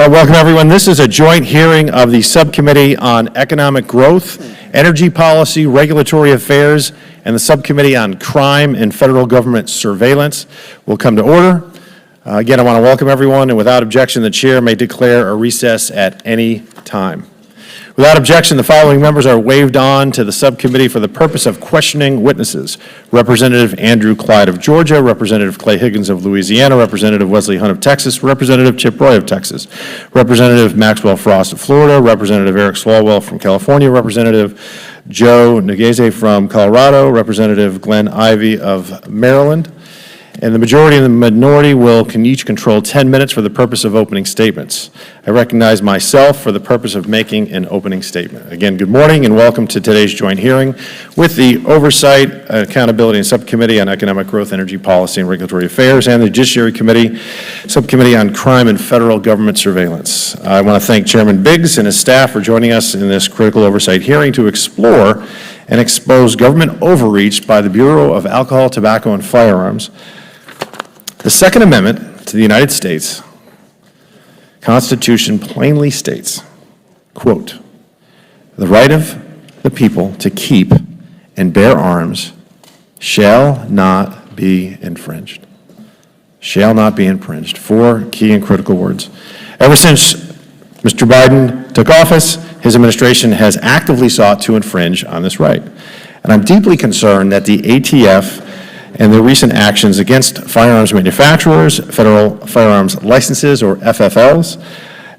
Welcome, everyone. This is a joint hearing of the Subcommittee on Economic Growth, Energy Policy, Regulatory Affairs, and the Subcommittee on Crime and Federal Government Surveillance. Will come to order. Again, I want to welcome everyone, and without objection, the Chair may declare a recess at any time. Without objection, the following members are waived on to the subcommittee for the purpose of questioning witnesses: Representative Andrew Clyde of Georgia, Representative Clay Higgins of Louisiana, Representative Wesley Hunt of Texas, Representative Chip Roy of Texas, Representative Maxwell Frost of Florida, Representative Eric Swalwell from California, Representative Joe Negese from Colorado, Representative Glenn Ivey of Maryland. And the majority and the minority will each control 10 minutes for the purpose of opening statements. I recognize myself for the purpose of making an opening statement. Again, good morning and welcome to today's joint hearing with the Oversight, Accountability and Subcommittee on Economic Growth, Energy Policy and Regulatory Affairs and the Judiciary Committee, Subcommittee on Crime and Federal Government Surveillance. I want to thank Chairman Biggs and his staff for joining us in this critical oversight hearing to explore and expose government overreach by the Bureau of Alcohol, Tobacco and Firearms. The Second Amendment to the United States Constitution plainly states, quote, "The right of the people to keep and bear arms shall not be infringed." Shall not be infringed. Four key and critical words. Ever since Mr. Biden took office, his administration has actively sought to infringe on this right. And I'm deeply concerned that the ATF and the recent actions against firearms manufacturers, federal firearms licenses, or FFLs,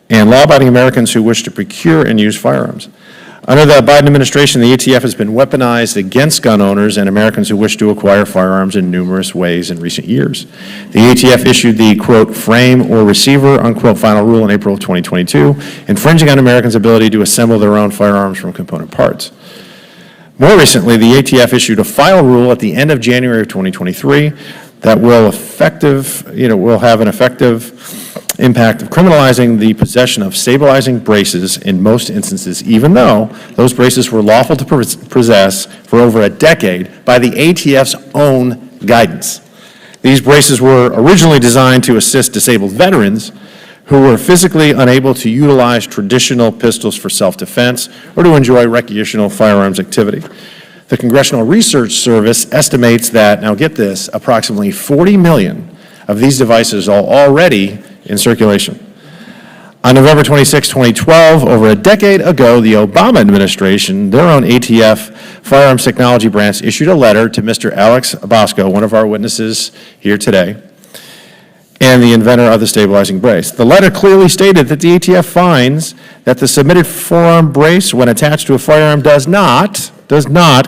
and law-abiding Americans who wish to procure and use firearms. Under the Biden administration, the ATF has been weaponized against gun owners and Americans who wish to acquire firearms in numerous ways in recent years. The ATF issued the, quote, "frame or receiver," unquote, final rule in April of 2022, infringing on Americans' ability to assemble their own firearms from component parts. More recently, the ATF issued a final rule at the end of January of 2023 that will have an effective impact of criminalizing the possession of stabilizing braces in most instances, even though those braces were lawful to possess for over a decade by the ATF's own guidance. These braces were originally designed to assist disabled veterans who were physically unable to utilize traditional pistols for self-defense or to enjoy recreational firearms activity. The Congressional Research Service estimates that, now get this, approximately 40 million of these devices are already in circulation. On November 26, 2012, over a decade ago, the Obama administration, their own ATF firearms technology branch, issued a letter to Mr. Alex Bosco, one of our witnesses here today, and the inventor of the stabilizing brace. The letter clearly stated that the ATF finds that the submitted forearm brace, when attached to a firearm, does not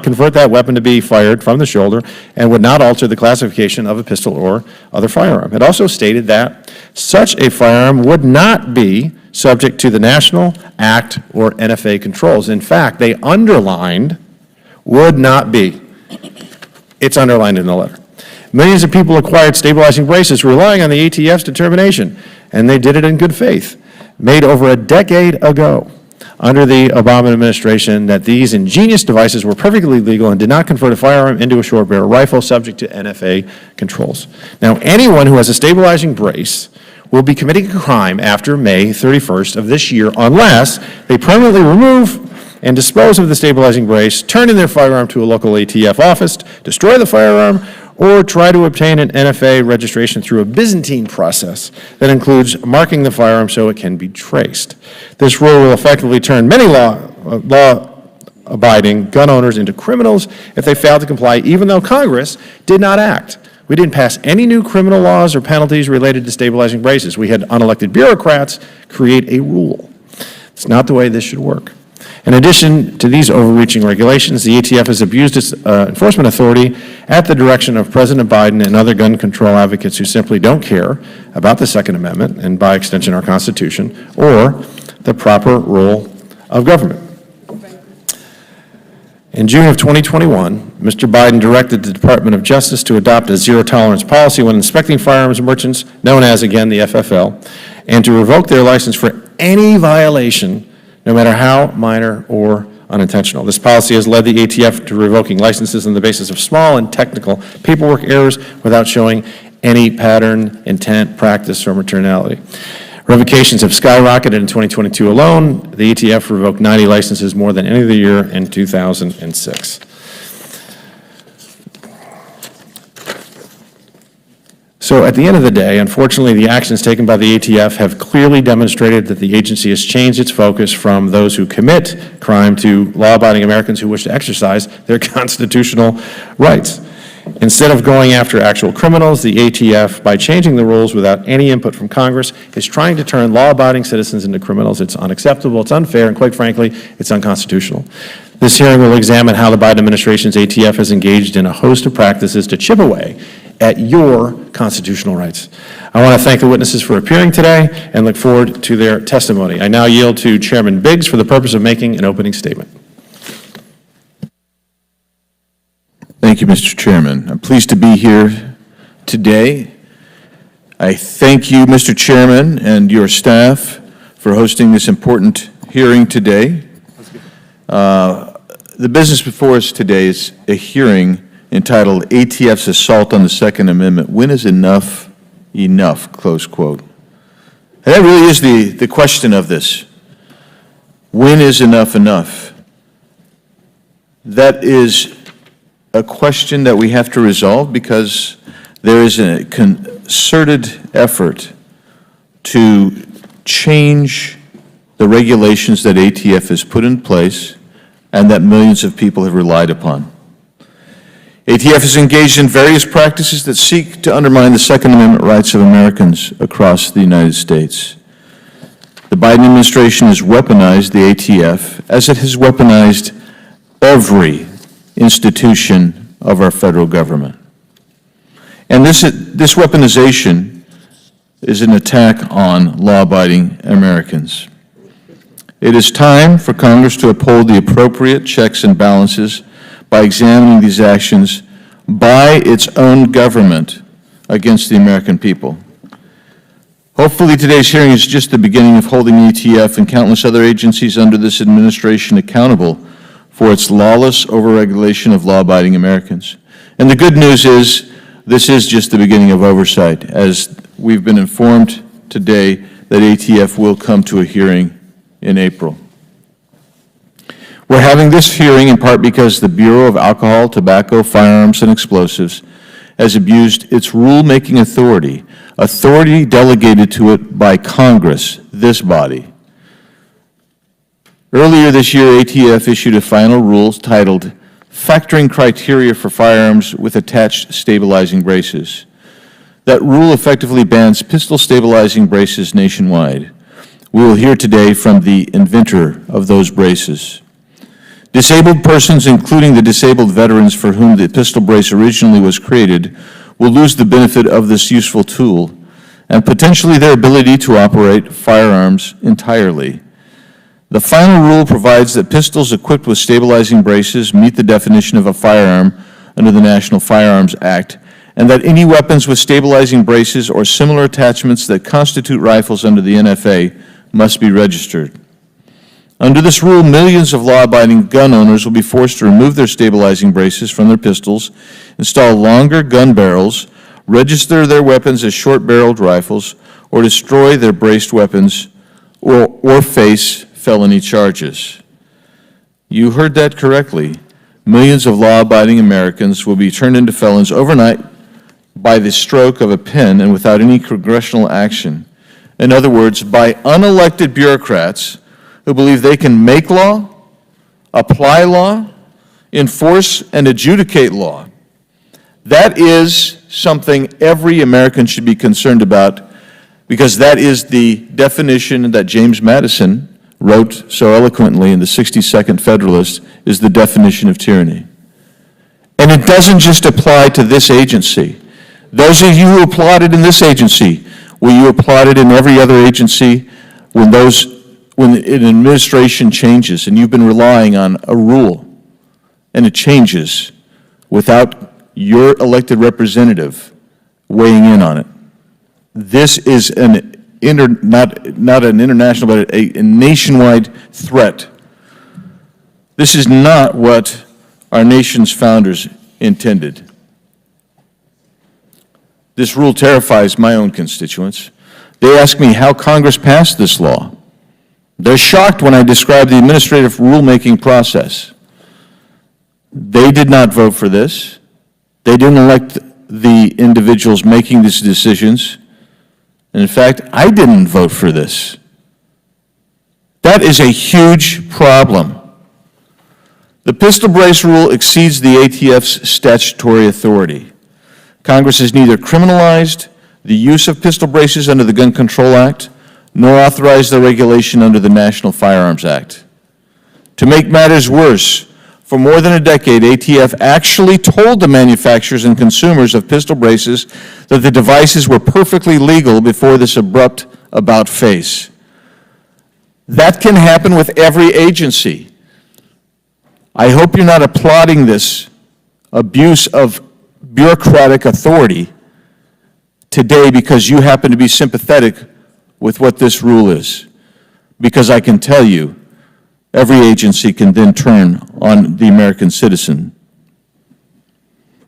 convert that weapon to be fired from the shoulder and would not alter the classification of a pistol or other firearm. It also stated that such a firearm would not be subject to the National Act or NFA controls. In fact, they underlined would not be. It's underlined in the letter. Millions of people acquired stabilizing braces relying on the ATF's determination, and they did it in good faith, made over a decade ago under the Obama administration, that these ingenious devices were perfectly legal and did not convert a firearm into a short barrel rifle subject to NFA controls. Now, anyone who has a stabilizing brace will be committing a crime after May 31st of this year unless they permanently remove and dispose of the stabilizing brace, turn in their firearm to a local ATF office, destroy the firearm, or try to obtain an NFA registration through a Byzantine process that includes marking the firearm so it can be traced. This rule will effectively turn many law-abiding gun owners into criminals if they fail to comply, even though Congress did not act. We didn't pass any new criminal laws or penalties related to stabilizing braces. We had unelected bureaucrats create a rule. It's not the way this should work. In addition to these overreaching regulations, the ATF has abused its enforcement authority at the direction of President Biden and other gun control advocates who simply don't care about the Second Amendment and, by extension, our Constitution, or the proper role of government. In June of 2021, Mr. Biden directed the Department of Justice to adopt a zero-tolerance policy when inspecting firearms merchants, known as, again, the FFL, and to revoke their license for any violation, no matter how minor or unintentional. This policy has led the ATF to revoking licenses on the basis of small and technical paperwork errors without showing any pattern, intent, practice, or materiality. Revocations have skyrocketed in 2022 alone. The ATF revoked 90 licenses, more than any other year in 2006. So at the end of the day, unfortunately, the actions taken by the ATF have clearly demonstrated that the agency has changed its focus from those who commit crime to law-abiding Americans who wish to exercise their constitutional rights. Instead of going after actual criminals, the ATF, by changing the rules without any input from Congress, is trying to turn law-abiding citizens into criminals. It's unacceptable, it's unfair, and quite frankly, it's unconstitutional. This hearing will examine how the Biden administration's ATF has engaged in a host of practices to chip away at your constitutional rights. I want to thank the witnesses for appearing today and look forward to their testimony. I now yield to Chairman Biggs for the purpose of making an opening statement. Thank you, Mr. Chairman. I'm pleased to be here today. I thank you, Mr. Chairman, and your staff for hosting this important hearing today. The business before us today is a hearing entitled ATF's Assault on the Second Amendment. When is enough enough, close quote. And that really is the question of this. When is enough enough? That is a question that we have to resolve because there is a concerted effort to change the regulations that ATF has put in place and that millions of people have relied upon. ATF is engaged in various practices that seek to undermine the Second Amendment rights of Americans across the United States. The Biden administration has weaponized the ATF as it has weaponized every institution of our federal government. And this weaponization is an attack on law-abiding Americans. It is time for Congress to uphold the appropriate checks and balances by examining these actions by its own government against the American people. Hopefully today's hearing is just the beginning of holding ATF and countless other agencies under this administration accountable for its lawless overregulation of law-abiding Americans. And the good news is this is just the beginning of oversight, as we've been informed today that ATF will come to a hearing in April. We're having this hearing in part because the Bureau of Alcohol, Tobacco, Firearms, and Explosives has abused its rule-making authority delegated to it by Congress, this body. Earlier this year, ATF issued a final rule titled Factoring Criteria for Firearms with Attached Stabilizing Braces. That rule effectively bans pistol stabilizing braces nationwide. We will hear today from the inventor of those braces. Disabled persons, including the disabled veterans for whom the pistol brace originally was created, will lose the benefit of this useful tool and potentially their ability to operate firearms entirely. The final rule provides that pistols equipped with stabilizing braces meet the definition of a firearm under the National Firearms Act, and that any weapons with stabilizing braces or similar attachments that constitute rifles under the NFA must be registered. Under this rule, millions of law-abiding gun owners will be forced to remove their stabilizing braces from their pistols, install longer gun barrels, register their weapons as short-barreled rifles, or destroy their braced weapons or face felony charges. You heard that correctly. Millions of law-abiding Americans will be turned into felons overnight by the stroke of a pen and without any congressional action. In other words, by unelected bureaucrats who believe they can make law, apply law, enforce and adjudicate law. That is something every American should be concerned about, because that is the definition that James Madison wrote so eloquently in the 62nd Federalist, is the definition of tyranny. And it doesn't just apply to this agency. Those of you who applauded in this agency, will you applaud it in every other agency when an administration changes and you've been relying on a rule and it changes without your elected representative weighing in on it? This is not an international, but a nationwide threat. This is not what our nation's founders intended. This rule terrifies my own constituents. They ask me how Congress passed this law. They're shocked when I describe the administrative rulemaking process. They did not vote for this. They didn't elect the individuals making these decisions. And in fact, I didn't vote for this. That is a huge problem. The pistol brace rule exceeds the ATF's statutory authority. Congress has neither criminalized the use of pistol braces under the Gun Control Act, nor authorized the regulation under the National Firearms Act. To make matters worse, for more than a decade, ATF actually told the manufacturers and consumers of pistol braces that the devices were perfectly legal before this abrupt about-face. That can happen with every agency. I hope you're not applauding this abuse of bureaucratic authority today because you happen to be sympathetic with what this rule is. Because I can tell you, every agency can then turn on the American citizen.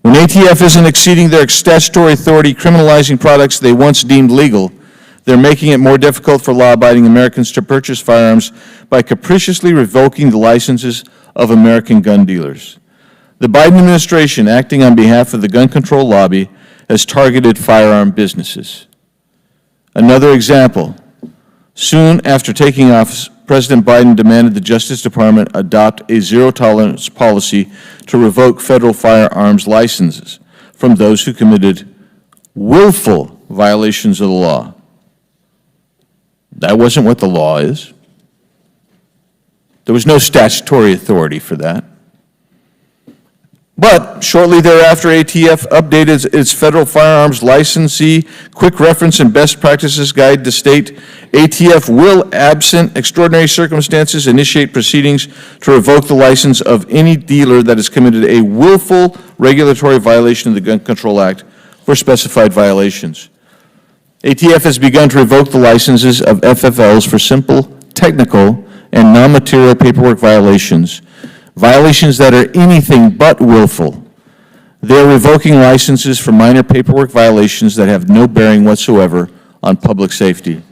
When ATF isn't exceeding their statutory authority criminalizing products they once deemed legal, they're making it more difficult for law-abiding Americans to purchase firearms by capriciously revoking the licenses of American gun dealers. The Biden administration, acting on behalf of the gun control lobby, has targeted firearm businesses. Another example, soon after taking office, President Biden demanded the Justice Department adopt a zero-tolerance policy to revoke federal firearms licenses from those who committed willful violations of the law. That wasn't what the law is. There was no statutory authority for that. But shortly thereafter, ATF updated its federal firearms licensee quick reference and best practices guide to state ATF will, absent extraordinary circumstances, initiate proceedings to revoke the license of any dealer that has committed a willful regulatory violation of the Gun Control Act for specified violations. ATF has begun to revoke the licenses of FFLs for simple, technical, and non-material paperwork violations that are anything but willful. They are revoking licenses for minor paperwork violations that have no bearing whatsoever on public safety.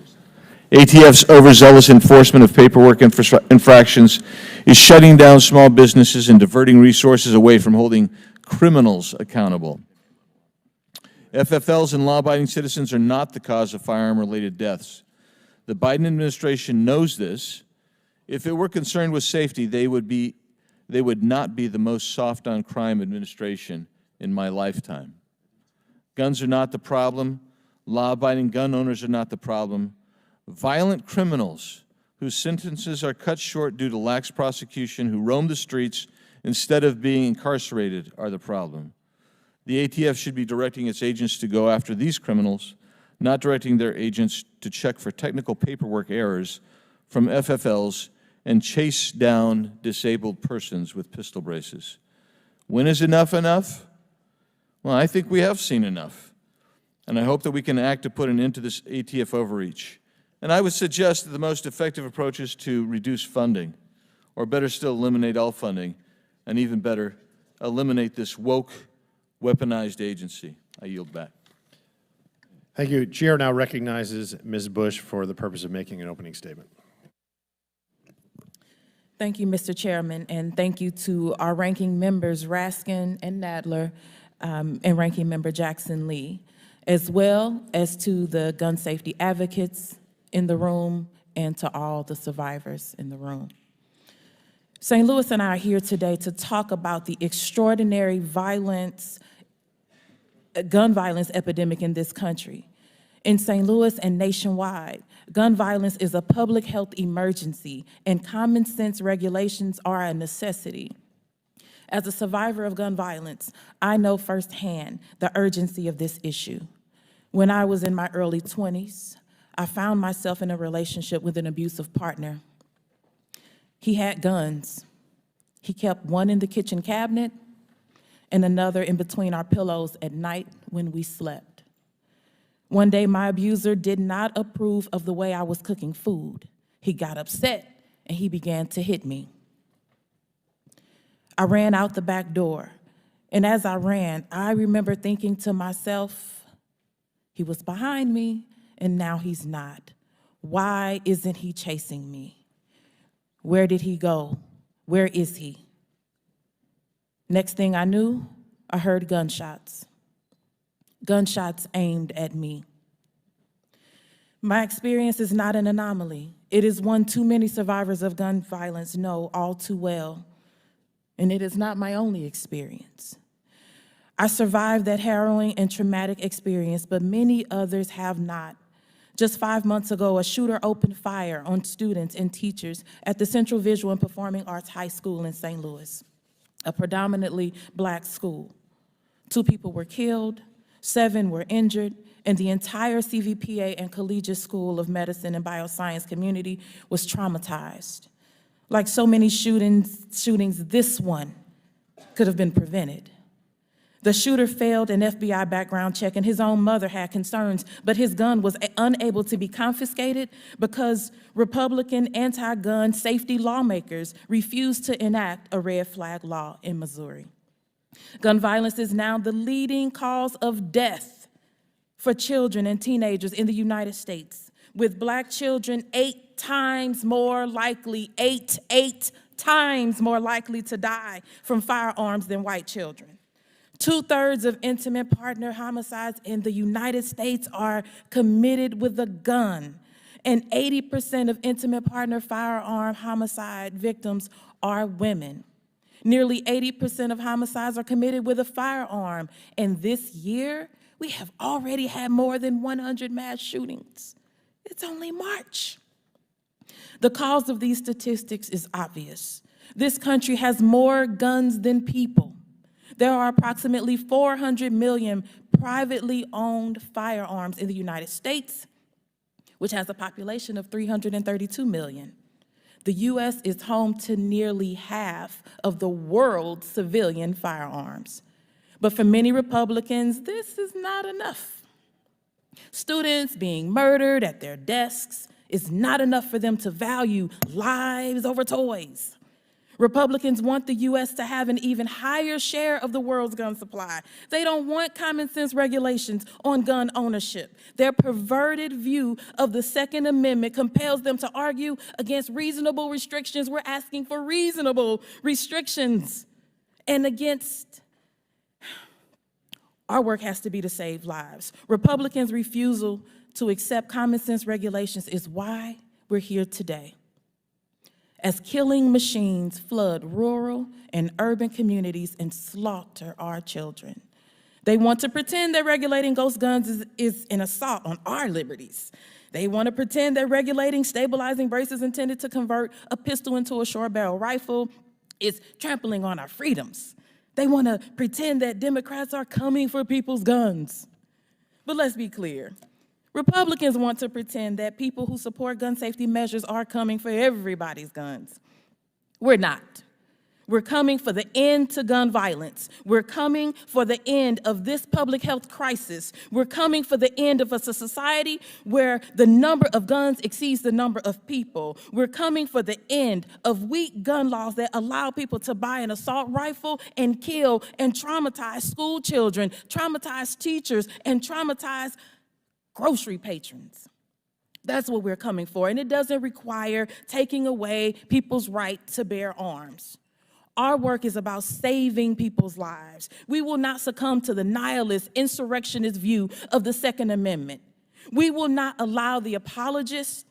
ATF's overzealous enforcement of paperwork infractions is shutting down small businesses and diverting resources away from holding criminals accountable. FFLs and law-abiding citizens are not the cause of firearm-related deaths. The Biden administration knows this. If it were concerned with safety, they would not be the most soft-on-crime administration in my lifetime. Guns are not the problem. Law-abiding gun owners are not the problem. Violent criminals whose sentences are cut short due to lax prosecution, who roam the streets instead of being incarcerated, are the problem. The ATF should be directing its agents to go after these criminals, not directing their agents to check for technical paperwork errors from FFLs and chase down disabled persons with pistol braces. When is enough enough? Well, I think we have seen enough. And I hope that we can act to put an end to this ATF overreach. And I would suggest that the most effective approach is to reduce funding, or better still, eliminate all funding, and even better, eliminate this woke, weaponized agency. I yield back. Thank you. Chair now recognizes Ms. Bush for the purpose of making an opening statement. Thank you, Mr. Chairman, and thank you to our ranking members, Raskin and Nadler, and Ranking Member Jackson Lee, as well as to the gun safety advocates in the room and to all the survivors in the room. St. Louis and I are here today to talk about the extraordinary gun violence epidemic in this country. In St. Louis and nationwide, gun violence is a public health emergency, and common sense regulations are a necessity. As a survivor of gun violence, I know firsthand the urgency of this issue. When I was in my early 20s, I found myself in a relationship with an abusive partner. He had guns. He kept one in the kitchen cabinet and another in between our pillows at night when we slept. One day, my abuser did not approve of the way I was cooking food. He got upset and he began to hit me. I ran out the back door, and as I ran, I remember thinking to myself, he was behind me, and now he's not. Why isn't he chasing me? Where did he go? Where is he? Next thing I knew, I heard gunshots. Gunshots aimed at me. My experience is not an anomaly. It is one too many survivors of gun violence know all too well, and it is not my only experience. I survived that harrowing and traumatic experience, but many others have not. Just 5 months ago, a shooter opened fire on students and teachers at the Central Visual and Performing Arts High School in St. Louis, a predominantly Black school. 2 people were killed, 7 were injured, and the entire CVPA and Collegiate School of Medicine and Bioscience community was traumatized. Like so many shootings, this one could have been prevented. The shooter failed an FBI background check, and his own mother had concerns, but his gun was unable to be confiscated because Republican anti-gun safety lawmakers refused to enact a red flag law in Missouri. Gun violence is now the leading cause of death for children and teenagers in the United States, with Black children 8 times more likely, eight times more likely to die from firearms than white children. 2/3 of intimate partner homicides in the United States are committed with a gun, and 80% of intimate partner firearm homicide victims are women. Nearly 80% of homicides are committed with a firearm, and this year, we have already had more than 100 mass shootings. It's only March. The cause of these statistics is obvious. This country has more guns than people. There are approximately 400 million privately owned firearms in the United States, which has a population of 332 million. The U.S. is home to nearly half of the world's civilian firearms. But for many Republicans, this is not enough. Students being murdered at their desks is not enough for them to value lives over toys. Republicans want the U.S. to have an even higher share of the world's gun supply. They don't want common sense regulations on gun ownership. Their perverted view of the Second Amendment compels them to argue against reasonable restrictions. We're asking for reasonable restrictions. And against, our work has to be to save lives. Republicans' refusal to accept common sense regulations is why we're here today. As killing machines flood rural and urban communities and slaughter our children. They want to pretend that regulating ghost guns is an assault on our liberties. They want to pretend that regulating stabilizing braces intended to convert a pistol into a short barrel rifle is trampling on our freedoms. They want to pretend that Democrats are coming for people's guns. But let's be clear. Republicans want to pretend that people who support gun safety measures are coming for everybody's guns. We're not. We're coming for the end to gun violence. We're coming for the end of this public health crisis. We're coming for the end of a society where the number of guns exceeds the number of people. We're coming for the end of weak gun laws that allow people to buy an assault rifle and kill and traumatize school children, traumatize teachers, and traumatize grocery patrons. That's what we're coming for, and it doesn't require taking away people's right to bear arms. Our work is about saving people's lives. We will not succumb to the nihilist, insurrectionist view of the Second Amendment. We will not allow the apologists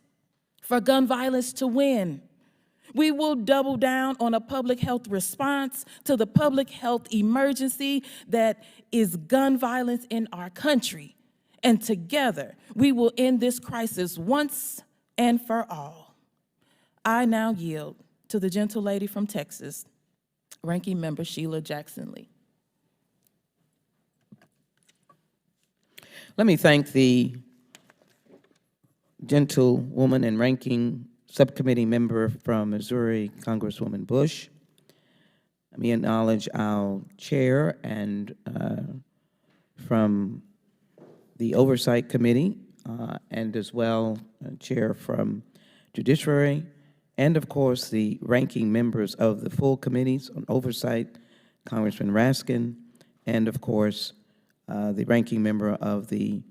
for gun violence to win. We will double down on a public health response to the public health emergency that is gun violence in our country. And together, we will end this crisis once and for all. I now yield to the gentle lady from Texas, Ranking Member Sheila Jackson-Lee. Let me thank the gentlewoman and ranking subcommittee member from Missouri, Congresswoman Bush. Let me acknowledge our chair and from the Oversight Committee, and as well, chair from Judiciary, and of course, the ranking members of the full committees on Oversight, Congressman Raskin, and of course, the ranking member of the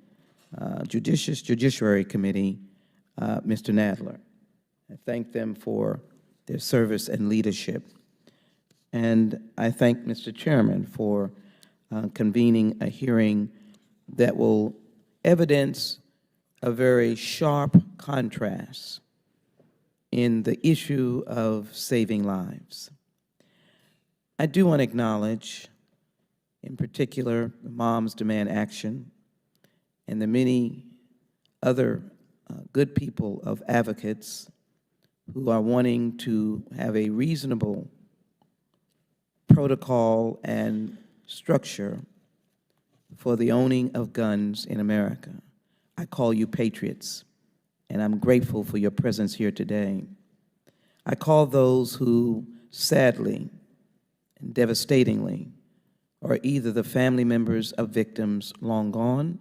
Judiciary Committee, Mr. Nadler. I thank them for their service and leadership. And I thank Mr. Chairman for convening a hearing that will evidence a very sharp contrast in the issue of saving lives. I do want to acknowledge, in particular, the Moms Demand Action and the many other good people of advocates who are wanting to have a reasonable protocol and structure for the owning of guns in America. I call you patriots, and I'm grateful for your presence here today. I call those who sadly and devastatingly are either the family members of victims long gone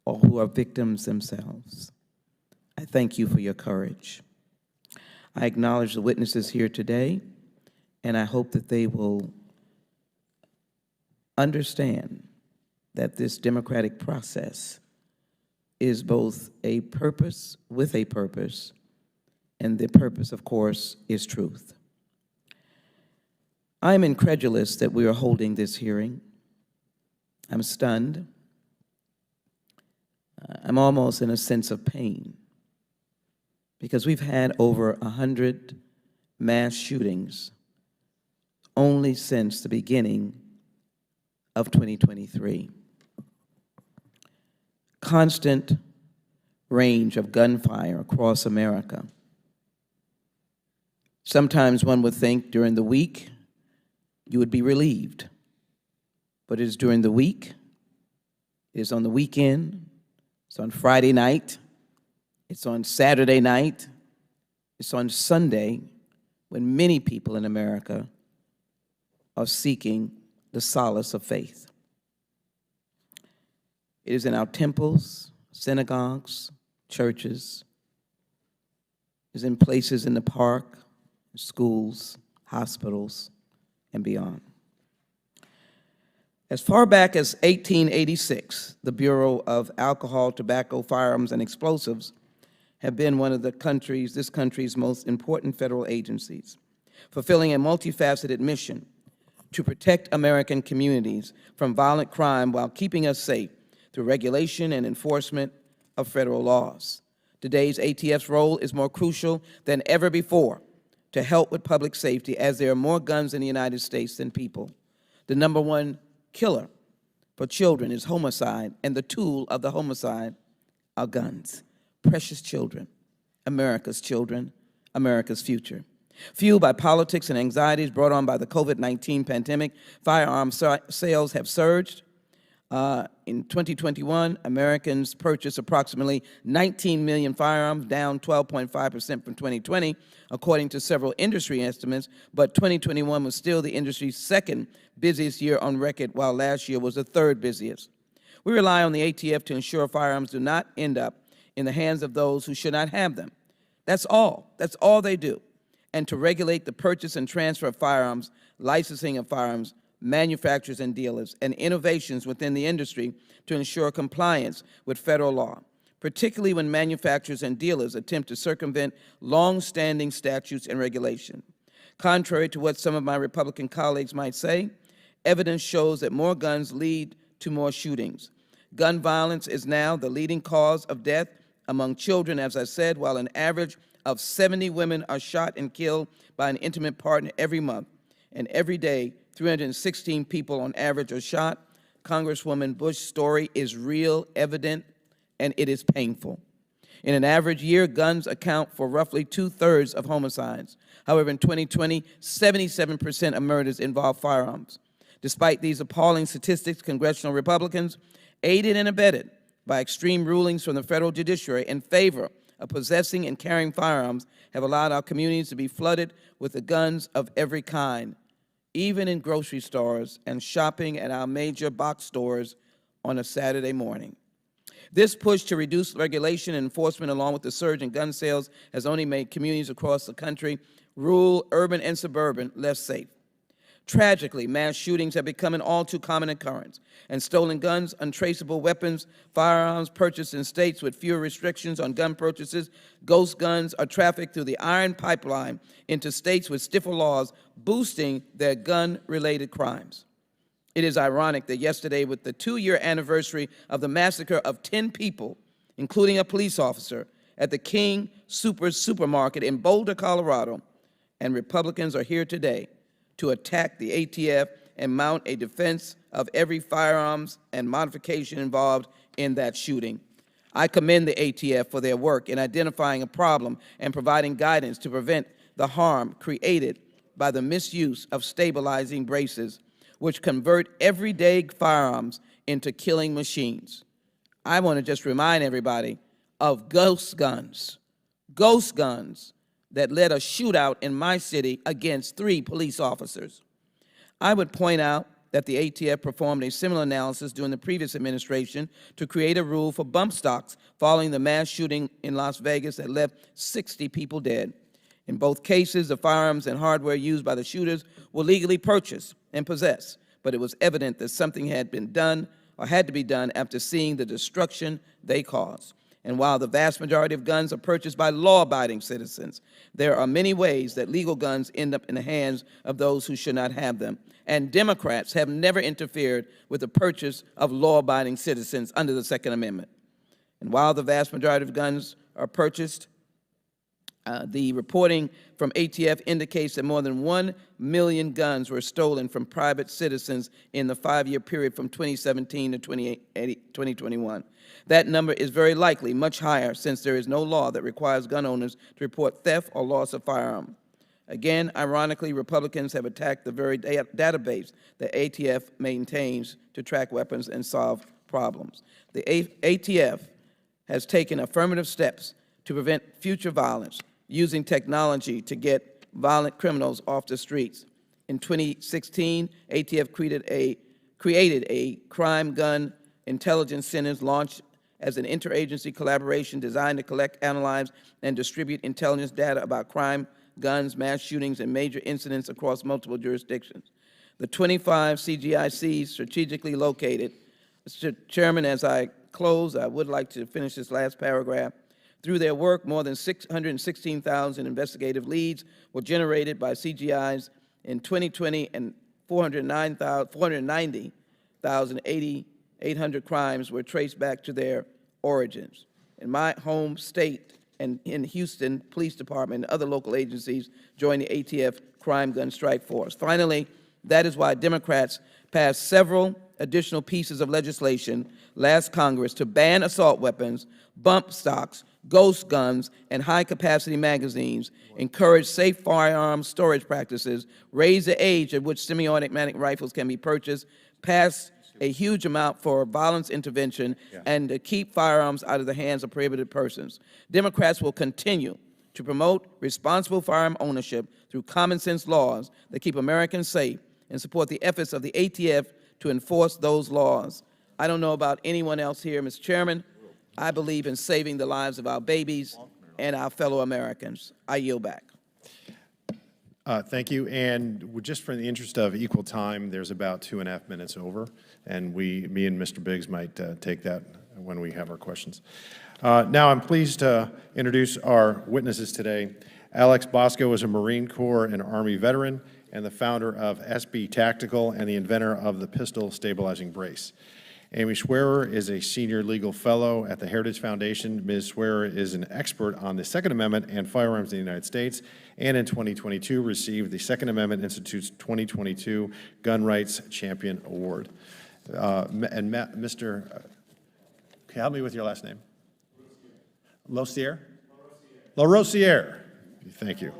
or who are victims themselves. I thank you for your courage. I acknowledge the witnesses here today, and I hope that they will understand that this democratic process is both a purpose with a purpose, and the purpose, of course, is truth. I am incredulous that we are holding this hearing. I'm stunned. I'm almost in a sense of pain because we've had over 100 mass shootings only since the beginning of 2023. Constant range of gunfire across America. Sometimes one would think during the week you would be relieved, but it is during the week, it is on the weekend, it's on Friday night, it's on Saturday night, it's on Sunday, when many people in America are seeking the solace of faith. It is in our temples, synagogues, churches, it is in places in the park, schools, hospitals, and beyond. As far back as 1886, the Bureau of Alcohol, Tobacco, Firearms, and Explosives have been one of this country's most important federal agencies, fulfilling a multifaceted mission to protect American communities from violent crime while keeping us safe through regulation and enforcement of federal laws. Today's ATF's role is more crucial than ever before to help with public safety, as there are more guns in the United States than people. The number one killer for children is homicide, and the tool of the homicide are guns. Precious children, America's future. Fueled by politics and anxieties brought on by the COVID-19 pandemic, firearm sales have surged. In 2021, Americans purchased approximately 19 million firearms, down 12.5% from 2020, according to several industry estimates, but 2021 was still the industry's second busiest year on record, while last year was the third busiest. We rely on the ATF to ensure firearms do not end up in the hands of those who should not have them. That's all they do. And to regulate the purchase and transfer of firearms, licensing of firearms, manufacturers and dealers, and innovations within the industry to ensure compliance with federal law, particularly when manufacturers and dealers attempt to circumvent long-standing statutes and regulation. Contrary to what some of my Republican colleagues might say, evidence shows that more guns lead to more shootings. Gun violence is now the leading cause of death among children, as I said, while an average of 70 women are shot and killed by an intimate partner every month, and every day 316 people on average are shot. Congresswoman Bush's story is real, evident, and it is painful. In an average year, guns account for roughly 2/3 of homicides. However, in 2020, 77% of murders involved firearms. Despite these appalling statistics, congressional Republicans, aided and abetted by extreme rulings from the federal judiciary in favor of possessing and carrying firearms, have allowed our communities to be flooded with the guns of every kind, even in grocery stores and shopping at our major box stores on a Saturday morning. This push to reduce regulation and enforcement, along with the surge in gun sales, has only made communities across the country, rural, urban, and suburban, less safe. Tragically, mass shootings have become an all too common occurrence, and stolen guns, untraceable weapons, firearms purchased in states with fewer restrictions on gun purchases, ghost guns are trafficked through the iron pipeline into states with stiffer laws, boosting their gun-related crimes. It is ironic that yesterday, with the 2-year anniversary of the massacre of 10 people, including a police officer, at the King Supermarket in Boulder, Colorado, and Republicans are here today to attack the ATF and mount a defense of every firearms and modification involved in that shooting. I commend the ATF for their work in identifying a problem and providing guidance to prevent the harm created by the misuse of stabilizing braces, which convert everyday firearms into killing machines. I want to just remind everybody of ghost guns that led a shootout in my city against 3 police officers. I would point out that the ATF performed a similar analysis during the previous administration to create a rule for bump stocks following the mass shooting in Las Vegas that left 60 people dead. In both cases, the firearms and hardware used by the shooters were legally purchased and possessed, but it was evident that something had been done or had to be done after seeing the destruction they caused. And while the vast majority of guns are purchased by law-abiding citizens, there are many ways that legal guns end up in the hands of those who should not have them. And Democrats have never interfered with the purchase of law-abiding citizens under the Second Amendment. And while the vast majority of guns are purchased, the reporting from ATF indicates that more than 1 million guns were stolen from private citizens in the 5-year period from 2017 to 2021. That number is very likely much higher, since there is no law that requires gun owners to report theft or loss of firearm. Again, ironically, Republicans have attacked the very database that ATF maintains to track weapons and solve problems. The ATF has taken affirmative steps to prevent future violence, using technology to get violent criminals off the streets. In 2016, ATF created a crime gun intelligence center launched as an interagency collaboration designed to collect, analyze, and distribute intelligence data about crime, guns, mass shootings, and major incidents across multiple jurisdictions. The 25 CGICs strategically located. Mr. Chairman, as I close, I would like to finish this last paragraph. Through their work, more than 616,000 investigative leads were generated by CGIs in 2020, and 490,800 crimes were traced back to their origins. In my home state and in Houston Police Department and other local agencies joined the ATF Crime Gun Strike Force. Finally, that is why Democrats passed several additional pieces of legislation last Congress to ban assault weapons, bump stocks, ghost guns, and high-capacity magazines, encourage safe firearms storage practices, raise the age at which semi-automatic rifles can be purchased, pass a huge amount for violence intervention, and to keep firearms out of the hands of prohibited persons. Democrats will continue to promote responsible firearm ownership through common-sense laws that keep Americans safe and support the efforts of the ATF to enforce those laws. I don't know about anyone else here, Mr. Chairman. I believe in saving the lives of our babies and our fellow Americans. I yield back. Thank you. And just for the interest of equal time, there's about 2.5 minutes over, and me and Mr. Biggs might take that when we have our questions. Now I'm pleased to introduce our witnesses today. Alex Bosco is a Marine Corps and Army veteran and the founder of SB Tactical and the inventor of the pistol stabilizing brace. Amy Schwerer is a senior legal fellow at the Heritage Foundation. Ms. Schwerer is an expert on the Second Amendment and firearms in the United States, and in 2022 received the Second Amendment Institute's 2022 Gun Rights Champion Award. Help me with your last name. Larossi. Larossi. Thank you.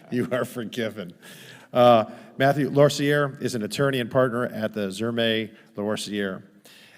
You are forgiven. Matthew Larosiere is an attorney and partner at the Zermay-Larosiere.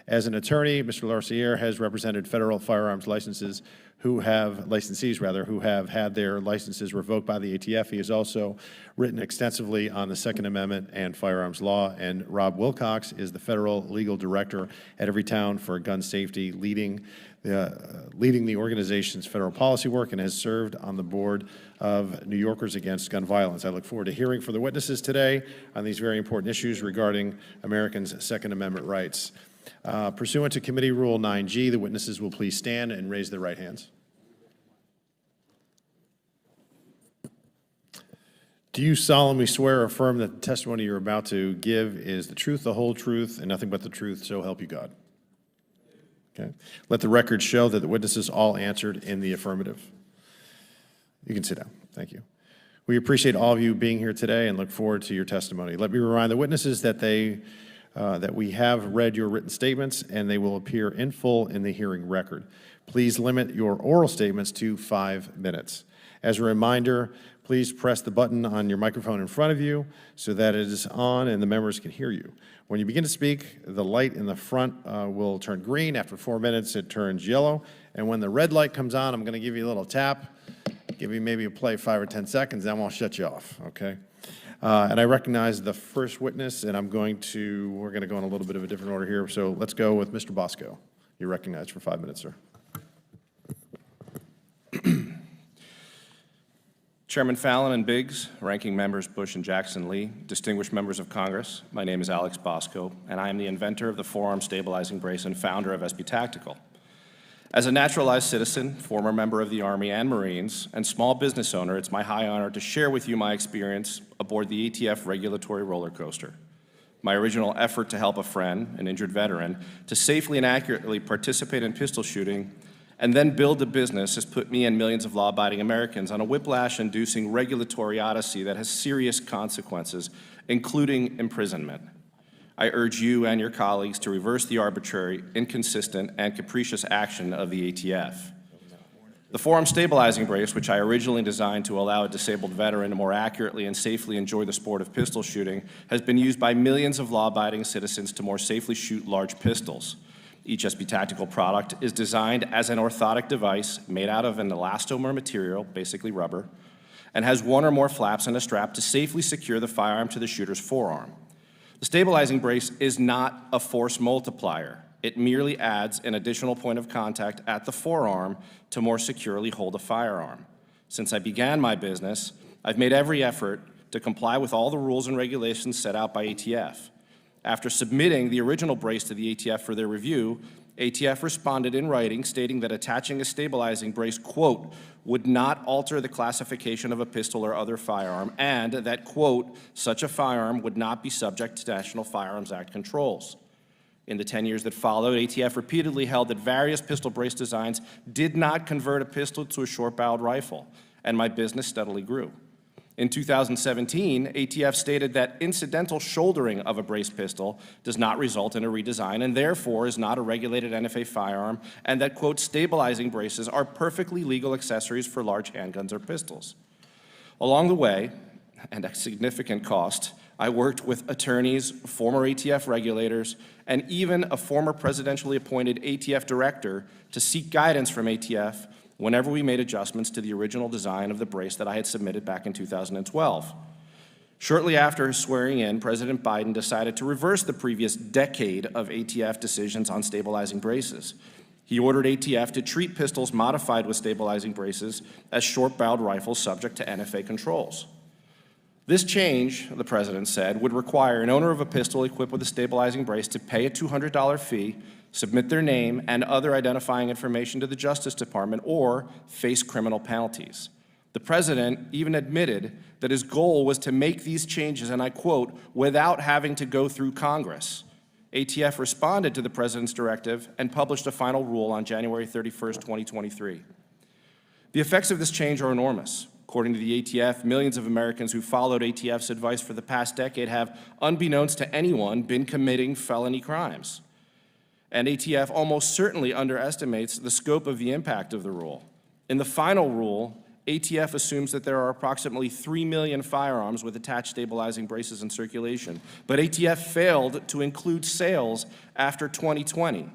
As an attorney, Mr. Larosiere has represented federal firearms licensees who have had their licenses revoked by the ATF. He has also written extensively on the Second Amendment and firearms law. And Rob Wilcox is the federal legal director at Everytown for gun safety, leading the organization's federal policy work, and has served on the board of New Yorkers Against Gun Violence. I look forward to hearing from the witnesses today on these very important issues regarding Americans' Second Amendment rights. Pursuant to Committee Rule 9G, the witnesses will please stand and raise their right hands. Do you solemnly swear or affirm that the testimony you're about to give is the truth, the whole truth, and nothing but the truth, so help you God? Okay. Let the record show that the witnesses all answered in the affirmative. You can sit down. Thank you. We appreciate all of you being here today and look forward to your testimony. Let me remind the witnesses that we have read your written statements and they will appear in full in the hearing record. Please limit your oral statements to 5 minutes. As a reminder, please press the button on your microphone in front of you so that it is on and the members can hear you. When you begin to speak, the light in the front will turn green. After 4 minutes, it turns yellow. And when the red light comes on, I'm going to give you a little tap, give you maybe a play 5 or 10 seconds, then I'll shut you off, okay? And I recognize the first witness, and we're going to go in a little bit of a different order here. So let's go with Mr. Bosco. You're recognized for 5 minutes, sir. Chairman Fallon and Biggs, ranking members Bush and Jackson Lee, distinguished members of Congress, my name is Alex Bosco, and I am the inventor of the forearm stabilizing brace and founder of SB Tactical. As a naturalized citizen, former member of the Army and Marines, and small business owner, it's my high honor to share with you my experience aboard the ATF regulatory roller coaster. My original effort to help a friend, an injured veteran, to safely and accurately participate in pistol shooting and then build a business has put me and millions of law-abiding Americans on a whiplash-inducing regulatory odyssey that has serious consequences, including imprisonment. I urge you and your colleagues to reverse the arbitrary, inconsistent, and capricious action of the ATF. The forearm stabilizing brace, which I originally designed to allow a disabled veteran to more accurately and safely enjoy the sport of pistol shooting, has been used by millions of law-abiding citizens to more safely shoot large pistols. Each SB Tactical product is designed as an orthotic device made out of an elastomer material, basically rubber, and has one or more flaps and a strap to safely secure the firearm to the shooter's forearm. The stabilizing brace is not a force multiplier. It merely adds an additional point of contact at the forearm to more securely hold a firearm. Since I began my business, I've made every effort to comply with all the rules and regulations set out by ATF. After submitting the original brace to the ATF for their review, ATF responded in writing stating that attaching a stabilizing brace, quote, would not alter the classification of a pistol or other firearm, and that, quote, such a firearm would not be subject to National Firearms Act controls. In the 10 years that followed, ATF repeatedly held that various pistol brace designs did not convert a pistol to a short-barreled rifle, and my business steadily grew. In 2017, ATF stated that incidental shouldering of a brace pistol does not result in a redesign and therefore is not a regulated NFA firearm, and that, quote, stabilizing braces are perfectly legal accessories for large handguns or pistols. Along the way, and at significant cost, I worked with attorneys, former ATF regulators, and even a former presidentially appointed ATF director to seek guidance from ATF whenever we made adjustments to the original design of the brace that I had submitted back in 2012. Shortly after his swearing in, President Biden decided to reverse the previous decade of ATF decisions on stabilizing braces. He ordered ATF to treat pistols modified with stabilizing braces as short-barreled rifles subject to NFA controls. This change, the president said, would require an owner of a pistol equipped with a stabilizing brace to pay a $200 fee, submit their name and other identifying information to the Justice Department, or face criminal penalties. The president even admitted that his goal was to make these changes, and I quote, without having to go through Congress. ATF responded to the president's directive and published a final rule on January 31st, 2023. The effects of this change are enormous. According to the ATF, millions of Americans who followed ATF's advice for the past decade have, unbeknownst to anyone, been committing felony crimes. And ATF almost certainly underestimates the scope of the impact of the rule. In the final rule, ATF assumes that there are approximately 3 million firearms with attached stabilizing braces in circulation, but ATF failed to include sales after 2020.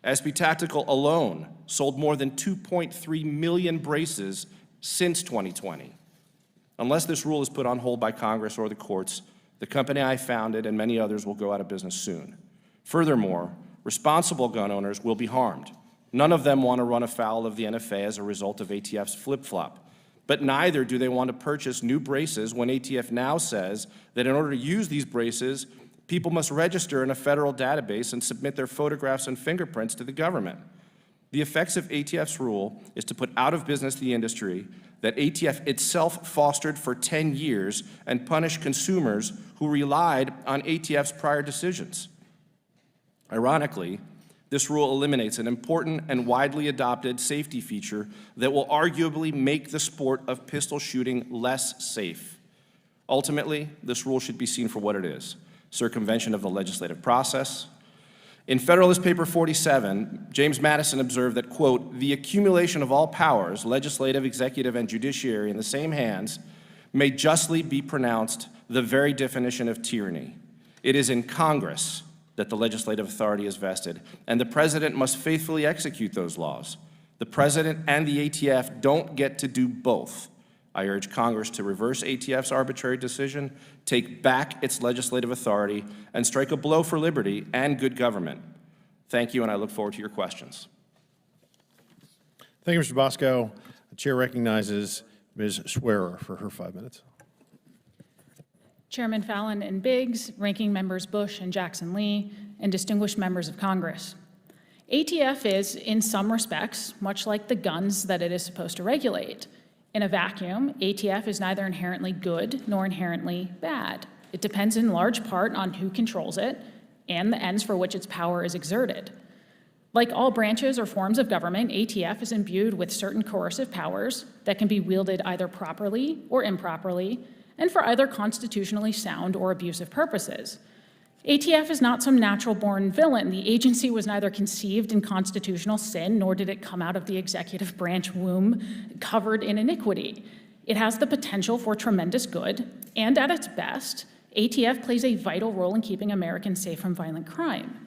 SB Tactical alone sold more than 2.3 million braces since 2020. Unless this rule is put on hold by Congress or the courts, the company I founded and many others will go out of business soon. Furthermore, responsible gun owners will be harmed. None of them want to run afoul of the NFA as a result of ATF's flip-flop, but neither do they want to purchase new braces when ATF now says that in order to use these braces, people must register in a federal database and submit their photographs and fingerprints to the government. The effects of ATF's rule is to put out of business the industry that ATF itself fostered for 10 years and punish consumers who relied on ATF's prior decisions. Ironically, this rule eliminates an important and widely adopted safety feature that will arguably make the sport of pistol shooting less safe. Ultimately, this rule should be seen for what it is: circumvention of the legislative process. In Federalist Paper 47, James Madison observed that, quote, "The accumulation of all powers, legislative, executive, and judiciary in the same hands, may justly be pronounced the very definition of tyranny. It is in Congress that the legislative authority is vested, and the president must faithfully execute those laws. The president and the ATF don't get to do both. I urge Congress to reverse ATF's arbitrary decision, take back its legislative authority, and strike a blow for liberty and good government." Thank you, and I look forward to your questions. Thank you, Mr. Bosco. The chair recognizes Ms. Schwerer for her 5 minutes. Chairman Fallon and Biggs, Ranking Members Bush and Jackson Lee, and distinguished members of Congress. ATF is, in some respects, much like the guns that it is supposed to regulate. In a vacuum, ATF is neither inherently good nor inherently bad. It depends in large part on who controls it and the ends for which its power is exerted. Like all branches or forms of government, ATF is imbued with certain coercive powers that can be wielded either properly or improperly, and for either constitutionally sound or abusive purposes. ATF is not some natural-born villain. The agency was neither conceived in constitutional sin, nor did it come out of the executive branch womb covered in iniquity. It has the potential for tremendous good, and at its best, ATF plays a vital role in keeping Americans safe from violent crime.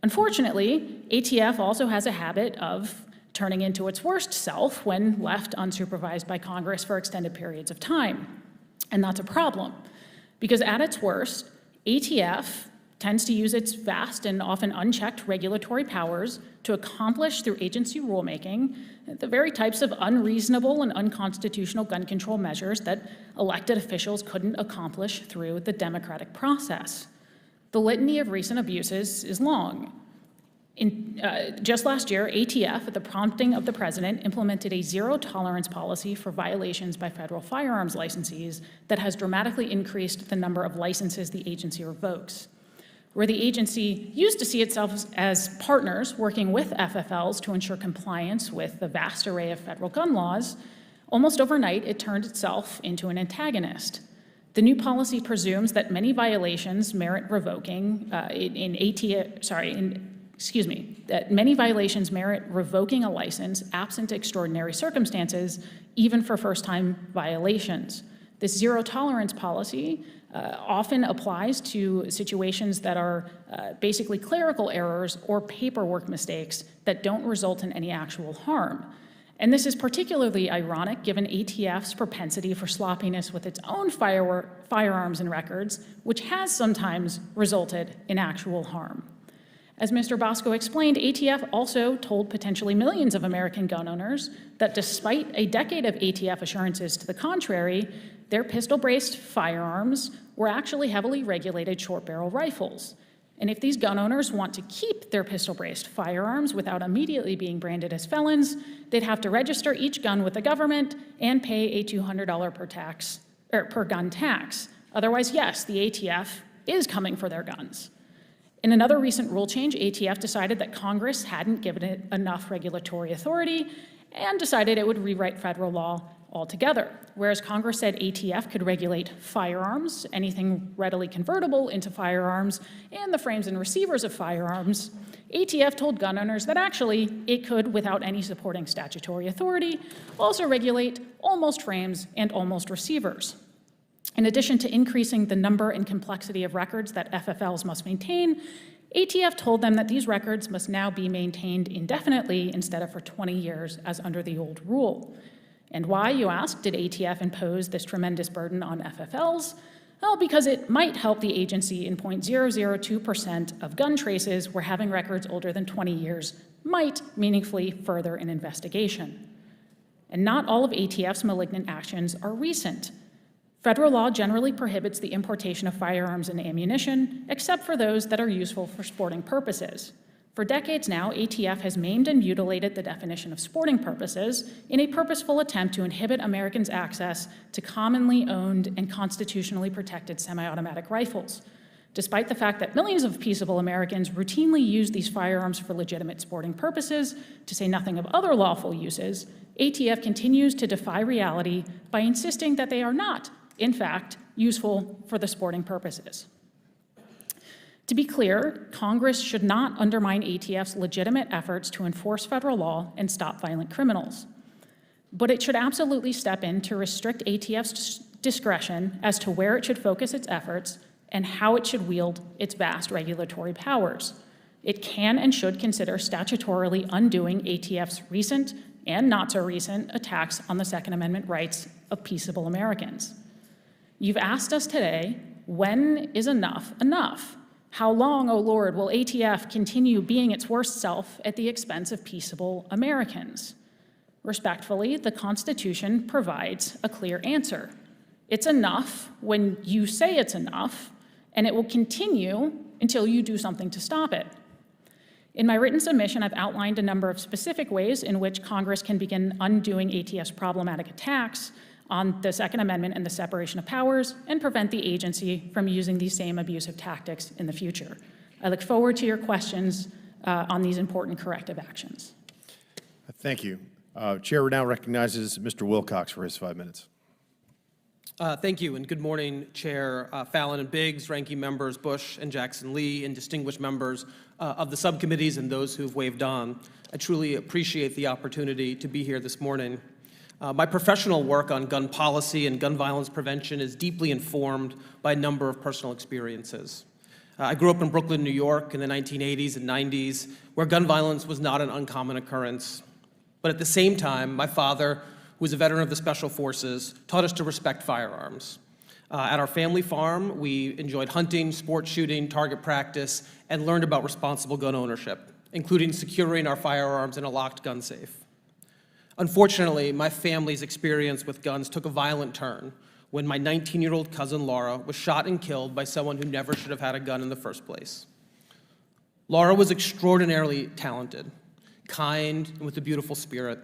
Unfortunately, ATF also has a habit of turning into its worst self when left unsupervised by Congress for extended periods of time. And that's a problem, because at its worst, ATF tends to use its vast and often unchecked regulatory powers to accomplish through agency rulemaking the very types of unreasonable and unconstitutional gun control measures that elected officials couldn't accomplish through the democratic process. The litany of recent abuses is long. Just last year, ATF, at the prompting of the president, implemented a zero-tolerance policy for violations by federal firearms licensees that has dramatically increased the number of licenses the agency revokes. Where the agency used to see itself as partners working with FFLs to ensure compliance with the vast array of federal gun laws, almost overnight it turned itself into an antagonist. The new policy presumes that many violations merit revoking that many violations merit revoking a license absent extraordinary circumstances, even for first-time violations. This zero-tolerance policy often applies to situations that are basically clerical errors or paperwork mistakes that don't result in any actual harm. And this is particularly ironic given ATF's propensity for sloppiness with its own firearms and records, which has sometimes resulted in actual harm. As Mr. Bosco explained, ATF also told potentially millions of American gun owners that despite a decade of ATF assurances to the contrary, their pistol-braced firearms were actually heavily regulated short-barrel rifles. And if these gun owners want to keep their pistol-braced firearms without immediately being branded as felons, they'd have to register each gun with the government and pay a $200 per gun tax. Otherwise, yes, the ATF is coming for their guns. In another recent rule change, ATF decided that Congress hadn't given it enough regulatory authority and decided it would rewrite federal law altogether. Whereas Congress said ATF could regulate firearms, anything readily convertible into firearms, and the frames and receivers of firearms, ATF told gun owners that actually it could, without any supporting statutory authority, also regulate almost frames and almost receivers. In addition to increasing the number and complexity of records that FFLs must maintain, ATF told them that these records must now be maintained indefinitely instead of for 20 years as under the old rule. And why, you ask, did ATF impose this tremendous burden on FFLs? Well, because it might help the agency in 0.002% of gun traces where having records older than 20 years might meaningfully further an investigation. And not all of ATF's malignant actions are recent. Federal law generally prohibits the importation of firearms and ammunition, except for those that are useful for sporting purposes. For decades now, ATF has maimed and mutilated the definition of sporting purposes in a purposeful attempt to inhibit Americans' access to commonly owned and constitutionally protected semi-automatic rifles. Despite the fact that millions of peaceable Americans routinely use these firearms for legitimate sporting purposes, to say nothing of other lawful uses, ATF continues to defy reality by insisting that they are not, in fact, useful for the sporting purposes. To be clear, Congress should not undermine ATF's legitimate efforts to enforce federal law and stop violent criminals. But it should absolutely step in to restrict ATF's discretion as to where it should focus its efforts and how it should wield its vast regulatory powers. It can and should consider statutorily undoing ATF's recent and not so recent attacks on the Second Amendment rights of peaceable Americans. You've asked us today, when is enough enough? How long, O Lord, will ATF continue being its worst self at the expense of peaceable Americans? Respectfully, the Constitution provides a clear answer. It's enough when you say it's enough, and it will continue until you do something to stop it. In my written submission, I've outlined a number of specific ways in which Congress can begin undoing ATF's problematic attacks on the Second Amendment and the separation of powers and prevent the agency from using these same abusive tactics in the future. I look forward to your questions on these important corrective actions. Thank you. Chair now recognizes Mr. Wilcox for his 5 minutes. Thank you, and good morning, Chair Fallon and Biggs, ranking members Bush and Jackson Lee, and distinguished members of the subcommittees and those who've waved on. I truly appreciate the opportunity to be here this morning. My professional work on gun policy and gun violence prevention is deeply informed by a number of personal experiences. I grew up in Brooklyn, New York in the 1980s and 90s, where gun violence was not an uncommon occurrence. But at the same time, my father, who was a veteran of the Special Forces, taught us to respect firearms. At our family farm, we enjoyed hunting, sport shooting, target practice, and learned about responsible gun ownership, including securing our firearms in a locked gun safe. Unfortunately, my family's experience with guns took a violent turn when my 19-year-old cousin Laura was shot and killed by someone who never should have had a gun in the first place. Laura was extraordinarily talented, kind, and with a beautiful spirit.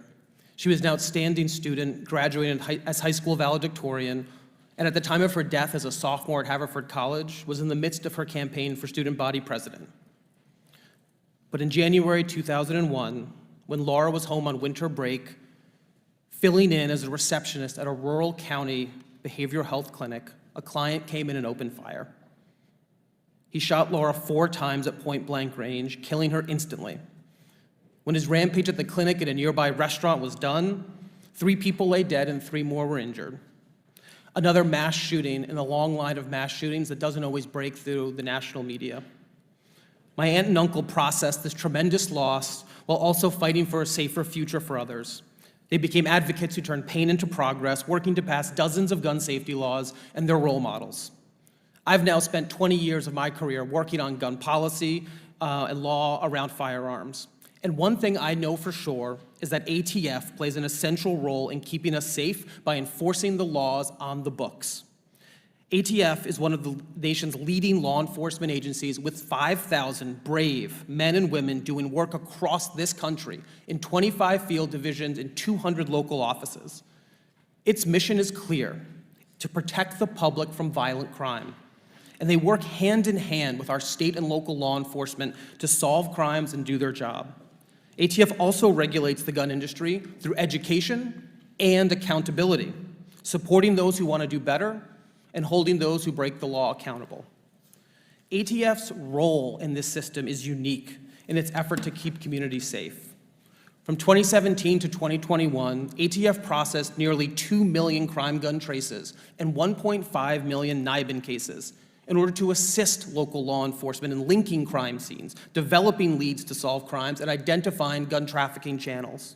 She was an outstanding student, graduating as high school valedictorian, and at the time of her death as a sophomore at Haverford College, was in the midst of her campaign for student body president. But in January 2001, when Laura was home on winter break, filling in as a receptionist at a rural county behavioral health clinic, a client came in and opened fire. He shot Laura 4 times at point-blank range, killing her instantly. When his rampage at the clinic at a nearby restaurant was done, 3 people lay dead and 3 more were injured. Another mass shooting in a long line of mass shootings that doesn't always break through the national media. My aunt and uncle processed this tremendous loss while also fighting for a safer future for others. They became advocates who turned pain into progress, working to pass dozens of gun safety laws, and they're role models. I've now spent 20 years of my career working on gun policy and law around firearms. And one thing I know for sure is that ATF plays an essential role in keeping us safe by enforcing the laws on the books. ATF is one of the nation's leading law enforcement agencies with 5,000 brave men and women doing work across this country in 25 field divisions and 200 local offices. Its mission is clear: to protect the public from violent crime. And they work hand in hand with our state and local law enforcement to solve crimes and do their job. ATF also regulates the gun industry through education, and accountability, supporting those who want to do better and holding those who break the law accountable. ATF's role in this system is unique in its effort to keep communities safe. From 2017 to 2021, ATF processed nearly 2 million crime gun traces and 1.5 million NIBIN cases in order to assist local law enforcement in linking crime scenes, developing leads to solve crimes, and identifying gun trafficking channels.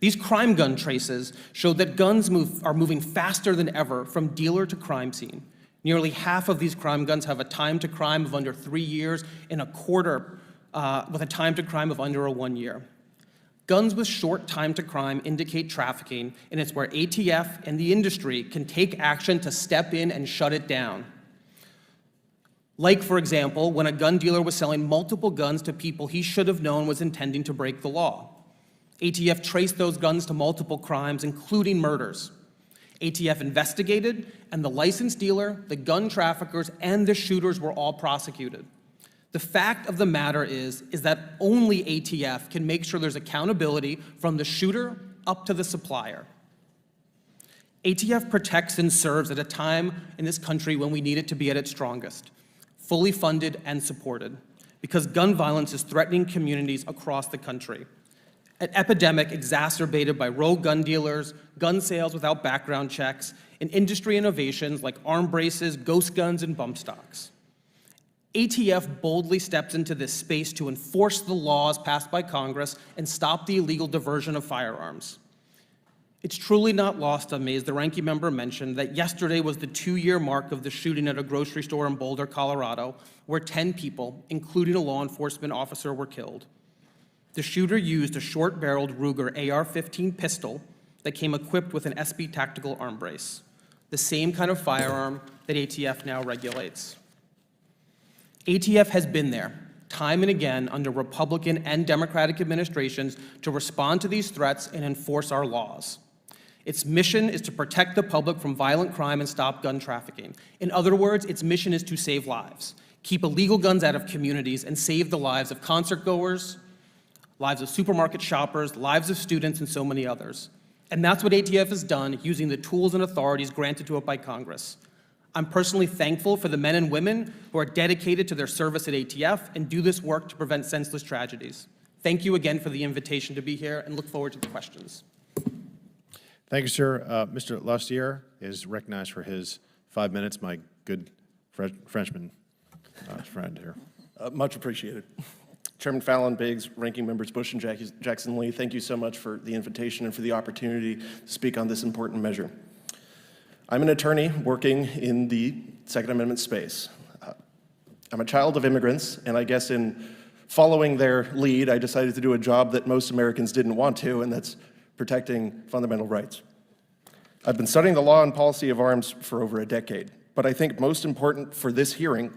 These crime gun traces showed that guns are moving faster than ever from dealer to crime scene. Nearly half of these crime guns have a time to crime of under 3 years, and a quarter with a time to crime of under 1 year. Guns with short time to crime indicate trafficking, and it's where ATF and the industry can take action to step in and shut it down. Like, for example, when a gun dealer was selling multiple guns to people he should have known was intending to break the law. ATF traced those guns to multiple crimes, including murders. ATF investigated, and the licensed dealer, the gun traffickers, and the shooters were all prosecuted. The fact of the matter is that only ATF can make sure there's accountability from the shooter up to the supplier. ATF protects and serves at a time in this country when we need it to be at its strongest, fully funded and supported, because gun violence is threatening communities across the country. An epidemic exacerbated by rogue gun dealers, gun sales without background checks, and industry innovations like arm braces, ghost guns, and bump stocks. ATF boldly steps into this space to enforce the laws passed by Congress and stop the illegal diversion of firearms. It's truly not lost on me, as the ranking member mentioned, that yesterday was the 2-year mark of the shooting at a grocery store in Boulder, Colorado, where 10 people, including a law enforcement officer, were killed. The shooter used a short-barreled Ruger AR-15 pistol that came equipped with an SB tactical arm brace, the same kind of firearm that ATF now regulates. ATF has been there, time and again, under Republican and Democratic administrations to respond to these threats and enforce our laws. Its mission is to protect the public from violent crime and stop gun trafficking. In other words, its mission is to save lives, keep illegal guns out of communities, and save the lives of concertgoers, lives of supermarket shoppers, lives of students, and so many others. And that's what ATF has done, using the tools and authorities granted to it by Congress. I'm personally thankful for the men and women who are dedicated to their service at ATF and do this work to prevent senseless tragedies. Thank you again for the invitation to be here, and look forward to the questions. Thank you, sir. Mr. Larossi is recognized for his 5 minutes, my good Frenchman friend here. Much appreciated. Chairman Fallon, Biggs, Ranking Members Bush and Jackson Lee, thank you so much for the invitation and for the opportunity to speak on this important measure. I'm an attorney working in the Second Amendment space. I'm a child of immigrants, and I guess in following their lead, I decided to do a job that most Americans didn't want to, and that's protecting fundamental rights. I've been studying the law and policy of arms for over a decade, but I think most important for this hearing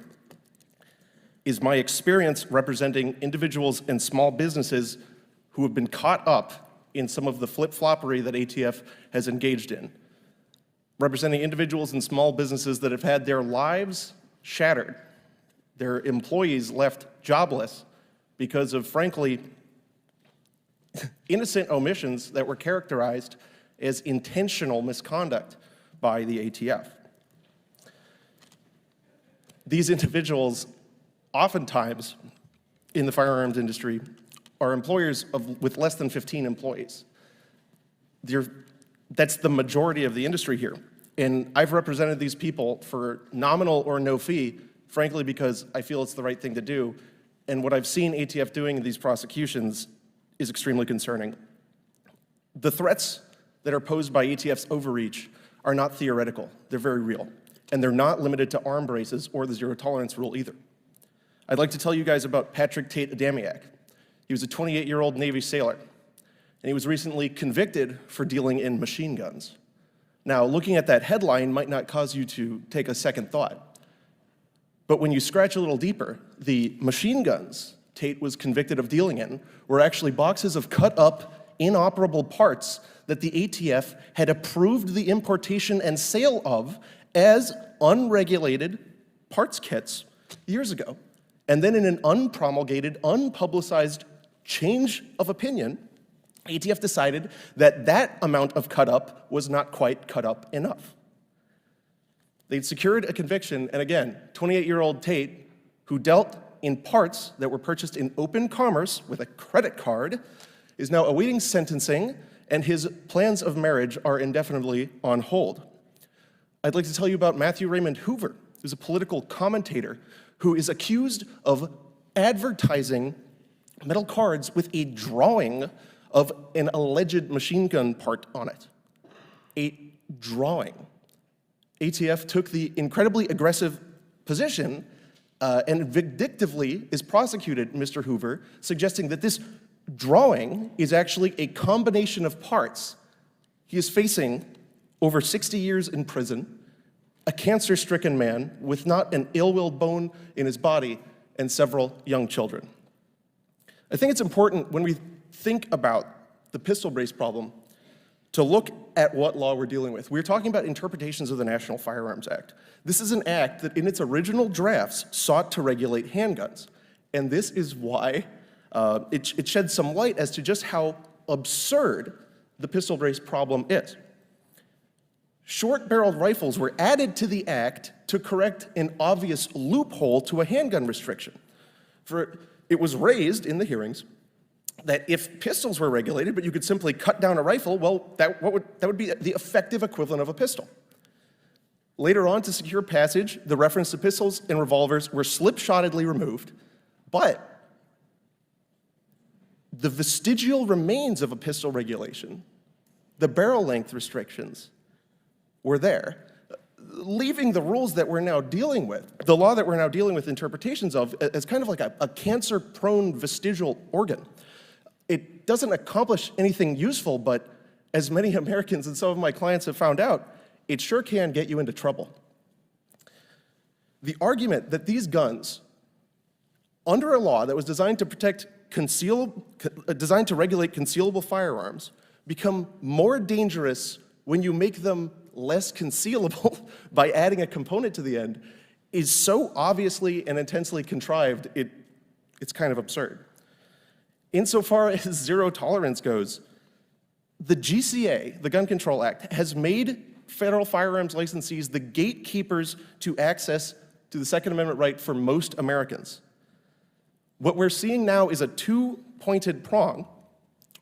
is my experience representing individuals and small businesses who have been caught up in some of the flip-floppery that ATF has engaged in. Representing individuals and small businesses that have had their lives shattered, their employees left jobless because of, frankly, innocent omissions that were characterized as intentional misconduct by the ATF. These individuals, oftentimes in the firearms industry, are employers with less than 15 employees. That's the majority of the industry here. And I've represented these people for nominal or no fee, frankly, because I feel it's the right thing to do. And what I've seen ATF doing in these prosecutions is extremely concerning. The threats that are posed by ATF's overreach are not theoretical. They're very real. And they're not limited to arm braces or the zero tolerance rule either. I'd like to tell you guys about Patrick Tate Adamiak. He was a 28-year-old Navy sailor, and he was recently convicted for dealing in machine guns. Now, looking at that headline might not cause you to take a second thought, but when you scratch a little deeper, the machine guns Tate was convicted of dealing in were actually boxes of cut-up, inoperable parts that the ATF had approved the importation and sale of as unregulated parts kits years ago. And then in an unpromulgated, unpublicized change of opinion, ATF decided that that amount of cut up was not quite cut up enough. They'd secured a conviction, and again, 28-year-old Tate, who dealt in parts that were purchased in open commerce with a credit card, is now awaiting sentencing, and his plans of marriage are indefinitely on hold. I'd like to tell you about Matthew Raymond Hoover, who's a political commentator who is accused of advertising metal cards with a drawing of an alleged machine gun part on it. A drawing. ATF took the incredibly aggressive position and vindictively is prosecuted Mr. Hoover, suggesting that this drawing is actually a combination of parts. He is facing over 60 years in prison, a cancer-stricken man with not an ill-willed bone in his body, and several young children. I think it's important when we think about the pistol brace problem to look at what law we're dealing with. We're talking about interpretations of the National Firearms Act. This is an act that in its original drafts sought to regulate handguns. And this is why it sheds some light as to just how absurd the pistol brace problem is. Short-barreled rifles were added to the act to correct an obvious loophole to a handgun restriction. For it was raised in the hearings that if pistols were regulated, but you could simply cut down a rifle, well, that would be the effective equivalent of a pistol. Later on, to secure passage, the reference to pistols and revolvers were slipshottedly removed, but the vestigial remains of a pistol regulation, the barrel length restrictions, were there, leaving the rules that we're now dealing with, the law that we're now dealing with interpretations of, as kind of like a cancer-prone vestigial organ. It doesn't accomplish anything useful, but as many Americans and some of my clients have found out, it sure can get you into trouble. The argument that these guns, under a law that was designed to designed to regulate concealable firearms, become more dangerous when you make them less concealable by adding a component to the end, is so obviously and intensely contrived, it's kind of absurd. Insofar as zero tolerance goes, the GCA, the Gun Control Act, has made federal firearms licensees the gatekeepers to access to the Second Amendment right for most Americans. What we're seeing now is a two-pointed prong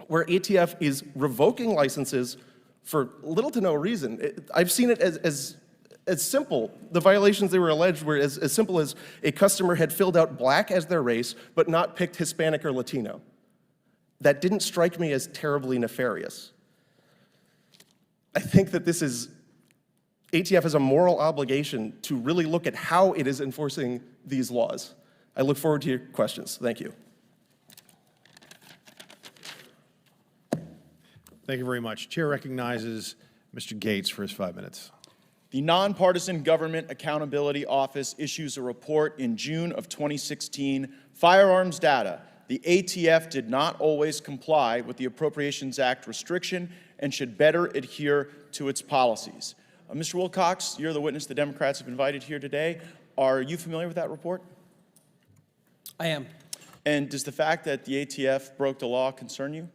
where ATF is revoking licenses for little to no reason. I've seen it as simple. The violations they were alleged were as simple as a customer had filled out black as their race, but not picked Hispanic or Latino. That didn't strike me as terribly nefarious. I think that ATF has a moral obligation to really look at how it is enforcing these laws. I look forward to your questions. Thank you. Thank you very much. Chair recognizes Mr. Gates for his 5 minutes. The Nonpartisan Government Accountability Office issues a report in June of 2016, Firearms Data. The ATF did not always comply with the Appropriations Act restriction and should better adhere to its policies. Mr. Wilcox, you're the witness the Democrats have invited here today. Are you familiar with that report? I am. And does the fact that the ATF broke the law concern you?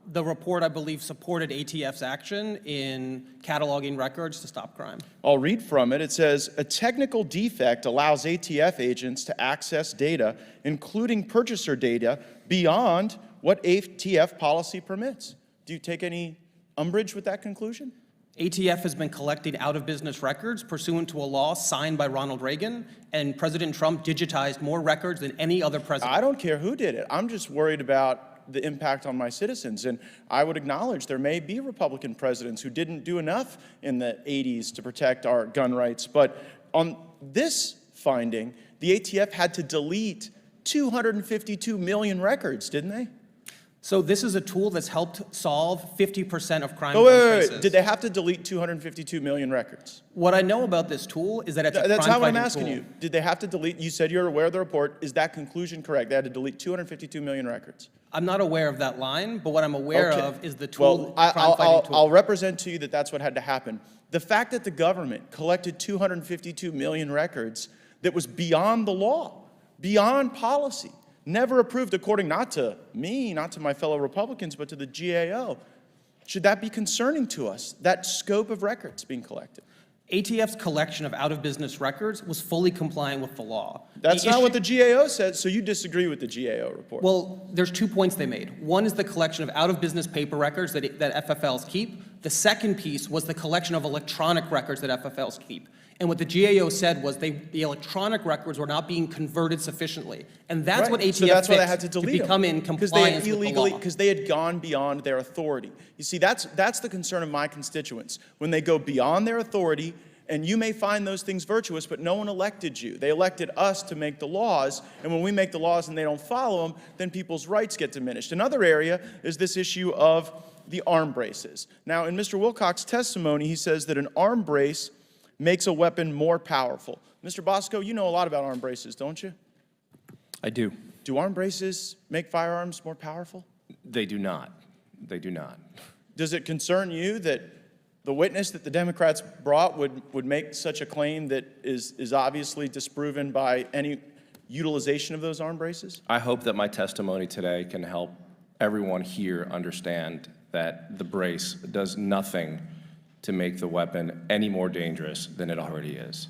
The report, I believe, supported ATF's action in cataloging records to stop crime. I'll read from it. It says, a technical defect allows ATF agents to access data, including purchaser data, beyond what ATF policy permits. Do you take any umbrage with that conclusion? ATF has been collecting out-of-business records pursuant to a law signed by Ronald Reagan, and President Trump digitized more records than any other president. I don't care who did it. I'm just worried about the impact on my citizens. And I would acknowledge there may be Republican presidents who didn't do enough in the 80s to protect our gun rights. But on this finding, the ATF had to delete 252 million records, didn't they? So this is a tool that's helped solve 50% of crime. Oh, wait. Did they have to delete 252 million records? What I know about this tool is that it's a crime-fighting tool. That's not what I'm asking you. Did they have to delete? You said you're aware of the report. Is that conclusion correct? They had to delete 252 million records. I'm not aware of that line, but what I'm aware of is the Well, tool, crime-fighting tool. I'll represent to you that that's what had to happen. The fact that the government collected 252 million records that was beyond the law, beyond policy, never approved according not to me, not to my fellow Republicans, but to the GAO. Should that be concerning to us, that scope of records being collected? ATF's collection of out-of-business records was fully compliant with the law. That's not what the GAO said, so you disagree with the GAO report. Well, there's 2 points they made. One is the collection of out-of-business paper records that FFLs keep. The second piece was the collection of electronic records that FFLs keep. And what the GAO said was the electronic records were not being converted sufficiently. And that's what ATF so that's why they fixed had to delete become in compliance with the law. Because they had gone beyond their authority. You see, that's the concern of my constituents. When they go beyond their authority, and you may find those things virtuous, but no one elected you. They elected us to make the laws, and when we make the laws and they don't follow them, then people's rights get diminished. Another area is this issue of the arm braces. Now, in Mr. Wilcox's testimony, he says that an arm brace makes a weapon more powerful. Mr. Bosco, you know a lot about arm braces, don't you? I do. Do arm braces make firearms more powerful? They do not. They do not. Does it concern you that the witness that the Democrats brought would make such a claim that is obviously disproven by any utilization of those arm braces? I hope that my testimony today can help everyone here understand that the brace does nothing to make the weapon any more dangerous than it already is.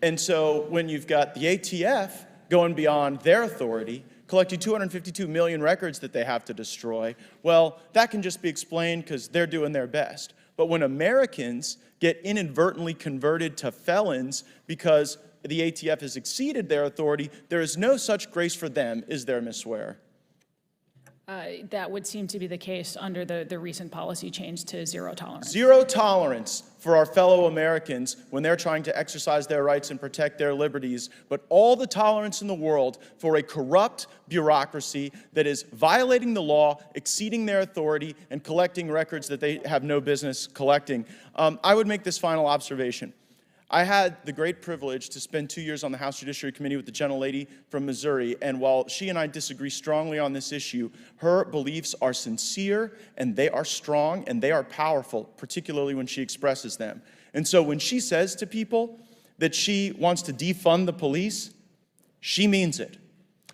And so when you've got the ATF going beyond their authority, collecting 252 million records that they have to destroy, well, that can just be explained because they're doing their best. But when Americans get inadvertently converted to felons because the ATF has exceeded their authority, there is no such grace for them, is there, Ms. Swear? That would seem to be the case under the recent policy change to zero tolerance. Zero tolerance for our fellow Americans when they're trying to exercise their rights and protect their liberties, but all the tolerance in the world for a corrupt bureaucracy that is violating the law, exceeding their authority, and collecting records that they have no business collecting. I would make this final observation. I had the great privilege to spend 2 years on the House Judiciary Committee with the gentlelady from Missouri, and while she and I disagree strongly on this issue, her beliefs are sincere, and they are strong, and they are powerful, particularly when she expresses them. And so when she says to people that she wants to defund the police, she means it.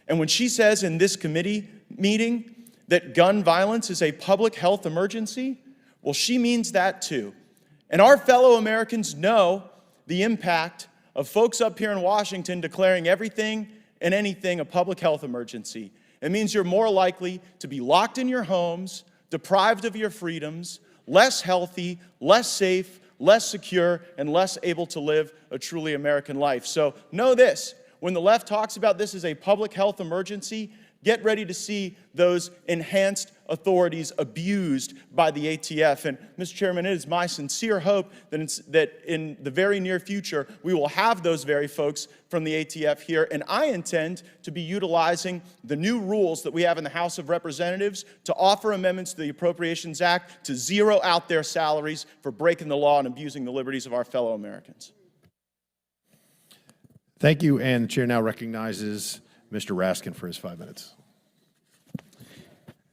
And when she says in this committee meeting that gun violence is a public health emergency, well, she means that too. And our fellow Americans know the impact of folks up here in Washington declaring everything and anything a public health emergency. It means you're more likely to be locked in your homes, deprived of your freedoms, less healthy, less safe, less secure, and less able to live a truly American life. So know this, when the left talks about this as a public health emergency, get ready to see those enhanced authorities abused by the ATF. And, Mr. Chairman, it is my sincere hope that in the very near future, we will have those very folks from the ATF here. And I intend to be utilizing the new rules that we have in the House of Representatives to offer amendments to the Appropriations Act to zero out their salaries for breaking the law and abusing the liberties of our fellow Americans. Thank you, and the chair now recognizes Mr. Raskin for his 5 minutes.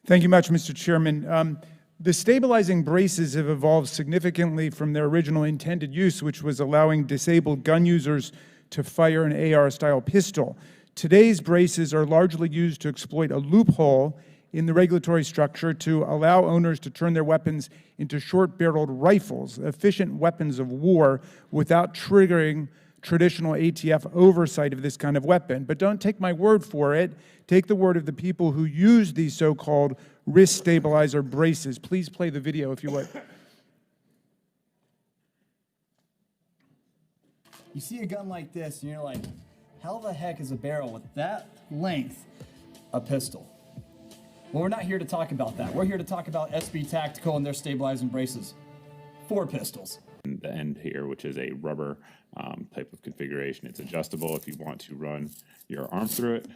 Thank you much, Mr. Chairman. The stabilizing braces have evolved significantly from their original intended use, which was allowing disabled gun users to fire an AR-style pistol. Today's braces are largely used to exploit a loophole in the regulatory structure to allow owners to turn their weapons into short-barreled rifles, efficient weapons of war, without triggering traditional ATF oversight of this kind of weapon. But don't take my word for it. Take the word of the people who use these so-called wrist stabilizer braces. Please play the video if you would. You see a gun like this and you're like, how the heck is a barrel with that length a pistol? Well, we're not here to talk about that. We're here to talk about SB Tactical and their stabilizing braces. 4 pistols. The end here, which is a rubber type of configuration. It's adjustable. If you want to run your arm through it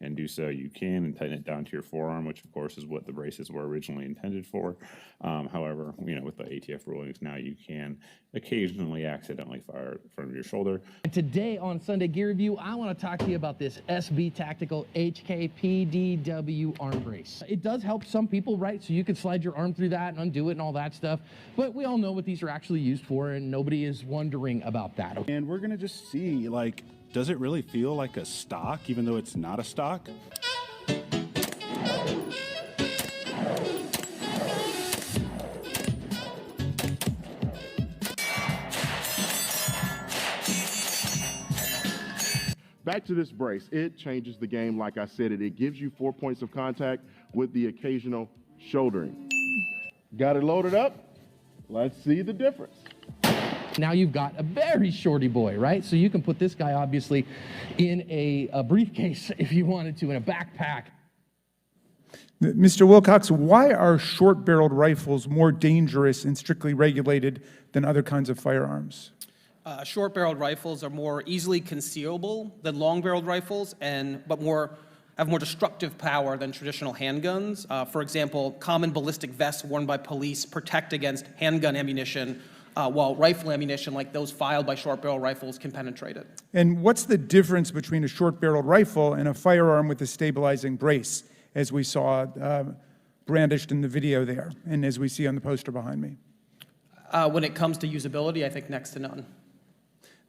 and do so, you can, and tighten it down to your forearm, which of course is what the braces were originally intended for. However, with the ATF rulings now, you can occasionally accidentally fire from your shoulder. And today on Sunday Gear Review, I want to talk to you about this SB Tactical HKPDW arm brace. It does help some people, right? So you can slide your arm through that and undo it and all that stuff. But we all know what these are actually used for, and nobody is wondering about that. And we're going to just see, does it really feel like a stock, even though it's not a stock? back to this brace. It changes the game. Like I said, it gives you 4 points of contact with the occasional shouldering. Got it loaded up? Let's see the difference. Now you've got a very shorty boy, right? So you can put this guy obviously in a briefcase if you wanted to, in a backpack. Mr. Wilcox, why are short-barreled rifles more dangerous and strictly regulated than other kinds of firearms? Short-barreled rifles are more easily concealable than long-barreled rifles, but have more destructive power than traditional handguns. For example, common ballistic vests worn by police protect against handgun ammunition, while rifle ammunition, like those fired by short-barrel rifles, can penetrate it. And what's the difference between a short-barreled rifle and a firearm with a stabilizing brace, as we saw brandished in the video there, and as we see on the poster behind me? When it comes to usability, I think next to none.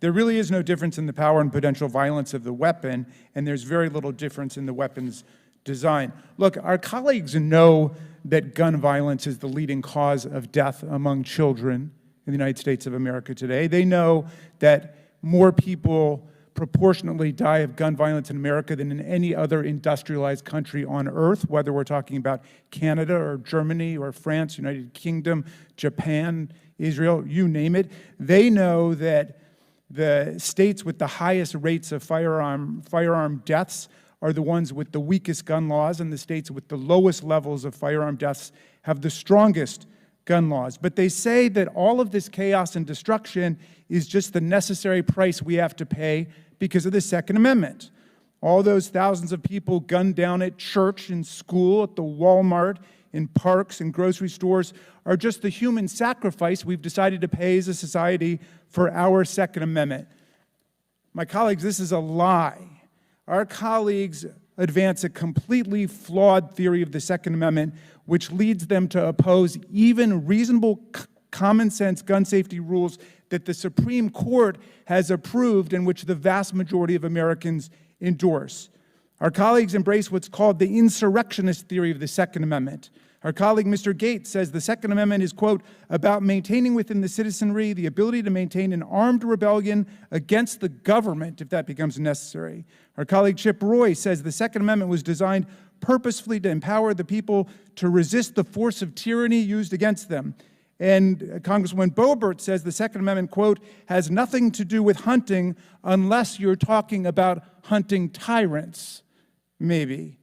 There really is no difference in the power and potential violence of the weapon, and there's very little difference in the weapon's design. Look, our colleagues know that gun violence is the leading cause of death among children in the United States of America today. They know that more people proportionately die of gun violence in America than in any other industrialized country on earth, whether we're talking about Canada or Germany or France, United Kingdom, Japan, Israel, you name it. They know that the states with the highest rates of firearm deaths are the ones with the weakest gun laws, and the states with the lowest levels of firearm deaths have the strongest gun laws. But they say that all of this chaos and destruction is just the necessary price we have to pay because of the Second Amendment. All those thousands of people gunned down at church, in school, at the Walmart, in parks and grocery stores are just the human sacrifice we've decided to pay as a society for our Second Amendment. My colleagues, this is a lie. Our colleagues advance a completely flawed theory of the Second Amendment, which leads them to oppose even reasonable common sense gun safety rules that the Supreme Court has approved and which the vast majority of Americans endorse. Our colleagues embrace what's called the insurrectionist theory of the Second Amendment. Our colleague, Mr. Gates, says the Second Amendment is, quote, about maintaining within the citizenry the ability to maintain an armed rebellion against the government if that becomes necessary. Our colleague, Chip Roy, says the Second Amendment was designed purposefully to empower the people to resist the force of tyranny used against them. And Congresswoman Boebert says the Second Amendment, quote, has nothing to do with hunting unless you're talking about hunting tyrants, maybe.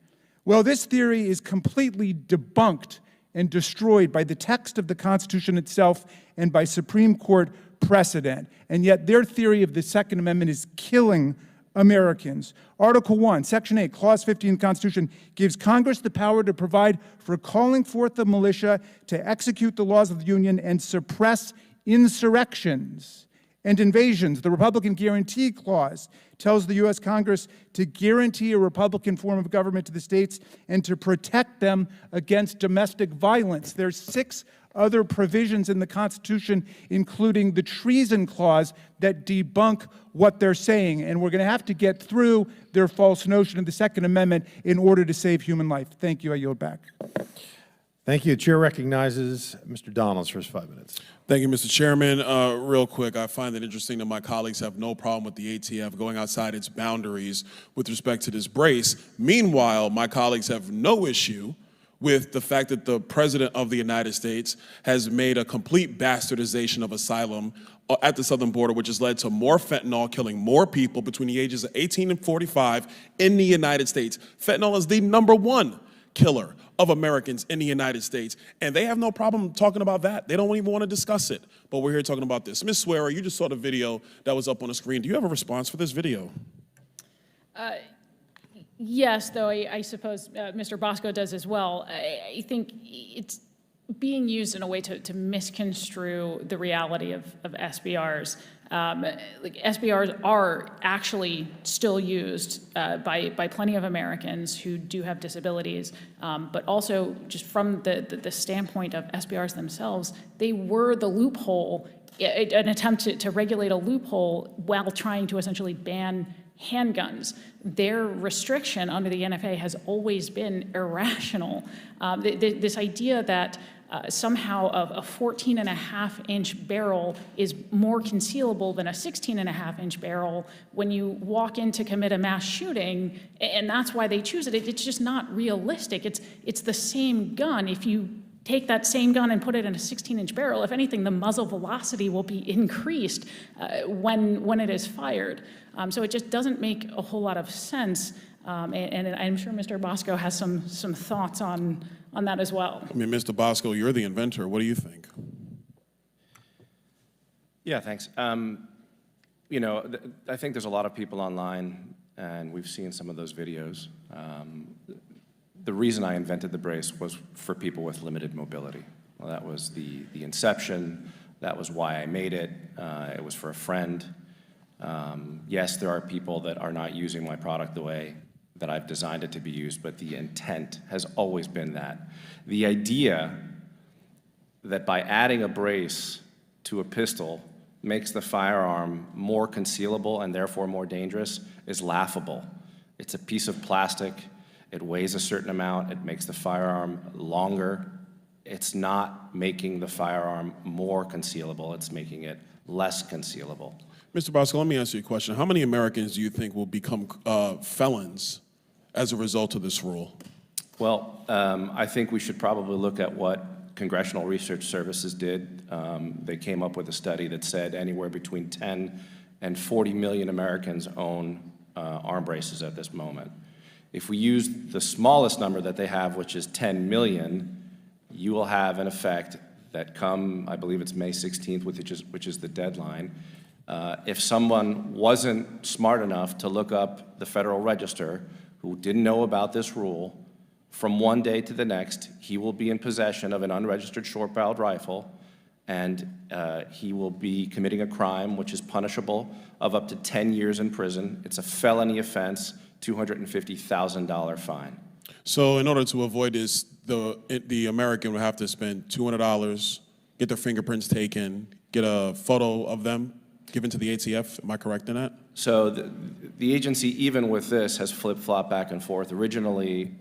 Well, this theory is completely debunked and destroyed by the text of the Constitution itself and by Supreme Court precedent. And yet their theory of the Second Amendment is killing Americans. Article 1, Section 8, Clause 15 of the Constitution gives Congress the power to provide for calling forth the militia to execute the laws of the Union and suppress insurrections and invasions. The Republican Guarantee Clause tells the U.S. Congress to guarantee a Republican form of government to the states and to protect them against domestic violence. There's 6 other provisions in the Constitution, including the Treason Clause, that debunk what they're saying. And we're going to have to get through their false notion of the Second Amendment in order to save human life. Thank you. I yield back. Thank you. The chair recognizes Mr. Donalds for his 5 minutes. Thank you, Mr. Chairman. Real quick, I find it interesting that my colleagues have no problem with the ATF going outside its boundaries with respect to this brace. Meanwhile, my colleagues have no issue with the fact that the President of the United States has made a complete bastardization of asylum at the southern border, which has led to more fentanyl killing more people between the ages of 18 and 45 in the United States. Fentanyl is the #1 killer of Americans in the United States, and they have no problem talking about that. They don't even want to discuss it, but we're here talking about this. Ms. Swearer, you just saw the video that was up on the screen. Do you have a response for this video? Yes, though I suppose Mr. Bosco does as well. I think it's being used in a way to misconstrue the reality of SBRs. Like SBRs are actually still used by plenty of Americans who do have disabilities, but also just from the standpoint of SBRs themselves, they were the loophole, an attempt to regulate a loophole while trying to essentially ban handguns. Their restriction under the NFA has always been irrational. This idea that somehow a 14.5-inch barrel is more concealable than a 16.5-inch barrel when you walk in to commit a mass shooting, and that's why they choose it. It's just not realistic. It's the same gun. If you take that same gun and put it in a 16-inch barrel, if anything, the muzzle velocity will be increased when it is fired. So it just doesn't make a whole lot of sense. And I'm sure Mr. Bosco has some thoughts on that as well. I mean, Mr. Bosco, you're the inventor. What do you think? Yeah, thanks. You know, I think there's a lot of people online, and we've seen some of those videos. The reason I invented the brace was for people with limited mobility. Well, that was the inception. That was why I made it. It was for a friend. Yes, there are people that are not using my product the way that I've designed it to be used, but the intent has always been that. The idea that by adding a brace to a pistol makes the firearm more concealable and therefore more dangerous is laughable. It's a piece of plastic. It weighs a certain amount. It makes the firearm longer. It's not making the firearm more concealable. It's making it less concealable. Mr. Bosco, let me ask you a question. How many Americans do you think will become felons as a result of this rule? Well, I think we should probably look at what Congressional Research Services did. They came up with a study that said anywhere between 10 and 40 million Americans own arm braces at this moment. If we use the smallest number that they have, which is 10 million, you will have an effect that come, I believe it's May 16th, which is the deadline. If someone wasn't smart enough to look up the Federal Register, who didn't know about this rule, from one day to the next, he will be in possession of an unregistered short-barreled rifle, and he will be committing a crime which is punishable of up to 10 years in prison. It's a felony offense, $250,000 fine. So in order to avoid this, the American would have to spend $200, get their fingerprints taken, get a photo of them given to the ATF. Am I correct in that? So the agency, even with this, has flip-flopped back and forth. Originally,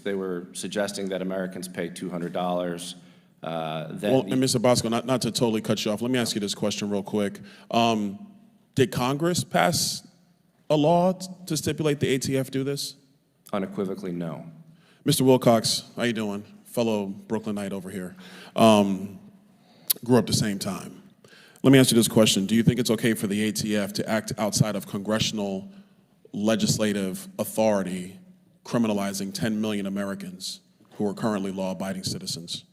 they were suggesting that Americans pay $200. Well, and Mr. Bosco, not to totally cut you off, let me ask you this question real quick. Did Congress pass a law to stipulate the ATF do this? Unequivocally, no. Mr. Wilcox, how you doing? Fellow Brooklynite over here. Grew up the same time. Let me ask you this question. Do you think it's okay for the ATF to act outside of congressional legislative authority, criminalizing 10 million Americans who are currently law-abiding citizens?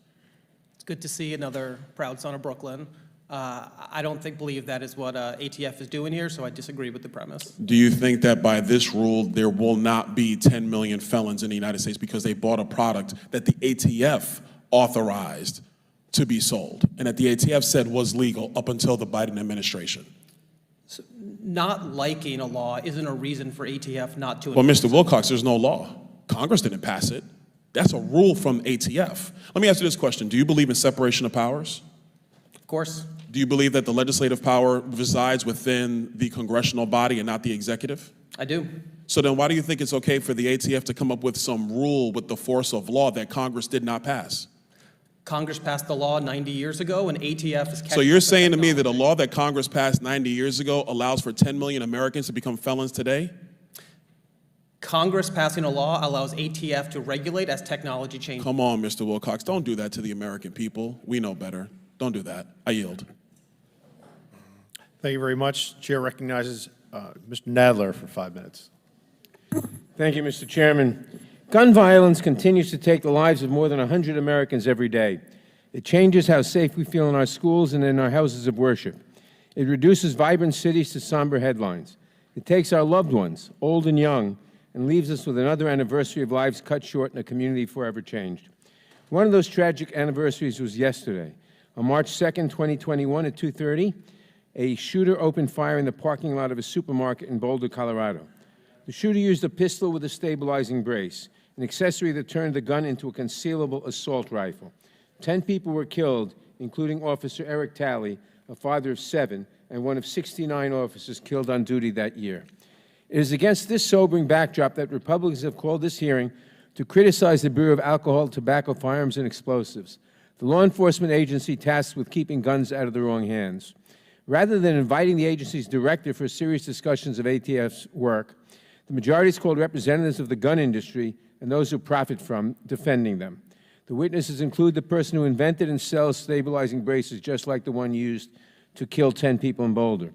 It's good to see another proud son of Brooklyn. I don't believe that is what ATF is doing here, so I disagree with the premise. Do you think that by this rule, there will not be 10 million felons in the United States because they bought a product that the ATF authorized to be sold, and that the ATF said was legal up until the Biden administration? So not liking a law isn't a reason for ATF not to. Well, Mr. Wilcox, there's no law. Congress didn't pass it. That's a rule from ATF. Let me ask you this question. Do you believe in separation of powers? Of course. Do you believe that the legislative power resides within the congressional body and not the executive? I do. So then why do you think it's okay for the ATF to come up with some rule with the force of law that Congress did not pass? Congress passed the law 90 years ago, and ATF is catching So you're up with saying to me technology. that a law that Congress passed 90 years ago allows for 10 million Americans to become felons today? Congress passing a law allows ATF to regulate as technology changes. Come on, Mr. Wilcox. Don't do that to the American people. We know better. Don't do that. I yield. Thank you very much. Chair recognizes Mr. Nadler for 5 minutes. Thank you, Mr. Chairman. Gun violence continues to take the lives of more than 100 Americans every day. It changes how safe we feel in our schools and in our houses of worship. It reduces vibrant cities to somber headlines. It takes our loved ones, old and young, and leaves us with another anniversary of lives cut short and a community forever changed. One of those tragic anniversaries was yesterday. On March 2nd, 2021 at 2:30, a shooter opened fire in the parking lot of a supermarket in Boulder, Colorado. The shooter used a pistol with a stabilizing brace, an accessory that turned the gun into a concealable assault rifle. 10 people were killed, including Officer Eric Talley, a father of 7, and one of 69 officers killed on duty that year. It is against this sobering backdrop that Republicans have called this hearing to criticize the Bureau of Alcohol, Tobacco, Firearms, and Explosives. the law enforcement agency tasked with keeping guns out of the wrong hands. Rather than inviting the agency's director for serious discussions of ATF's work, the majority has called representatives of the gun industry and those who profit from defending them. The witnesses include the person who invented and sells stabilizing braces just like the one used to kill 10 people in Boulder.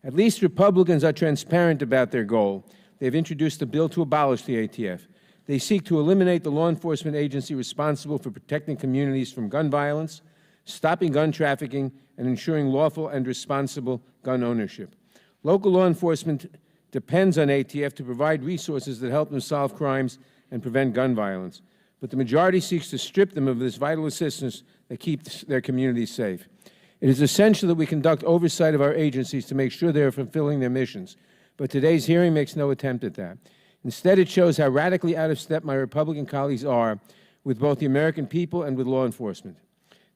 At least Republicans are transparent about their goal. They've introduced a bill to abolish the ATF. They seek to eliminate the law enforcement agency responsible for protecting communities from gun violence, stopping gun trafficking, and ensuring lawful and responsible gun ownership. Local law enforcement depends on ATF to provide resources that help them solve crimes and prevent gun violence. But the majority seeks to strip them of this vital assistance that keeps their communities safe. It is essential that we conduct oversight of our agencies to make sure they are fulfilling their missions. But today's hearing makes no attempt at that. Instead, it shows how radically out of step my Republican colleagues are with both the American people and with law enforcement.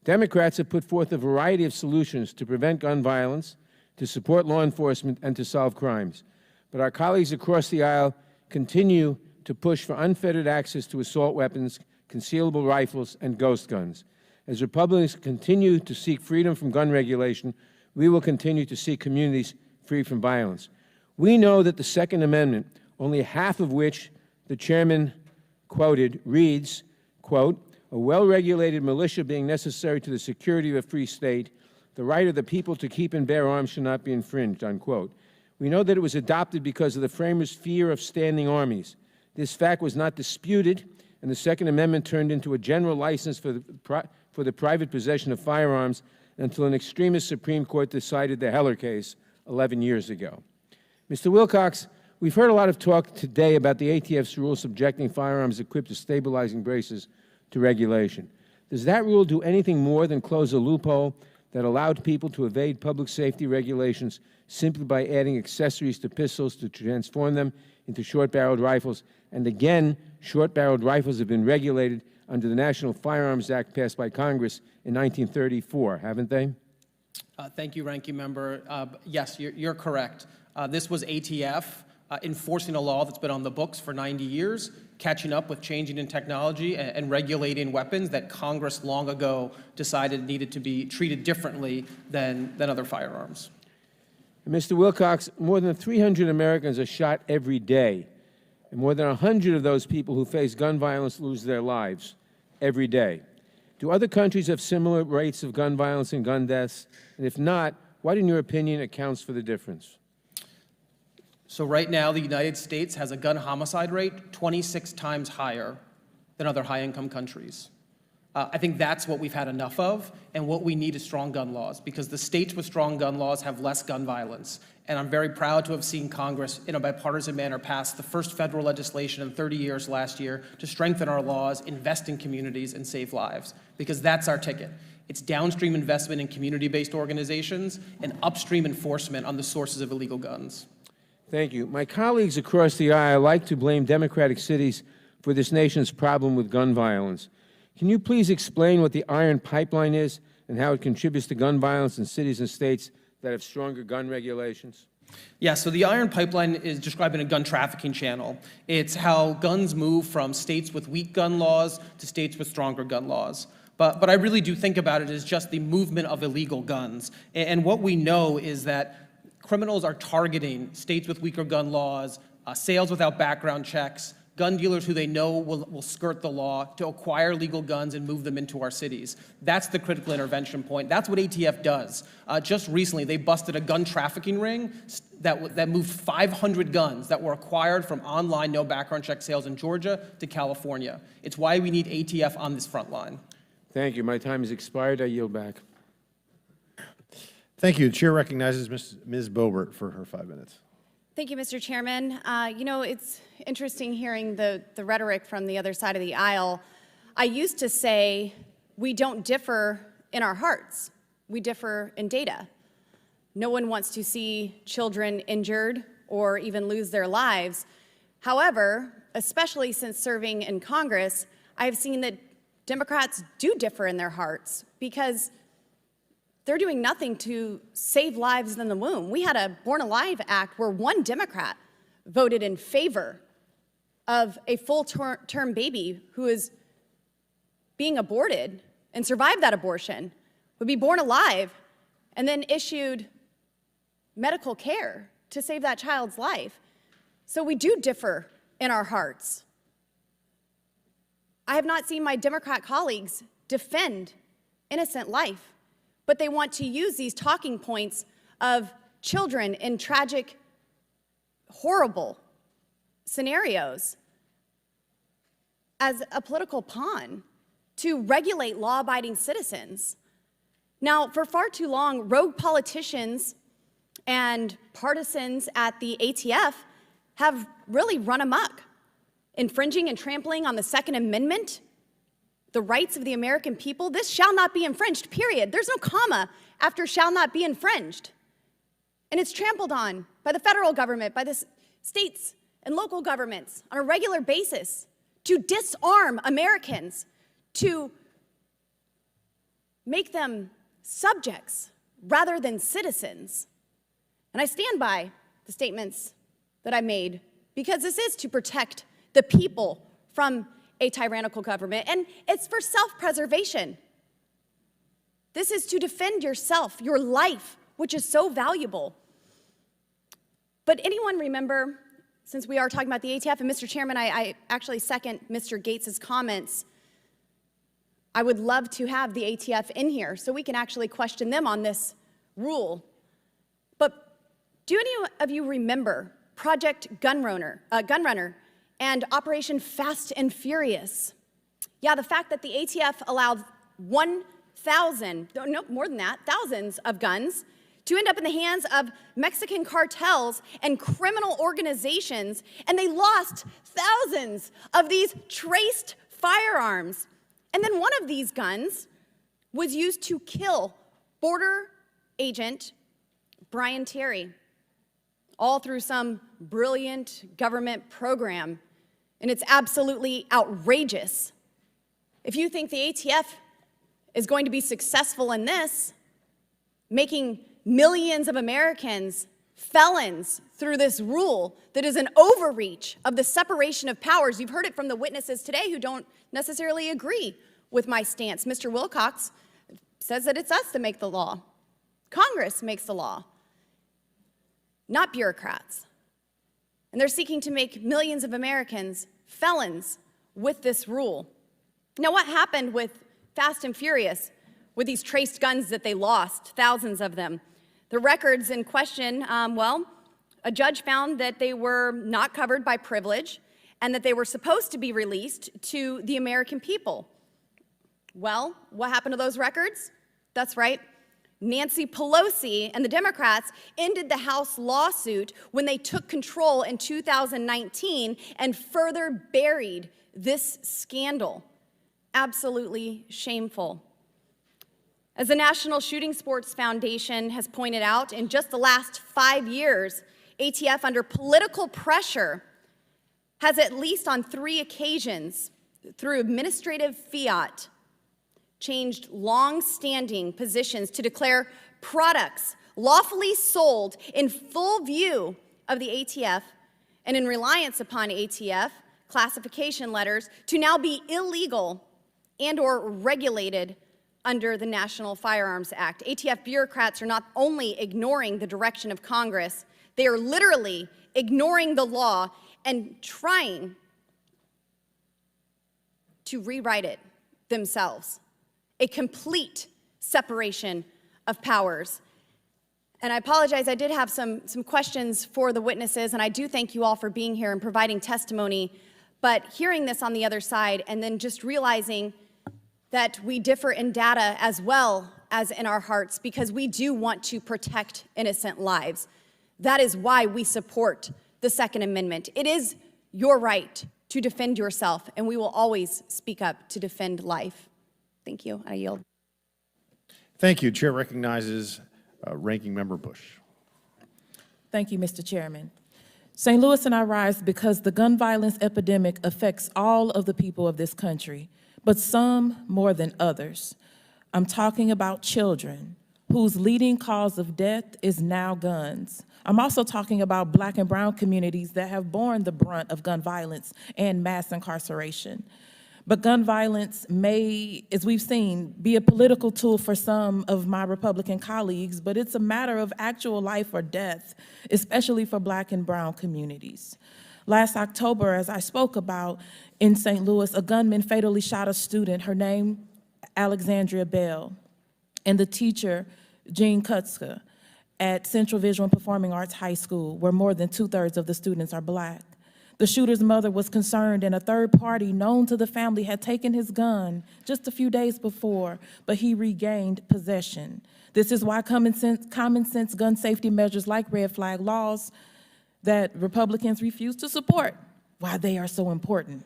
Democrats have put forth a variety of solutions to prevent gun violence, to support law enforcement, and to solve crimes. But our colleagues across the aisle continue to push for unfettered access to assault weapons, concealable rifles, and ghost guns. As Republicans continue to seek freedom from gun regulation, we will continue to seek communities free from violence. We know that the Second Amendment, only half of which the chairman quoted, reads, quote, "A well-regulated militia being necessary to the security of a free state, the right of the people to keep and bear arms shall not be infringed," unquote. We know that it was adopted because of the framers' fear of standing armies. This fact was not disputed, and the Second Amendment turned into a general license for the private possession of firearms until an extremist Supreme Court decided the Heller case 11 years ago. Mr. Wilcox, we've heard a lot of talk today about the ATF's rule subjecting firearms equipped with stabilizing braces to regulation. Does that rule do anything more than close a loophole that allowed people to evade public safety regulations simply by adding accessories to pistols to transform them into short-barreled rifles? And again, short-barreled rifles have been regulated under the National Firearms Act passed by Congress in 1934, haven't they? Thank you, Ranking Member. Yes, you're correct. This was ATF enforcing a law that's been on the books for 90 years, catching up with changing in technology and regulating weapons that Congress long ago decided needed to be treated differently than other firearms. And Mr. Wilcox, more than 300 Americans are shot every day, and more than 100 of those people who face gun violence lose their lives every day. Do other countries have similar rates of gun violence and gun deaths? And if not, what, in your opinion, accounts for the difference? So right now, the United States has a gun homicide rate 26 times higher than other high-income countries. I think that's what we've had enough of, and what we need is strong gun laws, because the states with strong gun laws have less gun violence. And I'm very proud to have seen Congress, in a bipartisan manner, pass the first federal legislation in 30 years last year to strengthen our laws, invest in communities, and save lives, because that's our ticket. It's downstream investment in community-based organizations and upstream enforcement on the sources of illegal guns. Thank you. My colleagues across the aisle like to blame Democratic cities for this nation's problem with gun violence. Can you please explain what the Iron Pipeline is and how it contributes to gun violence in cities and states that have stronger gun regulations? Yeah, so the Iron Pipeline is describing a gun trafficking channel. It's how guns move from states with weak gun laws to states with stronger gun laws. But I really do think about it as just the movement of illegal guns. And what we know is that criminals are targeting states with weaker gun laws, sales without background checks, gun dealers who they know will skirt the law to acquire legal guns and move them into our cities. That's the critical intervention point. That's what ATF does. Just recently, they busted a gun trafficking ring that moved 500 guns that were acquired from online no background check sales in Georgia to California. It's why we need ATF on this front line. Thank you. My time has expired. I yield back. Thank you. The chair recognizes Ms. Boebert for her 5 minutes. Thank you, Mr. Chairman. You know, it's interesting hearing the rhetoric from the other side of the aisle. I used to say we don't differ in our hearts. We differ in data. No one wants to see children injured or even lose their lives. However, especially since serving in Congress, I've seen that Democrats do differ in their hearts because they're doing nothing to save lives in the womb. We had a Born Alive Act where one Democrat voted in favor of a full-term baby who is being aborted and survived that abortion, would be born alive, and then issued medical care to save that child's life. So we do differ in our hearts. I have not seen my Democrat colleagues defend innocent life, but they want to use these talking points of children in tragic, horrible scenarios as a political pawn to regulate law-abiding citizens. Now, for far too long, rogue politicians and partisans at the ATF have really run amok, infringing and trampling on the Second Amendment, the rights of the American people. This shall not be infringed, period. There's no comma after shall not be infringed. And it's trampled on by the federal government, by the states and local governments on a regular basis to disarm Americans, to make them subjects rather than citizens. And I stand by the statements that I made because this is to protect the people from a tyrannical government, and it's for self-preservation. This is to defend yourself, your life, which is so valuable. But anyone remember, since we are talking about the ATF, and Mr. Chairman, I actually second Mr. Gates's comments. I would love to have the ATF in here so we can actually question them on this rule. But do any of you remember Project Gunrunner and Operation Fast and Furious? Yeah, the fact that the ATF allowed 1,000, no, more than that, thousands of guns to end up in the hands of Mexican cartels and criminal organizations, and they lost thousands of these traced firearms. And then one of these guns was used to kill border agent Brian Terry, all through some brilliant government program. And it's absolutely outrageous. If you think the ATF is going to be successful in this, making millions of Americans felons through this rule that is an overreach of the separation of powers. You've heard it from the witnesses today who don't necessarily agree with my stance. Mr. Wilcox says that it's us that make the law. Congress makes the law, not bureaucrats. And they're seeking to make millions of Americans felons with this rule. Now, what happened with Fast and Furious, with these traced guns that they lost, thousands of them? The records in question, well, a judge found that they were not covered by privilege and that they were supposed to be released to the American people. Well, what happened to those records? That's right. Nancy Pelosi and the Democrats ended the House lawsuit when they took control in 2019 and further buried this scandal. Absolutely shameful. As the National Shooting Sports Foundation has pointed out, in just the last 5 years, ATF, under political pressure, has at least on 3 occasions, through administrative fiat, changed long-standing positions to declare products lawfully sold in full view of the ATF and in reliance upon ATF classification letters to now be illegal and/or regulated under the National Firearms Act. ATF bureaucrats are not only ignoring the direction of Congress, they are literally ignoring the law and trying to rewrite it themselves. A complete separation of powers. And I apologize, I did have some questions for the witnesses, and I do thank you all for being here and providing testimony. But hearing this on the other side and then just realizing that we differ in data as well as in our hearts because we do want to protect innocent lives. That is why we support the Second Amendment. It is your right to defend yourself, and we will always speak up to defend life. Thank you. I yield. Thank you. Chair recognizes Ranking Member Bush. Thank you, Mr. Chairman. St. Louis and I rise because the gun violence epidemic affects all of the people of this country, but some more than others. I'm talking about children whose leading cause of death is now guns. I'm also talking about Black and brown communities that have borne the brunt of gun violence and mass incarceration. But gun violence may, as we've seen, be a political tool for some of my Republican colleagues, but it's a matter of actual life or death, especially for Black and brown communities. Last October, as I spoke about, in St. Louis, a gunman fatally shot a student, her name Alexandria Bell, and the teacher, Jean Kutzka, at Central Visual and Performing Arts High School, where more than 2/3 of the students are Black. The shooter's mother was concerned, and a third party known to the family had taken his gun just a few days before, but he regained possession. This is why common sense gun safety measures like red flag laws that Republicans refuse to support, why they are so important.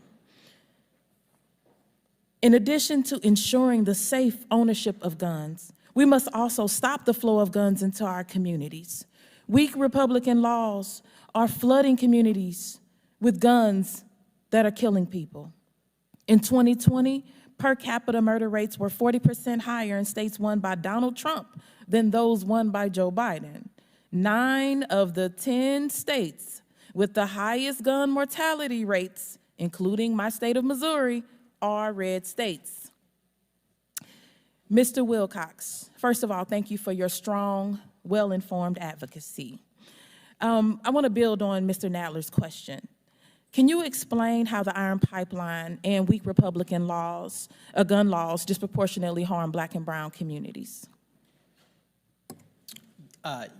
In addition to ensuring the safe ownership of guns, we must also stop the flow of guns into our communities. Weak Republican laws are flooding communities with guns that are killing people. In 2020, per capita murder rates were 40% higher in states won by Donald Trump than those won by Joe Biden. 9 of the 10 states with the highest gun mortality rates, including my state of Missouri, are red states. Mr. Wilcox, first of all, thank you for your strong, well-informed advocacy. I want to build on Mr. Nadler's question. Can you explain how the iron pipeline and weak Republican laws, gun laws, disproportionately harm Black and brown communities?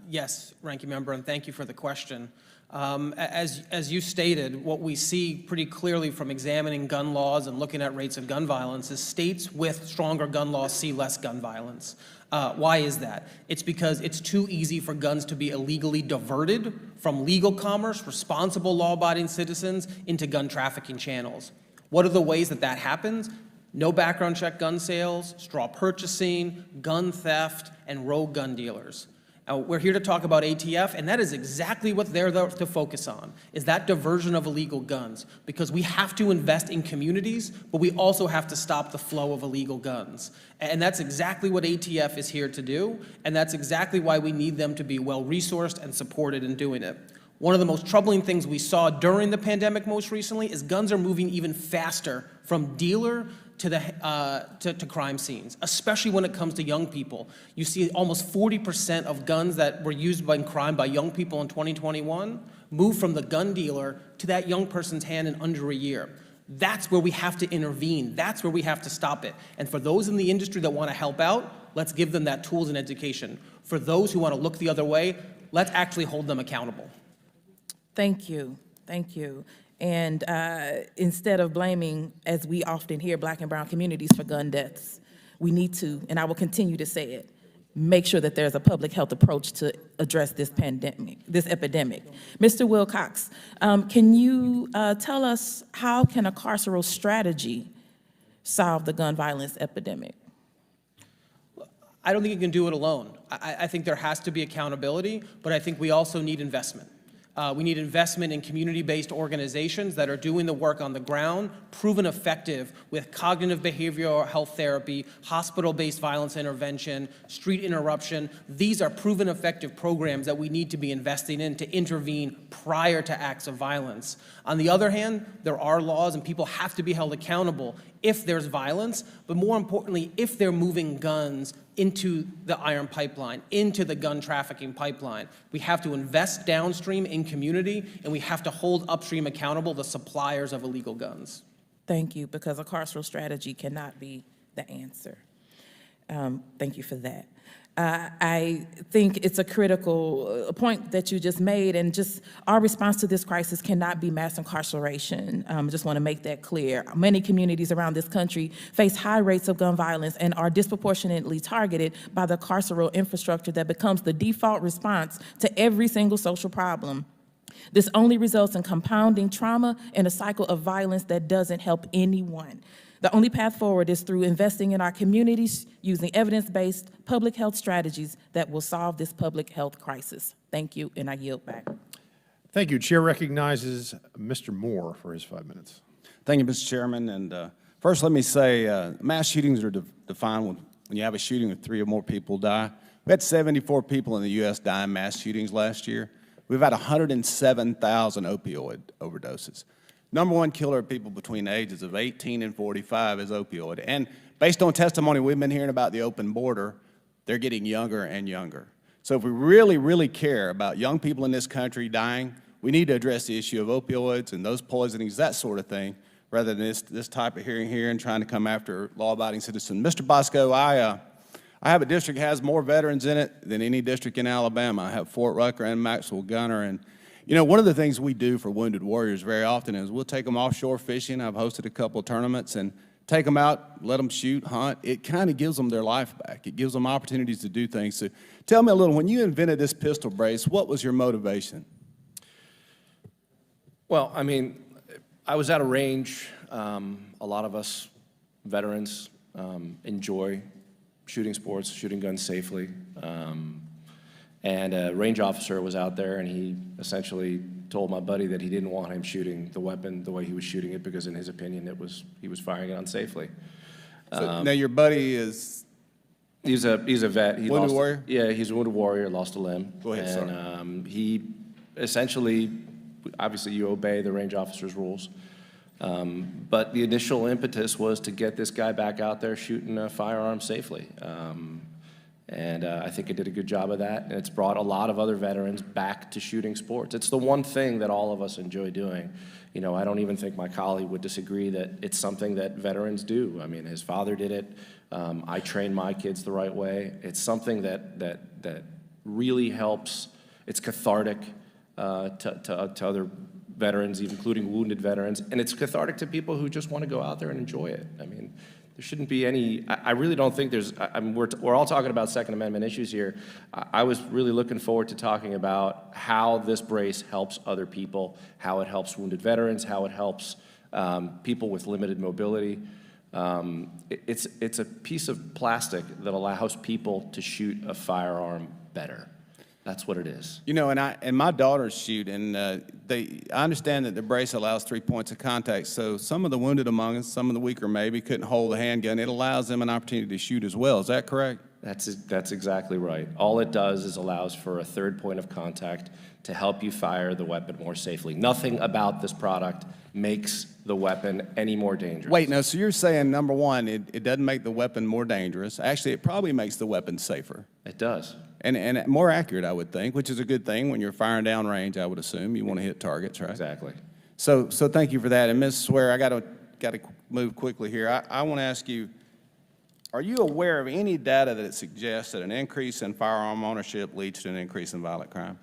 Yes, Ranking Member, and thank you for the question. As you stated, what we see pretty clearly from examining gun laws and looking at rates of gun violence is states with stronger gun laws see less gun violence. Why is that? It's because it's too easy for guns to be illegally diverted from legal commerce, responsible law-abiding citizens, into gun trafficking channels. What are the ways that that happens? No background check gun sales, straw purchasing, gun theft, and rogue gun dealers. We're here to talk about ATF, and that is exactly what they're there to focus on, is that diversion of illegal guns, because we have to invest in communities, but we also have to stop the flow of illegal guns. And that's exactly what ATF is here to do, and that's exactly why we need them to be well-resourced and supported in doing it. One of the most troubling things we saw during the pandemic most recently is guns are moving even faster from dealer to crime scenes, especially when it comes to young people. You see almost 40% of guns that were used in crime by young people in 2021 move from the gun dealer to that young person's hand in under a year. That's where we have to intervene. That's where we have to stop it. And for those in the industry that want to help out, let's give them that tools and education. For those who want to look the other way, let's actually hold them accountable. Thank you. Thank you. And instead of blaming, as we often hear, Black and brown communities for gun deaths, we need to, and I will continue to say it, make sure that there's a public health approach to address this epidemic. Mr. Wilcox, can you tell us how can a carceral strategy solve the gun violence epidemic? I don't think you can do it alone. I think there has to be accountability, but I think we also need investment. We need investment in community-based organizations that are doing the work on the ground, proven effective with cognitive behavioral health therapy, hospital-based violence intervention, street interruption. These are proven effective programs that we need to be investing in to intervene prior to acts of violence. On the other hand, there are laws and people have to be held accountable if there's violence, but more importantly, if they're moving guns into the iron pipeline, into the gun trafficking pipeline. We have to invest downstream in community, and we have to hold upstream accountable the suppliers of illegal guns. Thank you, because a carceral strategy cannot be the answer. Thank you for that. I think it's a critical point that you just made, and just our response to this crisis cannot be mass incarceration. I just want to make that clear. Many communities around this country face high rates of gun violence and are disproportionately targeted by the carceral infrastructure that becomes the default response to every single social problem. This only results in compounding trauma and a cycle of violence that doesn't help anyone. The only path forward is through investing in our communities, using evidence-based public health strategies that will solve this public health crisis. Thank you, and I yield back. Thank you. Chair recognizes Mr. Moore for his 5 minutes. Thank you, Mr. Chairman. And first, let me say mass shootings are defined when you have a shooting with 3 or more people die. We had 74 people in the U.S. die in mass shootings last year. We've had 107,000 opioid overdoses. Number one killer of people between the ages of 18 and 45 is opioid. And based on testimony we've been hearing about the open border, they're getting younger and younger. So if we really, really care about young people in this country dying, we need to address the issue of opioids and those poisonings, that sort of thing, rather than this type of hearing here and trying to come after law-abiding citizens. Mr. Bosco, I have a district that has more veterans in it than any district in Alabama. I have Fort Rucker and Maxwell Gunter. And, you know, one of the things we do for wounded warriors very often is we'll take them offshore fishing. I've hosted a couple of tournaments and take them out, let them shoot, hunt. It kind of gives them their life back. It gives them opportunities to do things. So tell me a little, when you invented this pistol brace, what was your motivation? Well, I mean, I was at a range. A lot of us veterans enjoy shooting sports, shooting guns safely. And a range officer was out there, and he essentially told my buddy that he didn't want him shooting the weapon the way he was shooting it because, in his opinion, he was firing it unsafely. So now your buddy is... He's a vet. Wounded warrior? Yeah, he's a wounded warrior, lost a limb. Go ahead, and, he essentially, obviously you obey the range officer's rules. But the initial impetus was to get this guy back out there shooting a firearm safely. And I think it did a good job of that, and it's brought a lot of other veterans back to shooting sports. It's the one thing that all of us enjoy doing. You know, I don't even think my colleague would disagree that it's something that veterans do. I mean, his father did it. I train my kids the right way. It's something that really helps. It's cathartic to other veterans, including wounded veterans, and it's cathartic to people who just want to go out there and enjoy it. I mean, there shouldn't be any, I really don't think there's, I mean, we're all talking about Second Amendment issues here. I was really looking forward to talking about how this brace helps other people, how it helps wounded veterans, how it helps people with limited mobility. It's a piece of plastic that allows people to shoot a firearm better. That's what it is. You know, and my daughters shoot, and I understand that the brace allows 3 points of contact, so some of the wounded among us, some of the weaker maybe, couldn't hold a handgun. It allows them an opportunity to shoot as well. Is that correct? That's exactly right. All it does is allows for a third point of contact to help you fire the weapon more safely. Nothing about this product makes the weapon any more dangerous. Wait, no, so you're saying, number one, it doesn't make the weapon more dangerous. Actually, it probably makes the weapon safer. It does. And more accurate, I would think, which is a good thing when you're firing down range, I would assume. You want to hit targets, right? Exactly. So thank you for that. And Ms. Swear, I got to move quickly here. I want to ask you, are you aware of any data that suggests that an increase in firearm ownership leads to an increase in violent crime?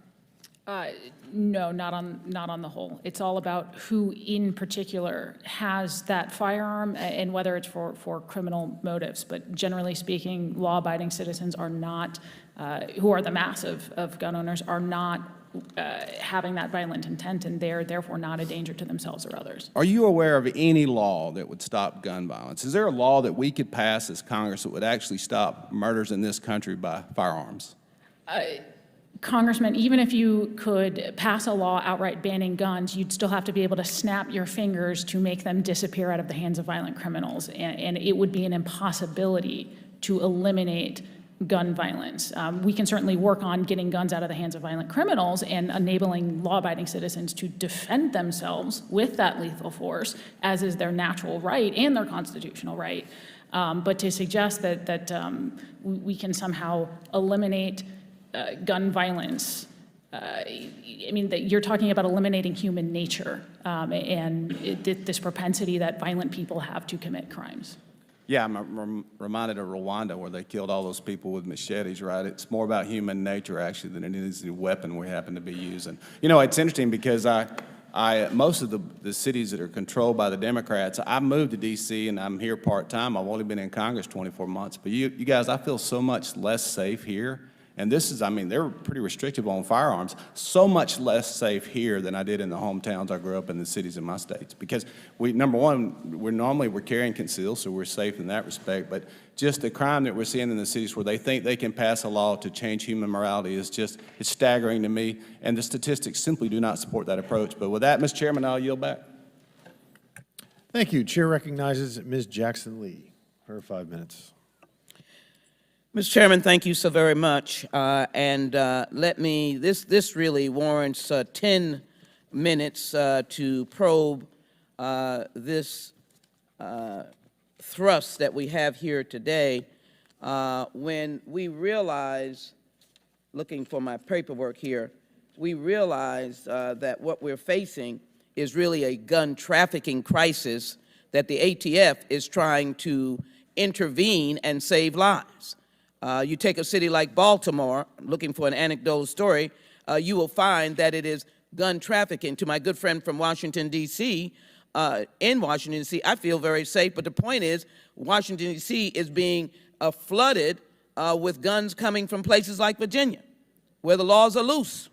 No, not on the whole. It's all about who in particular has that firearm and whether it's for criminal motives. But generally speaking, law-abiding citizens are not, who are the mass of gun owners, are not having that violent intent, and they're therefore not a danger to themselves or others. Are you aware of any law that would stop gun violence? Is there a law that we could pass as Congress that would actually stop murders in this country by firearms? Congressman, even if you could pass a law outright banning guns, you'd still have to be able to snap your fingers to make them disappear out of the hands of violent criminals, and it would be an impossibility to eliminate gun violence. We can certainly work on getting guns out of the hands of violent criminals and enabling law-abiding citizens to defend themselves with that lethal force, as is their natural right and their constitutional right. But to suggest that we can somehow eliminate gun violence, I mean, you're talking about eliminating human nature and this propensity that violent people have to commit crimes. Yeah, I'm reminded of Rwanda where they killed all those people with machetes, right? It's more about human nature, actually, than it is the weapon we happen to be using. You know, it's interesting because most of the cities that are controlled by the Democrats, I moved to D.C. and I'm here part-time. I've only been in Congress 24 months. But you guys, I feel so much less safe here. And this is, I mean, they're pretty restrictive on firearms. So much less safe here than I did in the hometowns I grew up in, the cities in my states. Because number one, we're carrying concealed, so we're safe in that respect. But just the crime that we're seeing in the cities where they think they can pass a law to change human morality is just, it's staggering to me. And the statistics simply do not support that approach. But with that, Mr. Chairman, I'll yield back. Thank you. Chair recognizes Ms. Jackson Lee. Her 5 minutes. Mr. Chairman, thank you so very much. This really warrants 10 minutes to probe this thrust that we have here today when we realize, looking for my paperwork here, we realize that what we're facing is really a gun trafficking crisis that the ATF is trying to intervene and save lives. You take a city like Baltimore, looking for an anecdotal story, you will find that it is gun trafficking. To my good friend from Washington, D.C., in Washington, D.C., I feel very safe, but the point is Washington, D.C. is being flooded with guns coming from places like Virginia, where the laws are loose.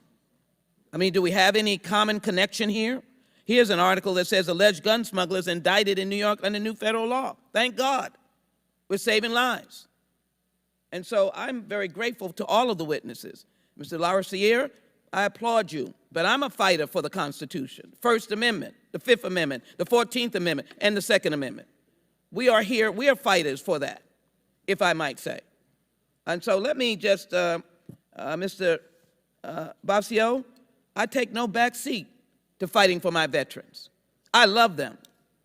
I mean, do we have any common connection here? Here's an article that says alleged gun smugglers indicted in New York under new federal law. Thank God. We're saving lives. And so I'm very grateful to all of the witnesses. Mr. Larossi, I applaud you, but I'm a fighter for the Constitution, First Amendment, the Fifth Amendment, the 14th Amendment, and the Second Amendment. We are here, we are fighters for that, if I might say. And so let me just, Mr. Bosco, I take no back seat to fighting for my veterans. I love them.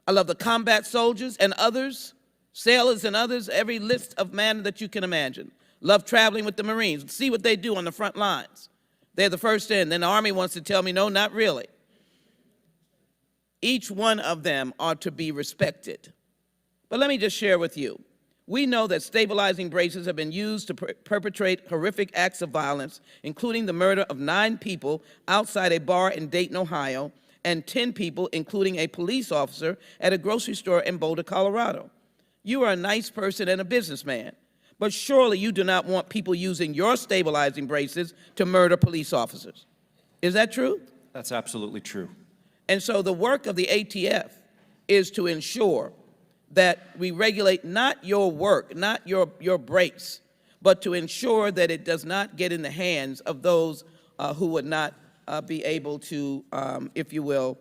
I love the combat soldiers and others, sailors and others, every list of man that you can imagine. Love traveling with the Marines, see what they do on the front lines. They're the first in. Then the Army wants to tell me, no, not really. Each one of them are to be respected. But let me just share with you. We know that stabilizing braces have been used to perpetrate horrific acts of violence, including the murder of 9 people outside a bar in Dayton, Ohio, and 10 people, including a police officer, at a grocery store in Boulder, Colorado. You are a nice person and a businessman, but surely you do not want people using your stabilizing braces to murder police officers. Is that true? That's absolutely true. And so the work of the ATF is to ensure that we regulate not your work, not your brace, but to ensure that it does not get in the hands of those who would not be able to, if you will,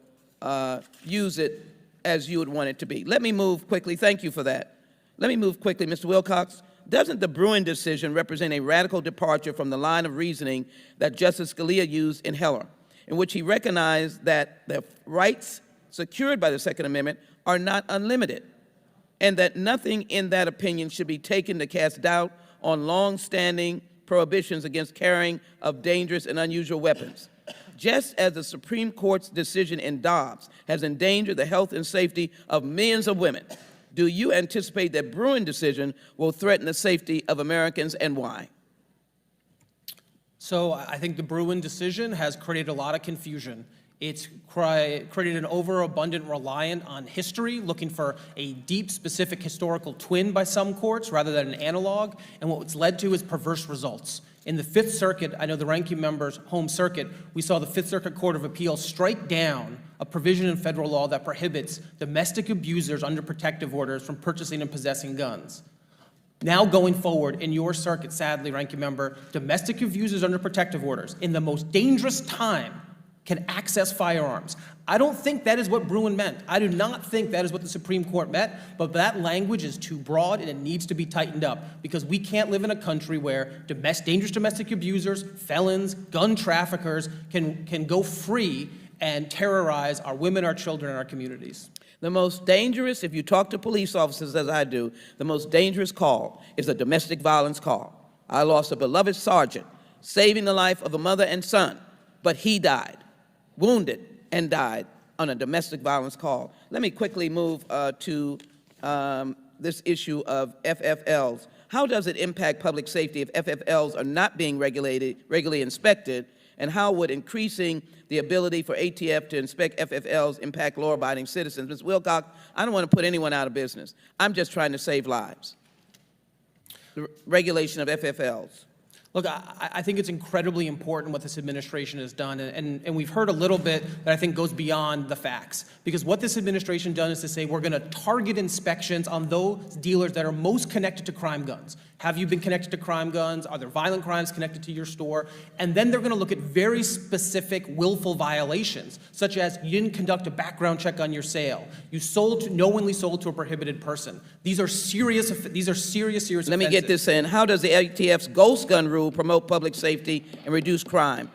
use it as you would want it to be. Let me move quickly. Thank you for that. Let me move quickly, Mr. Wilcox. Doesn't the Bruin decision represent a radical departure from the line of reasoning that Justice Scalia used in Heller, in which he recognized that the rights secured by the Second Amendment are not unlimited, and that nothing in that opinion should be taken to cast doubt on long-standing prohibitions against carrying of dangerous and unusual weapons? Just as the Supreme Court's decision in Dobbs has endangered the health and safety of millions of women, do you anticipate that Bruin decision will threaten the safety of Americans, and why? So I think the Bruin decision has created a lot of confusion. It's created an overabundant reliance on history, looking for a deep, specific historical twin by some courts rather than an analog, and what it's led to is perverse results. In the Fifth Circuit, I know the ranking member's home circuit, we saw the Fifth Circuit Court of Appeals strike down a provision in federal law that prohibits domestic abusers under protective orders from purchasing and possessing guns. Now going forward in your circuit, sadly, ranking member, domestic abusers under protective orders in the most dangerous time can access firearms. I don't think that is what Bruin meant. I do not think that is what the Supreme Court meant, but that language is too broad and it needs to be tightened up because we can't live in a country where dangerous domestic abusers, felons, gun traffickers can go free and terrorize our women, our children, and our communities. The most dangerous, if you talk to police officers as I do, the most dangerous call is a domestic violence call. I lost a beloved sergeant, saving the life of a mother and son, but he died, wounded and died on a domestic violence call. Let me quickly move to this issue of FFLs. How does it impact public safety if FFLs are not being regularly inspected? And how would increasing the ability for ATF to inspect FFLs impact law-abiding citizens? Ms. Wilcox, I don't want to put anyone out of business. I'm just trying to save lives. The regulation of FFLs. Look, I think it's incredibly important what this administration has done, and we've heard a little bit that I think goes beyond the facts. Because what this administration done is to say we're going to target inspections on those dealers that are most connected to crime guns. Have you been connected to crime guns? Are there violent crimes connected to your store? And then they're going to look at very specific willful violations, such as you didn't conduct a background check on your sale. You knowingly sold to a prohibited person. These are serious offenses. Let me get this in. How does the ATF's ghost gun rule promote public safety and reduce crime?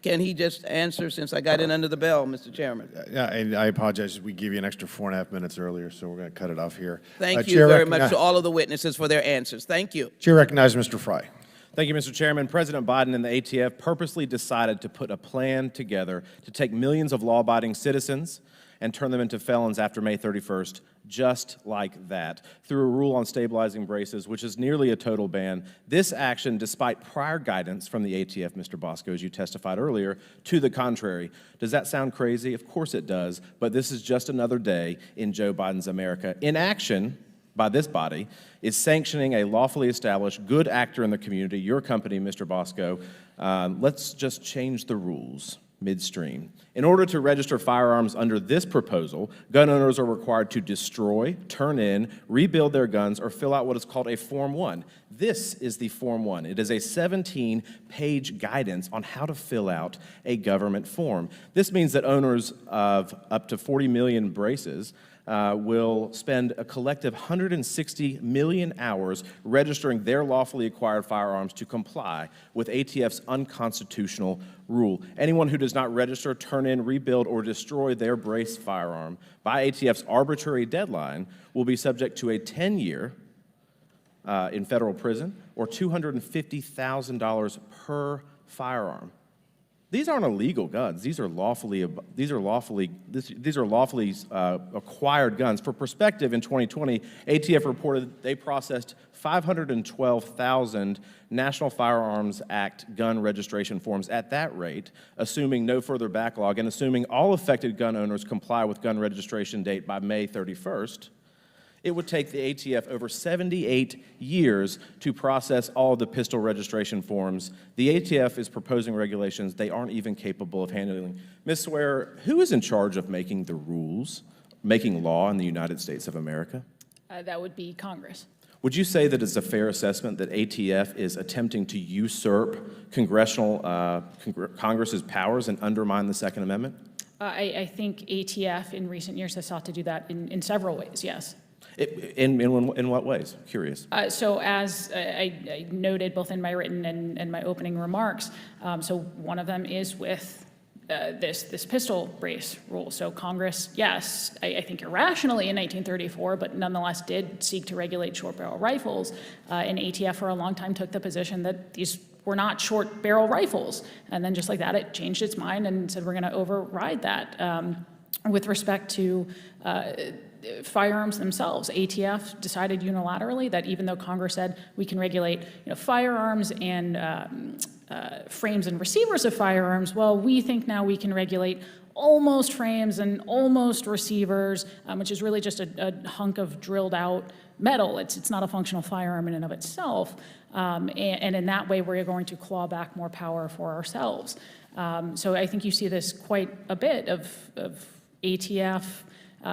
can he just answer since I got in under the bell, Mr. Chairman? Yeah, and I apologize, we gave you an extra 4.5 minutes earlier, so we're going to cut it off here. Thank you Chair very much to all of the witnesses for their answers. Thank you. Chair recognizes Mr. Fry. Thank you, Mr. Chairman. President Biden and the ATF purposely decided to put a plan together to take millions of law-abiding citizens and turn them into felons after May 31st, just like that, through a rule on stabilizing braces, which is nearly a total ban. This action, despite prior guidance from the ATF, Mr. Bosco, as you testified earlier, to the contrary. Does that sound crazy? Of course it does, but this is just another day in Joe Biden's America. Inaction by this body is sanctioning a lawfully established good actor in the community, your company, Mr. Bosco. Let's just change the rules midstream. In order to register firearms under this proposal, gun owners are required to destroy, turn in, rebuild their guns, or fill out what is called a Form 1. This is the Form 1. It is a 17-page guidance on how to fill out a government form. This means that owners of up to 40 million braces will spend a collective 160 million hours registering their lawfully acquired firearms to comply with ATF's unconstitutional rule. Anyone who does not register, turn in, rebuild, or destroy their brace firearm by ATF's arbitrary deadline will be subject to a 10-year in federal prison or $250,000 per firearm. These aren't illegal guns. These are lawfully acquired guns. For perspective, in 2020, ATF reported they processed 512,000 National Firearms Act gun registration forms at that rate, assuming no further backlog and assuming all affected gun owners comply with gun registration date by May 31st. It would take the ATF over 78 years to process all of the pistol registration forms. The ATF is proposing regulations they aren't even capable of handling. Ms. Swear, who is in charge of making the rules, making law in the United States of America? That would be Congress. Would you say that it's a fair assessment that ATF is attempting to usurp Congress's powers and undermine the Second Amendment? I think ATF in recent years has sought to do that in several ways, yes. In what ways? Curious. So as I noted both in my written and my opening remarks, so one of them is with this pistol brace rule. So Congress, yes, I think irrationally in 1934, but nonetheless did seek to regulate short barrel rifles. And ATF for a long time took the position that these were not short barrel rifles. And then just like that, it changed its mind and said we're going to override that. With respect to firearms themselves, ATF decided unilaterally that even though Congress said we can regulate firearms and frames and receivers of firearms, well, we think now we can regulate almost frames and almost receivers, which is really just a hunk of drilled out metal. It's not a functional firearm in and of itself. And in that way, we're going to claw back more power for ourselves. So I think you see this quite a bit of ATF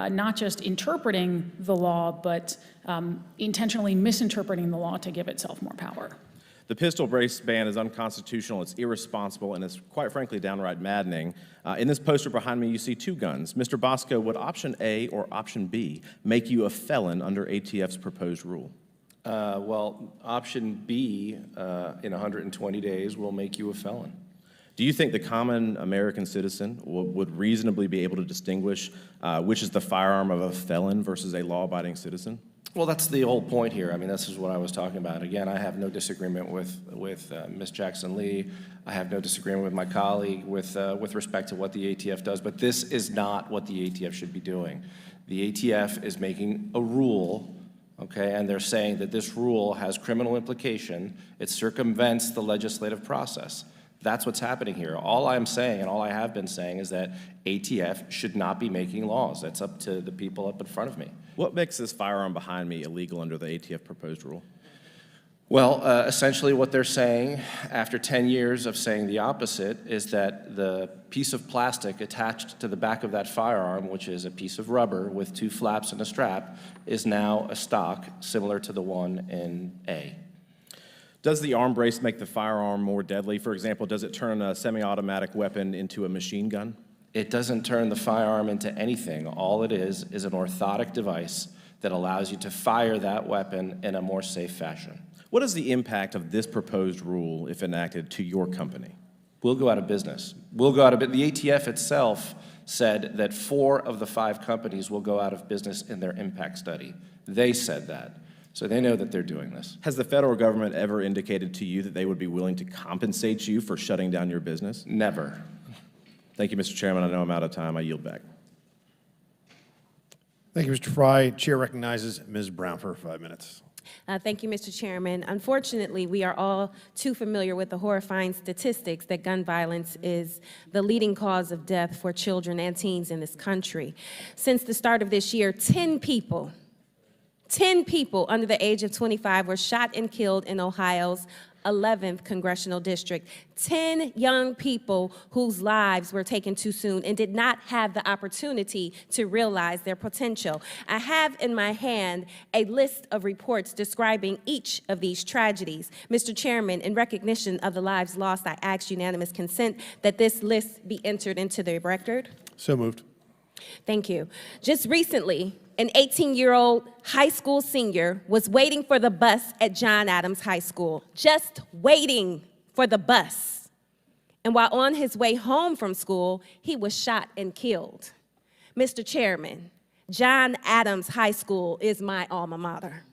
not just interpreting the law, but intentionally misinterpreting the law to give itself more power. The pistol brace ban is unconstitutional, it's irresponsible, and it's quite frankly downright maddening. In this poster behind me, you see two guns. Mr. Bosco, would option A or option B make you a felon under ATF's proposed rule? Well, option B in 120 days will make you a felon. Do you think the common American citizen would reasonably be able to distinguish which is the firearm of a felon versus a law-abiding citizen? Well, that's the whole point here. I mean, this is what I was talking about. Again, I have no disagreement with Ms. Jackson-Lee. I have no disagreement with my colleague with respect to what the ATF does, but this is not what the ATF should be doing. The ATF is making a rule, okay, and they're saying that this rule has criminal implication. It circumvents the legislative process. That's what's happening here. All I'm saying, and all I have been saying, is that ATF should not be making laws. That's up to the people up in front of me. What makes this firearm behind me illegal under the ATF proposed rule? Well, essentially what they're saying, after 10 years of saying the opposite, is that the piece of plastic attached to the back of that firearm, which is a piece of rubber with two flaps and a strap, is now a stock similar to the one in A. Does the arm brace make the firearm more deadly? For example, does it turn a semi-automatic weapon into a machine gun? It doesn't turn the firearm into anything. All it is an orthotic device that allows you to fire that weapon in a more safe fashion. What is the impact of this proposed rule, if enacted, to your company? we'll go out of business. We'll go out of business. The ATF itself said that 4 of the 5 companies will go out of business in their impact study. They said that. So they know that they're doing this. Has the federal government ever indicated to you that they would be willing to compensate you for shutting down your business? Never. Thank you, Mr. Chairman. I know I'm out of time. I yield back. Thank you, Mr. Fry. Chair recognizes Ms. Brown for 5 minutes. Thank you, Mr. Chairman. Unfortunately, we are all too familiar with the horrifying statistics that gun violence is the leading cause of death for children and teens in this country. Since the start of this year, 10 people under the age of 25 were shot and killed in Ohio's 11th congressional district. 10 young people whose lives were taken too soon and did not have the opportunity to realize their potential. I have in my hand a list of reports describing each of these tragedies. Mr. Chairman, in recognition of the lives lost, I ask unanimous consent that this list be entered into the record. So moved. Thank you. Just recently, an 18-year-old high school senior was waiting for the bus at John Adams High School, just waiting for the bus. And while on his way home from school, he was shot and killed. Mr. Chairman, John Adams High School is my alma mater.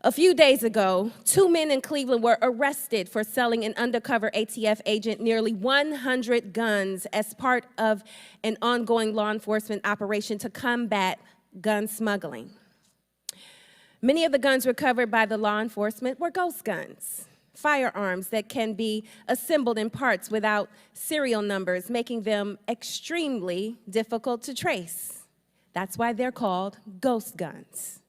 A few days ago, 2 men in Cleveland were arrested for selling an undercover ATF agent nearly 100 guns as part of an ongoing law enforcement operation to combat gun smuggling. Many of the guns recovered by the law enforcement were ghost guns, firearms that can be assembled in parts without serial numbers, making them extremely difficult to trace. That's why they're called ghost guns.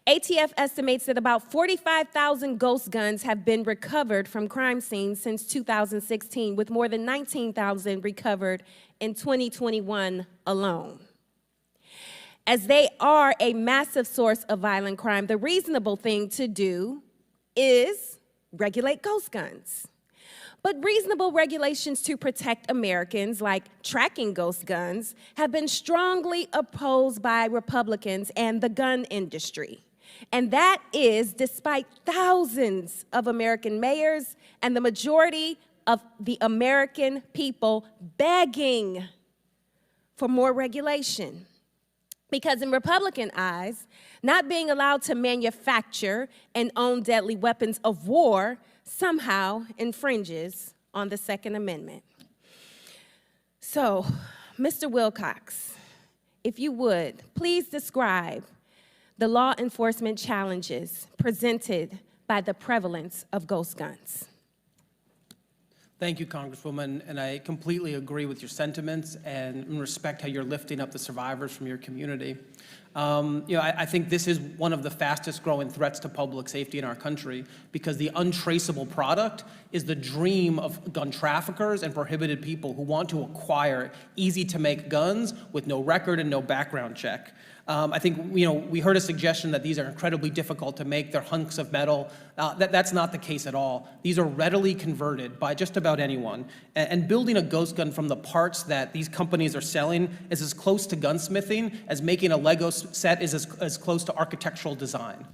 ATF estimates that about 45,000 ghost guns have been recovered from crime scenes since 2016, with more than 19,000 recovered in 2021 alone. As they are a massive source of violent crime, the reasonable thing to do is regulate ghost guns. But reasonable regulations to protect Americans, like tracking ghost guns, have been strongly opposed by Republicans and the gun industry. And that is despite thousands of American mayors and the majority of the American people begging for more regulation. Because in Republican eyes, not being allowed to manufacture and own deadly weapons of war somehow infringes on the Second Amendment. So, Mr. Wilcox, if you would, please describe the law enforcement challenges presented by the prevalence of ghost guns. Thank you, Congresswoman, and I completely agree with your sentiments and respect how you're lifting up the survivors from your community. I think this is one of the fastest growing threats to public safety in our country because the untraceable product is the dream of gun traffickers and prohibited people who want to acquire easy-to-make guns with no record and no background check. I think, we heard a suggestion that these are incredibly difficult to make. They're hunks of metal. That's not the case at all. These are readily converted by just about anyone. And building a ghost gun from the parts that these companies are selling is as close to gunsmithing as making a Lego set is as close to architectural design.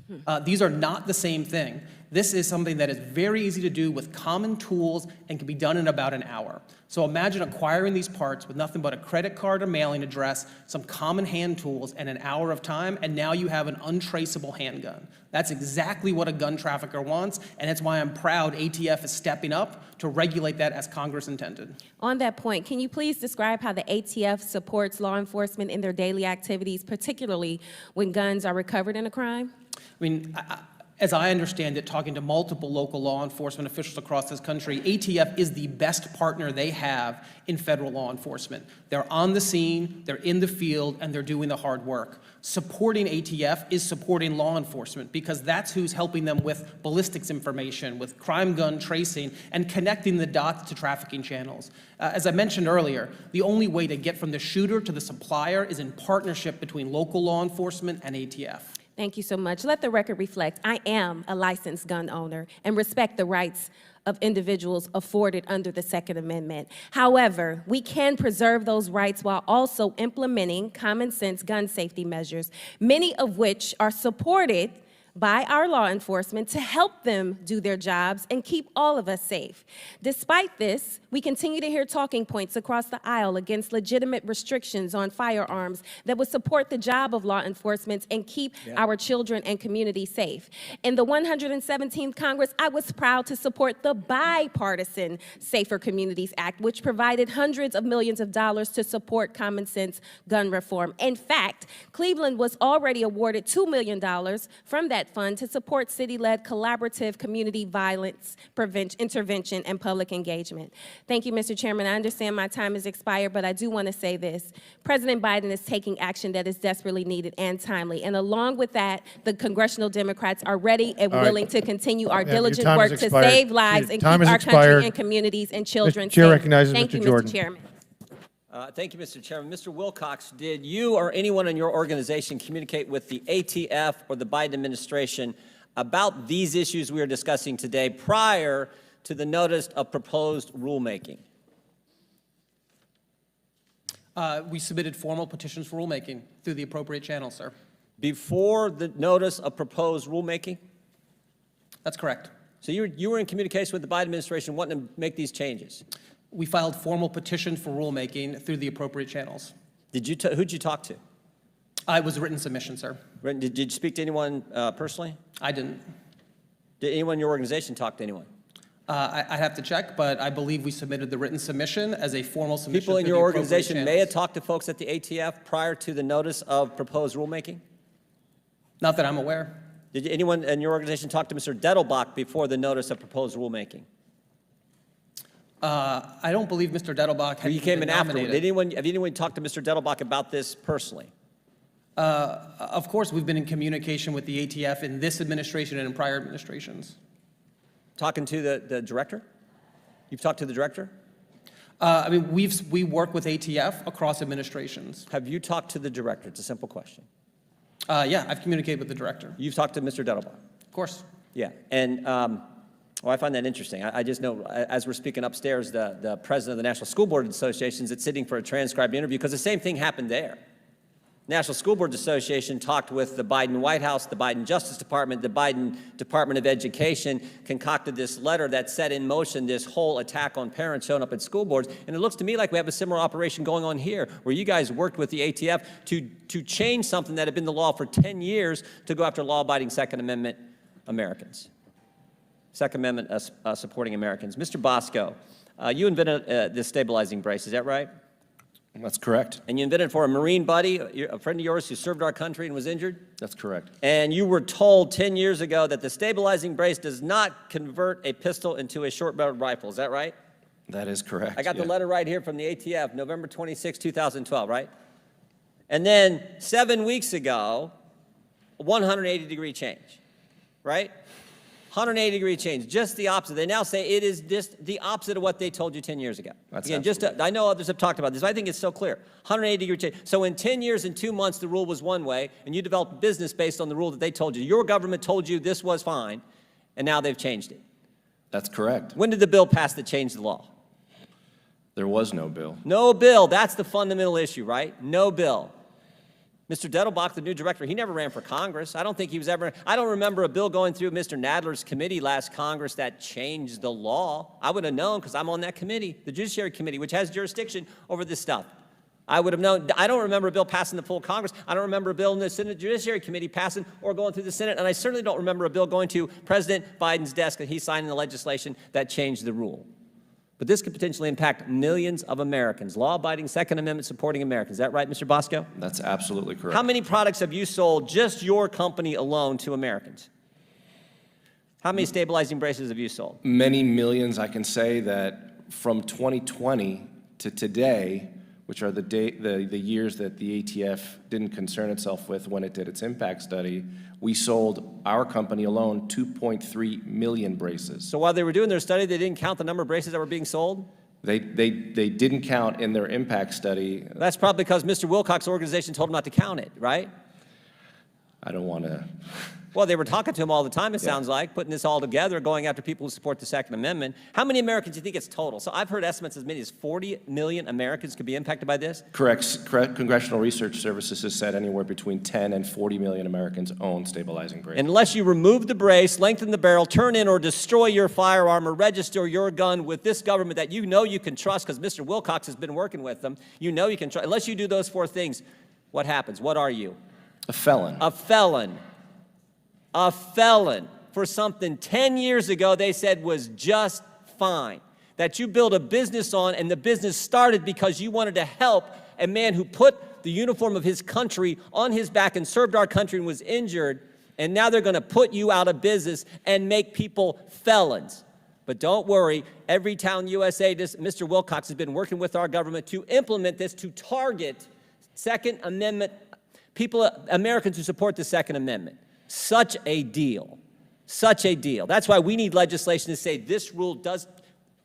These are not the same thing. This is something that is very easy to do with common tools and can be done in about an hour. So imagine acquiring these parts with nothing but a credit card or mailing address, some common hand tools, and an hour of time, and now you have an untraceable handgun. That's exactly what a gun trafficker wants, and it's why I'm proud ATF is stepping up to regulate that as Congress intended. On that point, can you please describe how the ATF supports law enforcement in their daily activities, particularly when guns are recovered in a crime? As I understand it, talking to multiple local law enforcement officials across this country, ATF is the best partner they have in federal law enforcement. They're on the scene, they're in the field, and they're doing the hard work. Supporting ATF is supporting law enforcement because that's who's helping them with ballistics information, with crime gun tracing, and connecting the dots to trafficking channels. As I mentioned earlier, the only way to get from the shooter to the supplier is in partnership between local law enforcement and ATF. Thank you so much. Let the record reflect, I am a licensed gun owner and respect the rights of individuals afforded under the Second Amendment. However, we can preserve those rights while also implementing common sense gun safety measures, many of which are supported by our law enforcement to help them do their jobs and keep all of us safe. Despite this, we continue to hear talking points across the aisle against legitimate restrictions on firearms that would support the job of law enforcement and keep our children and community safe. In the 117th Congress, I was proud to support the bipartisan Safer Communities Act, which provided hundreds of millions of dollars to support common sense gun reform. In fact, Cleveland was already awarded $2 million from that fund to support city-led collaborative community violence intervention and public engagement. Thank you, Mr. Chairman. I understand my time has expired, but I do want to say this. President Biden is taking action that is desperately needed and timely. And along with that, the congressional Democrats are ready and willing to continue our diligent work to save lives and keep our country and communities and children safe. Recognizes Thank you, Jordan. Mr. Chairman. Thank you, Mr. Chairman. Mr. Wilcox, did you or anyone in your organization communicate with the ATF or the Biden administration about these issues we are discussing today prior to the notice of proposed rulemaking? We submitted formal petitions for rulemaking through the appropriate channel, sir. Before the notice of proposed rulemaking? That's correct. So you were in communication with the Biden administration wanting to make these changes? We filed formal petitions for rulemaking through the appropriate channels. Who'd you talk to? It was a written submission, sir. Did you speak to anyone personally? I didn't. Did anyone in your organization talk to anyone? I have to check, but I believe we submitted the written submission as a formal submission. People in through your the appropriate organization may have channels. talked to folks at the ATF prior to the notice of proposed rulemaking? Not that I'm aware. Did anyone in your organization talk to Mr. Dettelbach before the notice of proposed rulemaking? I don't believe Mr. Dettelbach had You came been in afterward. nominated. Have anyone talked to Mr. Dettelbach about this personally? Of course, we've been in communication with the ATF in this administration and in prior administrations. Talking to the director? You've talked to the director? I mean, we work with ATF across administrations. Have you talked to the director? It's a simple question. Yeah, I've communicated with the director. You've talked to Mr. Dettelbach? Of course. Yeah, and I find that interesting. I just know, as we're speaking upstairs, the president of the National School Board Association is sitting for a transcribed interview because the same thing happened there. National School Boards Association talked with the Biden White House, the Biden Justice Department, the Biden Department of Education, concocted this letter that set in motion this whole attack on parents showing up at school boards. And it looks to me like we have a similar operation going on here, where you guys worked with the ATF to change something that had been the law for 10 years to go after law-abiding Second Amendment Americans. Second Amendment supporting Americans. Mr. Bosco, you invented this stabilizing brace, is that right? That's correct. And you invented it for a Marine buddy, a friend of yours who served our country and was injured? That's correct. And you were told 10 years ago that the stabilizing brace does not convert a pistol into a short-barreled rifle, is that right? That is correct. I got the letter right here from the ATF, November 26, 2012, right? And then 7 weeks ago, a 180-degree change, right? 180-degree change, just the opposite. They now say it is just the opposite of what they told you 10 years ago. Again, I know others have talked about this, but I think it's so clear. 180-degree change. So in 10 years and 2 months, the rule was one way, and you developed a business based on the rule that they told you. Your government told you this was fine, and now they've changed it. That's correct. When did the bill pass that changed the law? There was no bill. No bill. That's the fundamental issue, right? No bill. Mr. Dettelbach, the new director, he never ran for Congress. I don't think he was ever, I don't remember a bill going through Mr. Nadler's committee last Congress that changed the law. I would have known because I'm on that committee, the Judiciary Committee, which has jurisdiction over this stuff. I would have known. I don't remember a bill passing the full Congress. I don't remember a bill in the Senate Judiciary Committee passing or going through the Senate. And I certainly don't remember a bill going to President Biden's desk that he signed in the legislation that changed the rule. But this could potentially impact millions of Americans, law-abiding, Second Amendment-supporting Americans. Is that right, Mr. Bosco? That's absolutely correct. How many products have you sold, just your company alone, to Americans? How many stabilizing braces have you sold? Many millions. I can say that from 2020 to today, which are the years that the ATF didn't concern itself with when it did its impact study, we sold, our company alone, 2.3 million braces. So while they were doing their study, they didn't count the number of braces that were being sold? They didn't count in their impact study. That's probably because Mr. Wilcox's organization told them not to count it, right? I don't want to. Well, they were talking to him all the time, it sounds like, putting this all together, going after people who support the Second Amendment. How many Americans do you think it's total? So I've heard estimates as many as 40 million Americans could be impacted by this. Correct. Congressional Research Services has said anywhere between 10 and 40 million Americans own stabilizing braces. Unless you remove the brace, lengthen the barrel, turn in or destroy your firearm or register your gun with this government that you know you can trust, because Mr. Wilcox has been working with them, you know you can trust. Unless you do those 4 things, what happens? What are you? A felon. A felon. A felon for something 10 years ago they said was just fine. That you build a business on, and the business started because you wanted to help a man who put the uniform of his country on his back and served our country and was injured, and now they're going to put you out of business and make people felons. But don't worry, Everytown, USA, Mr. Wilcox has been working with our government to implement this, to target Second Amendment people, Americans who support the Second Amendment. Such a deal. Such a deal. That's why we need legislation to say this rule does,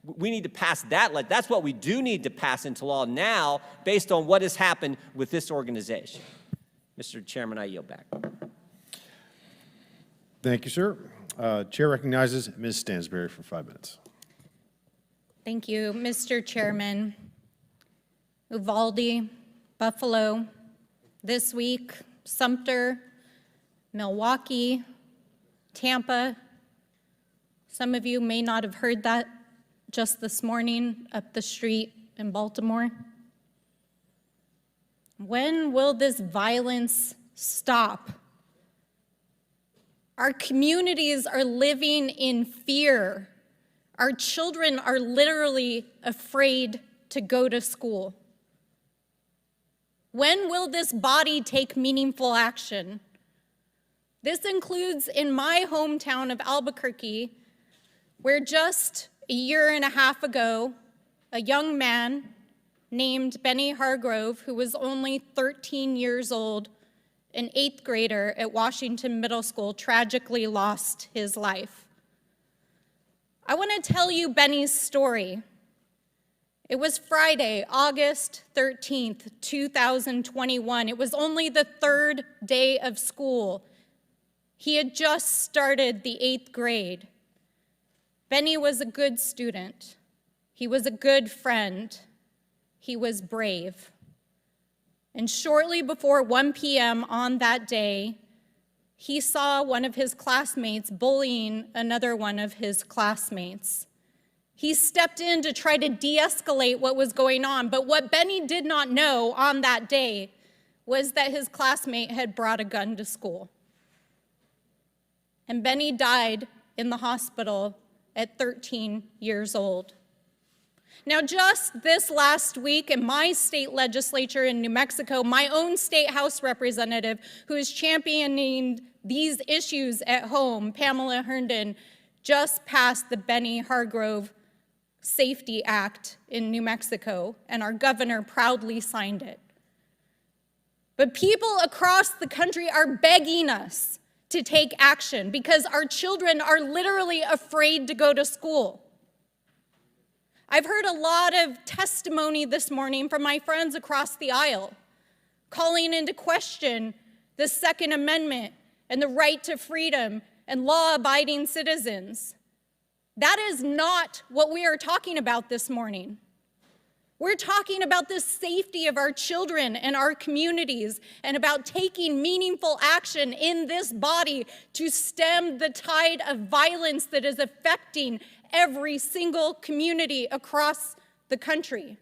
we need to pass that. That's what we do need to pass into law now based on what has happened with this organization. Mr. Chairman, I yield back. Thank you, sir. Chair recognizes Ms. Stansberry for 5 minutes. Thank you, Mr. Chairman. Uvalde, Buffalo, this week, Sumter, Milwaukee, Tampa. Some of you may not have heard that just this morning up the street in Baltimore. When will this violence stop? Our communities are living in fear. Our children are literally afraid to go to school. When will this body take meaningful action? This includes in my hometown of Albuquerque, where just a year and a half ago, a young man named Benny Hargrove, who was only 13 years old, an 8th grader at Washington Middle School, tragically lost his life. I want to tell you Benny's story. It was Friday, August 13th, 2021. It was only the 3rd day of school. He had just started the 8th grade. Benny was a good student. He was a good friend. He was brave. And shortly before 1 p.m. on that day, he saw one of his classmates bullying another one of his classmates. He stepped in to try to de-escalate what was going on, but what Benny did not know on that day was that his classmate had brought a gun to school. And Benny died in the hospital at 13 years old. Now, just this last week in my state legislature in New Mexico, my own state House representative who is championing these issues at home, Pamela Herndon, just passed the Benny Hargrove Safety Act in New Mexico, and our governor proudly signed it. But people across the country are begging us to take action because our children are literally afraid to go to school. I've heard a lot of testimony this morning from my friends across the aisle, calling into question the Second Amendment and the right to freedom and law-abiding citizens. That is not what we are talking about this morning. We're talking about the safety of our children and our communities and about taking meaningful action in this body to stem the tide of violence that is affecting every single community across the country.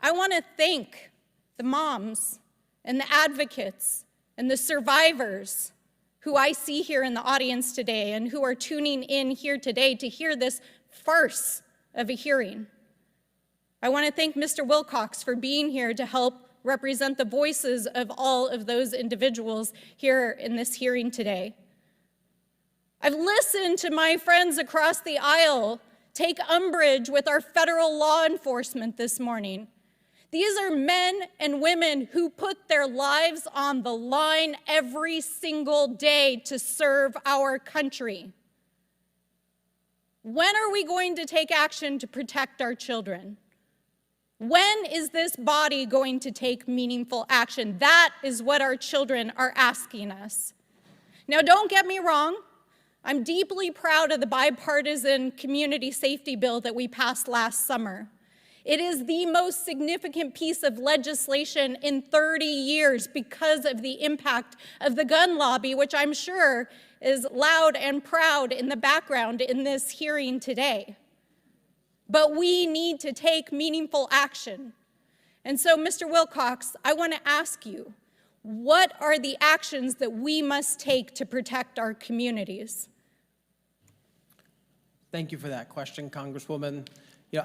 I want to thank the moms and the advocates and the survivors who I see here in the audience today and who are tuning in here today to hear this farce of a hearing. I want to thank Mr. Wilcox for being here to help represent the voices of all of those individuals here in this hearing today. I've listened to my friends across the aisle take umbrage with our federal law enforcement this morning. These are men and women who put their lives on the line every single day to serve our country. When are we going to take action to protect our children? When is this body going to take meaningful action? That is what our children are asking us. Now, don't get me wrong. I'm deeply proud of the bipartisan community safety bill that we passed last summer. It is the most significant piece of legislation in 30 years because of the impact of the gun lobby, which I'm sure is loud and proud in the background in this hearing today. But we need to take meaningful action. And so, Mr. Wilcox, I want to ask you, what are the actions that we must take to protect our communities? Thank you for that question, Congresswoman.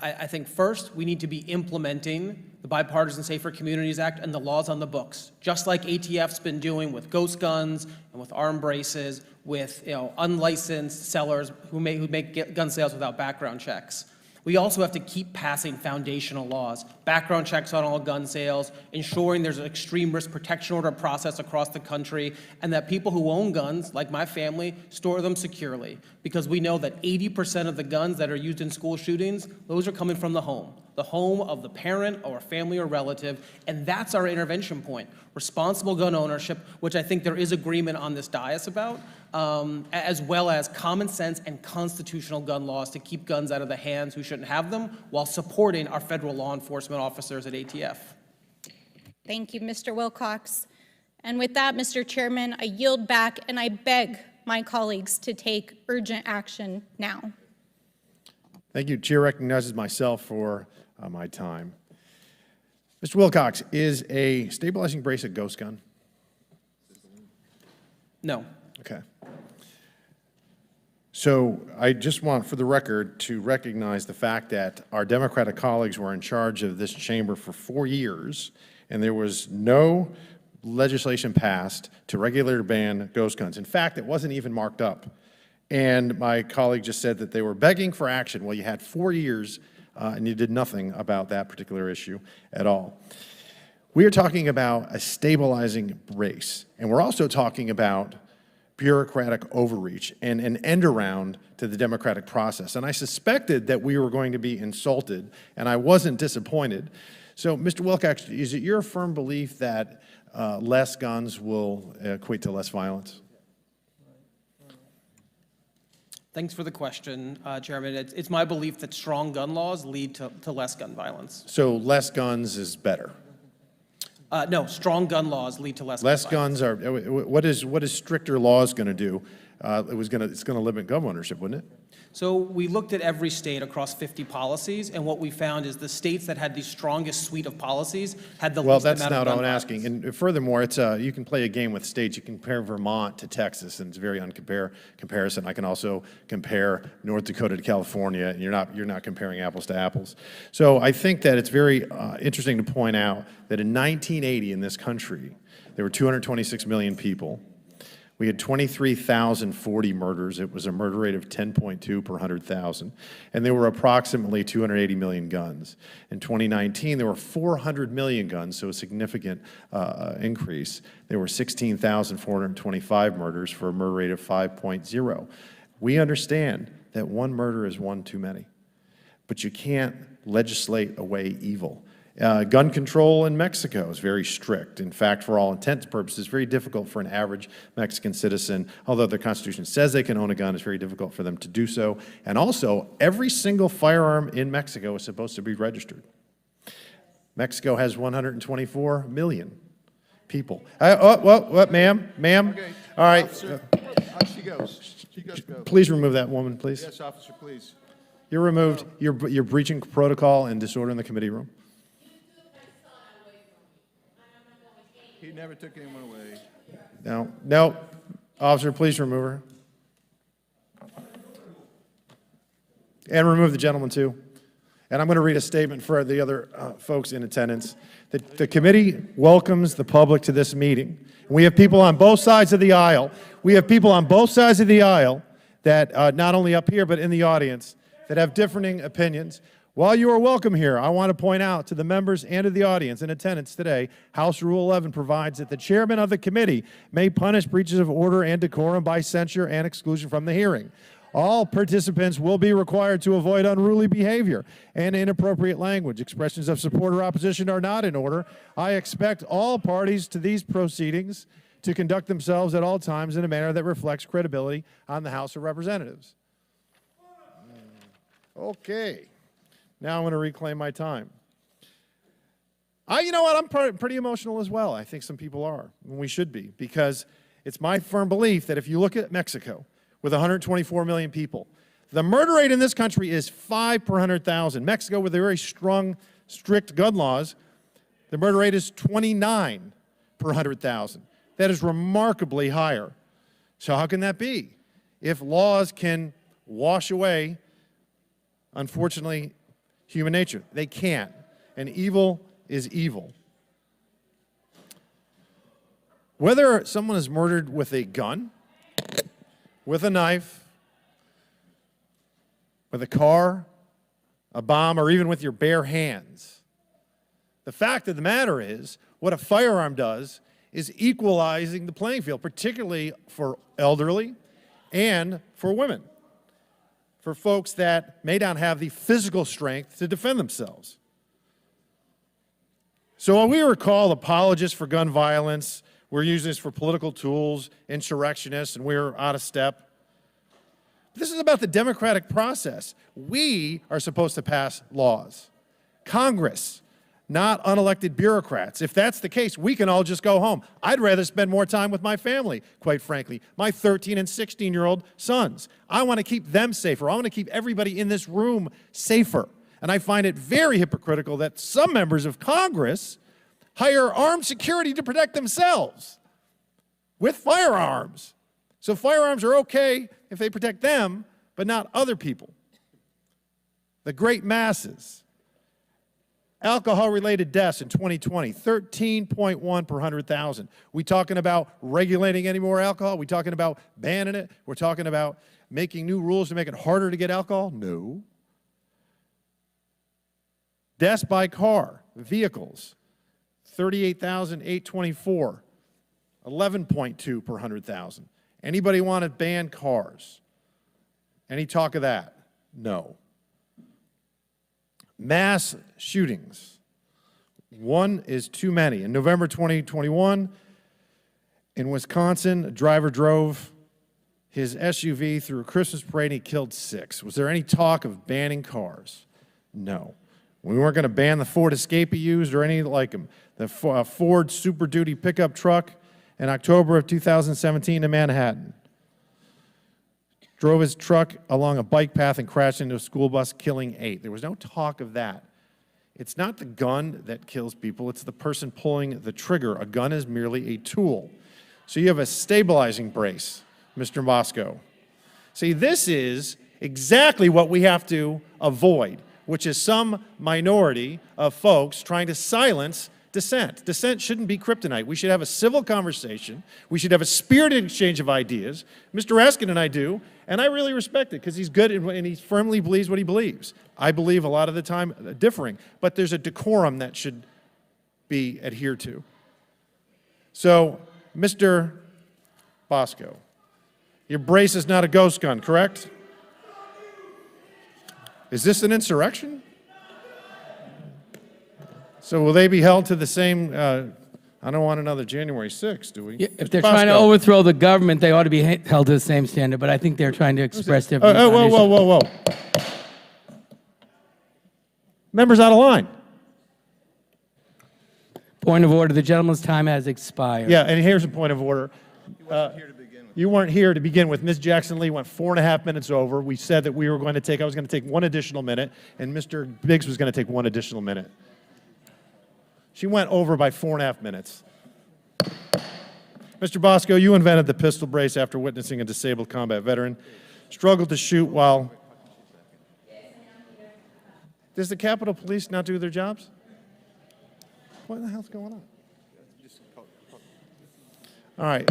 I think first we need to be implementing the Bipartisan Safer Communities Act and the laws on the books, just like ATF's been doing with ghost guns and with arm braces, with unlicensed sellers who make gun sales without background checks. We also have to keep passing foundational laws, background checks on all gun sales, ensuring there's an extreme risk protection order process across the country, and that people who own guns, like my family, store them securely. Because we know that 80% of the guns that are used in school shootings, those are coming from the home of the parent or a family or relative, and that's our intervention point. Responsible gun ownership, which I think there is agreement on this dais about, as well as common sense and constitutional gun laws to keep guns out of the hands who shouldn't have them, while supporting our federal law enforcement officers at ATF. Thank you, Mr. Wilcox. And with that, Mr. Chairman, I yield back and I beg my colleagues to take urgent action now. Thank you. Chair recognizes myself for my time. Mr. Wilcox, is a stabilizing brace a ghost gun? No. Okay. So I just want, for the record, to recognize the fact that our Democratic colleagues were in charge of this chamber for 4 years, and there was no legislation passed to regulate or ban ghost guns. In fact, it wasn't even marked up. And my colleague just said that they were begging for action. Well, you had 4 years, and you did nothing about that particular issue at all. We are talking about a stabilizing brace, and we're also talking about bureaucratic overreach and an end around to the democratic process. And I suspected that we were going to be insulted, and I wasn't disappointed. So, Mr. Wilcox, is it your firm belief that less guns will equate to less violence? Thanks for the question, Chairman. It's my belief that strong gun laws lead to less gun violence. So less guns is better? No, strong gun laws lead to less guns are, what is stricter laws going to do? It's going to limit gun ownership, wouldn't it? So we looked at every state across 50 policies, and what we found is the states that had the strongest suite of policies had the least amount of gun violence. Well, that's not what I'm asking. And furthermore, it's you can play a game with states. You can compare Vermont to Texas, and it's a very comparison. I can also compare North Dakota to California, and you're not comparing apples to apples. So I think that it's very interesting to point out that in 1980 in this country, there were 226 million people. We had 23,040 murders. It was a murder rate of 10.2 per 100,000. And there were approximately 280 million guns. In 2019, there were 400 million guns, so a significant increase. There were 16,425 murders for a murder rate of 5.0. We understand that one murder is one too many, but you can't legislate away evil. Gun control in Mexico is very strict. In fact, for all intents and purposes, very difficult for an average Mexican citizen, although the Constitution says they can own a gun, it's very difficult for them to do so. And also, every single firearm in Mexico is supposed to be registered. Mexico has 124 million people. Ma'am? Okay. All right. Officer, she goes. She goes. Please remove that woman, please. Yes, officer, please. You're removed. You're breaching protocol and disorder in the committee room. He never took anyone away. No. Officer, please remove her. And remove the gentleman, too. And I'm going to read a statement for the other folks in attendance. The committee welcomes the public to this meeting. We have people on both sides of the aisle. We have people on both sides of the aisle that, not only up here, but in the audience, that have differing opinions. While you are welcome here, I want to point out to the members and to the audience in attendance today, House Rule 11 provides that the chairman of the committee may punish breaches of order and decorum by censure and exclusion from the hearing. All participants will be required to avoid unruly behavior and inappropriate language. Expressions of support or opposition are not in order. I expect all parties to these proceedings to conduct themselves at all times in a manner that reflects credibility on the House of Representatives. Okay. Now I'm going to reclaim my time. You know what? I'm pretty emotional as well. I think some people are, and we should be, because it's my firm belief that if you look at Mexico, with 124 million people, the murder rate in this country is 5 per 100,000. Mexico, with very strong, strict gun laws, the murder rate is 29 per 100,000. That is remarkably higher. So how can that be? If laws can wash away, unfortunately, human nature, they can't. And evil is evil. Whether someone is murdered with a gun, with a knife, with a car, a bomb, or even with your bare hands, the fact of the matter is, what a firearm does is equalizing the playing field, particularly for elderly and for women, for folks that may not have the physical strength to defend themselves. So while we recall apologists for gun violence, we're using this for political tools, insurrectionists, and we're out of step. This is about the democratic process. We are supposed to pass laws. Congress, not unelected bureaucrats. If that's the case, we can all just go home. I'd rather spend more time with my family, quite frankly, my 13 and 16-year-old sons. I want to keep them safer. I want to keep everybody in this room safer. And I find it very hypocritical that some members of Congress hire armed security to protect themselves with firearms. So firearms are okay if they protect them, but not other people. The great masses. Alcohol-related deaths in 2020, 13.1 per 100,000. We talking about regulating any more alcohol? We talking about banning it? We're talking about making new rules to make it harder to get alcohol? No. Deaths by car, vehicles, 38,824, 11.2 per 100,000. Anybody want to ban cars? Any talk of that? No. Mass shootings. One is too many. In November 2021, in Wisconsin, a driver drove his SUV through a Christmas parade and he killed 6. Was there any talk of banning cars? No. We weren't going to ban the Ford Escape he used or any like them. The Ford Super Duty pickup truck in October of 2017 in Manhattan. Drove his truck along a bike path and crashed into a school bus, killing 8. There was no talk of that. It's not the gun that kills people, it's the person pulling the trigger. A gun is merely a tool. So you have a stabilizing brace, Mr. Bosco. See, this is exactly what we have to avoid, which is some minority of folks trying to silence dissent. Dissent shouldn't be kryptonite. We should have a civil conversation. We should have a spirited exchange of ideas. Mr. Raskin and I do, and I really respect it because he's good and he firmly believes what he believes. I believe a lot of the time differing, but there's a decorum that should be adhered to. So, Mr. Bosco, your brace is not a ghost gun, correct? Is this an insurrection? So will they be held to the same, I don't want another January 6th, do we? Yeah, if Mr. they're trying to Bosco. overthrow the government, they ought to be held to the same standard, but I think they're trying to express their views on issues. Whoa. Members out of line. Point of order, the gentleman's time has expired. Yeah, and here's a point of order. You weren't here to begin with. Ms. Jackson Lee went 4.5 minutes over. We said that I was going to take 1 additional minute, and Mr. Biggs was going to take 1 additional minute. She went over by 4.5 minutes. Mr. Bosco, you invented the pistol brace after witnessing a disabled combat veteran struggle to shoot while... Does the Capitol Police not do their jobs? What the hell's going on? All right.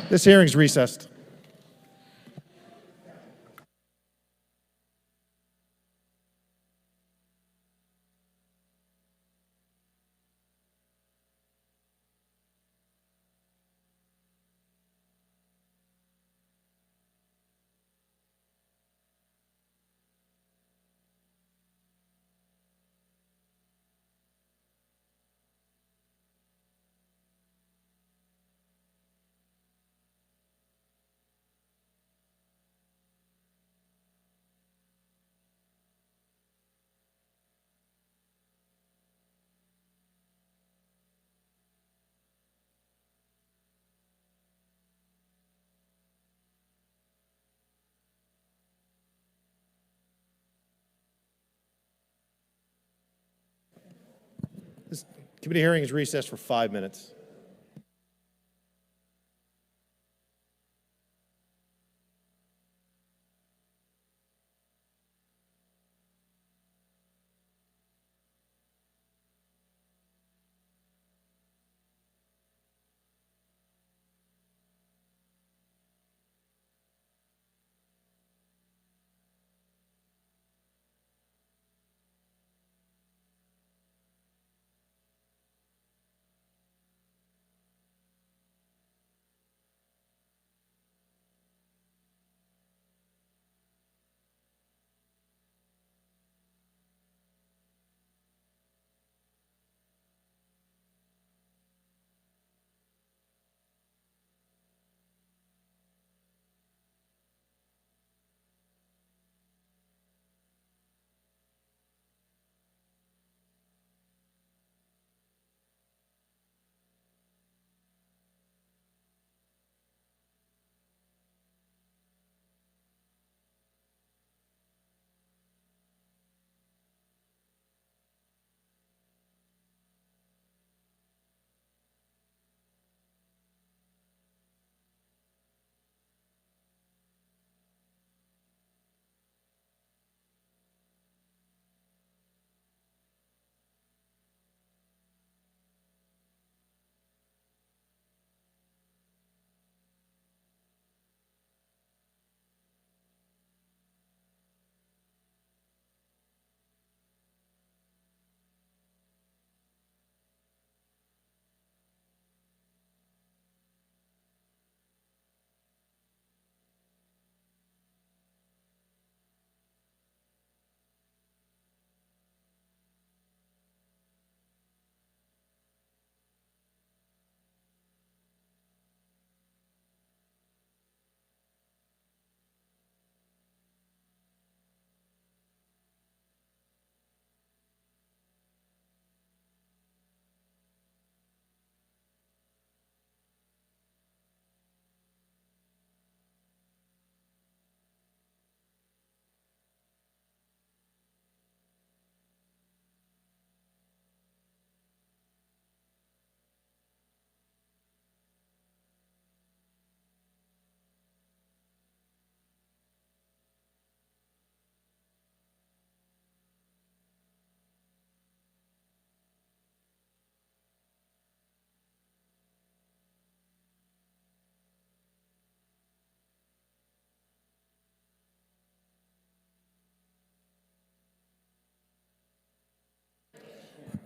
This hearing's recessed. Committee hearing is recessed for 5 minutes.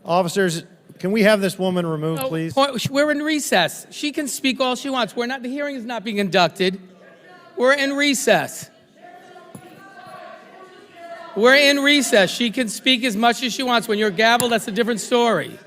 Officers, can we have this woman removed, please? We're in recess. She can speak all she wants. The hearing is not being conducted. We're in recess. We're in recess. She can speak as much as she wants. When you're gavel, that's a different story.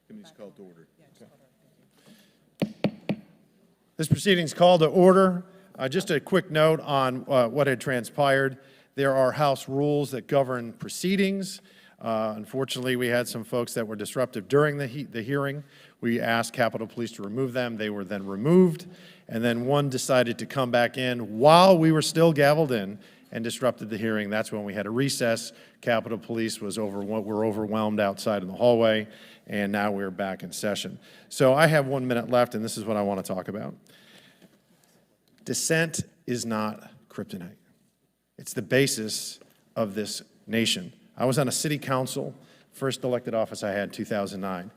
Committee's called to order. This proceeding is called to order. Just a quick note on what had transpired. There are House rules that govern proceedings. Unfortunately, we had some folks that were disruptive during the hearing. We asked Capitol Police to remove them. They were then removed. And then one decided to come back in while we were still gavelled in and disrupted the hearing. That's when we had a recess. Capitol Police were overwhelmed outside in the hallway, and now we're back in session. So I have 1 minute left, and this is what I want to talk about. Dissent is not kryptonite. It's the basis of this nation. I was on a city council, first elected office I had in 2009,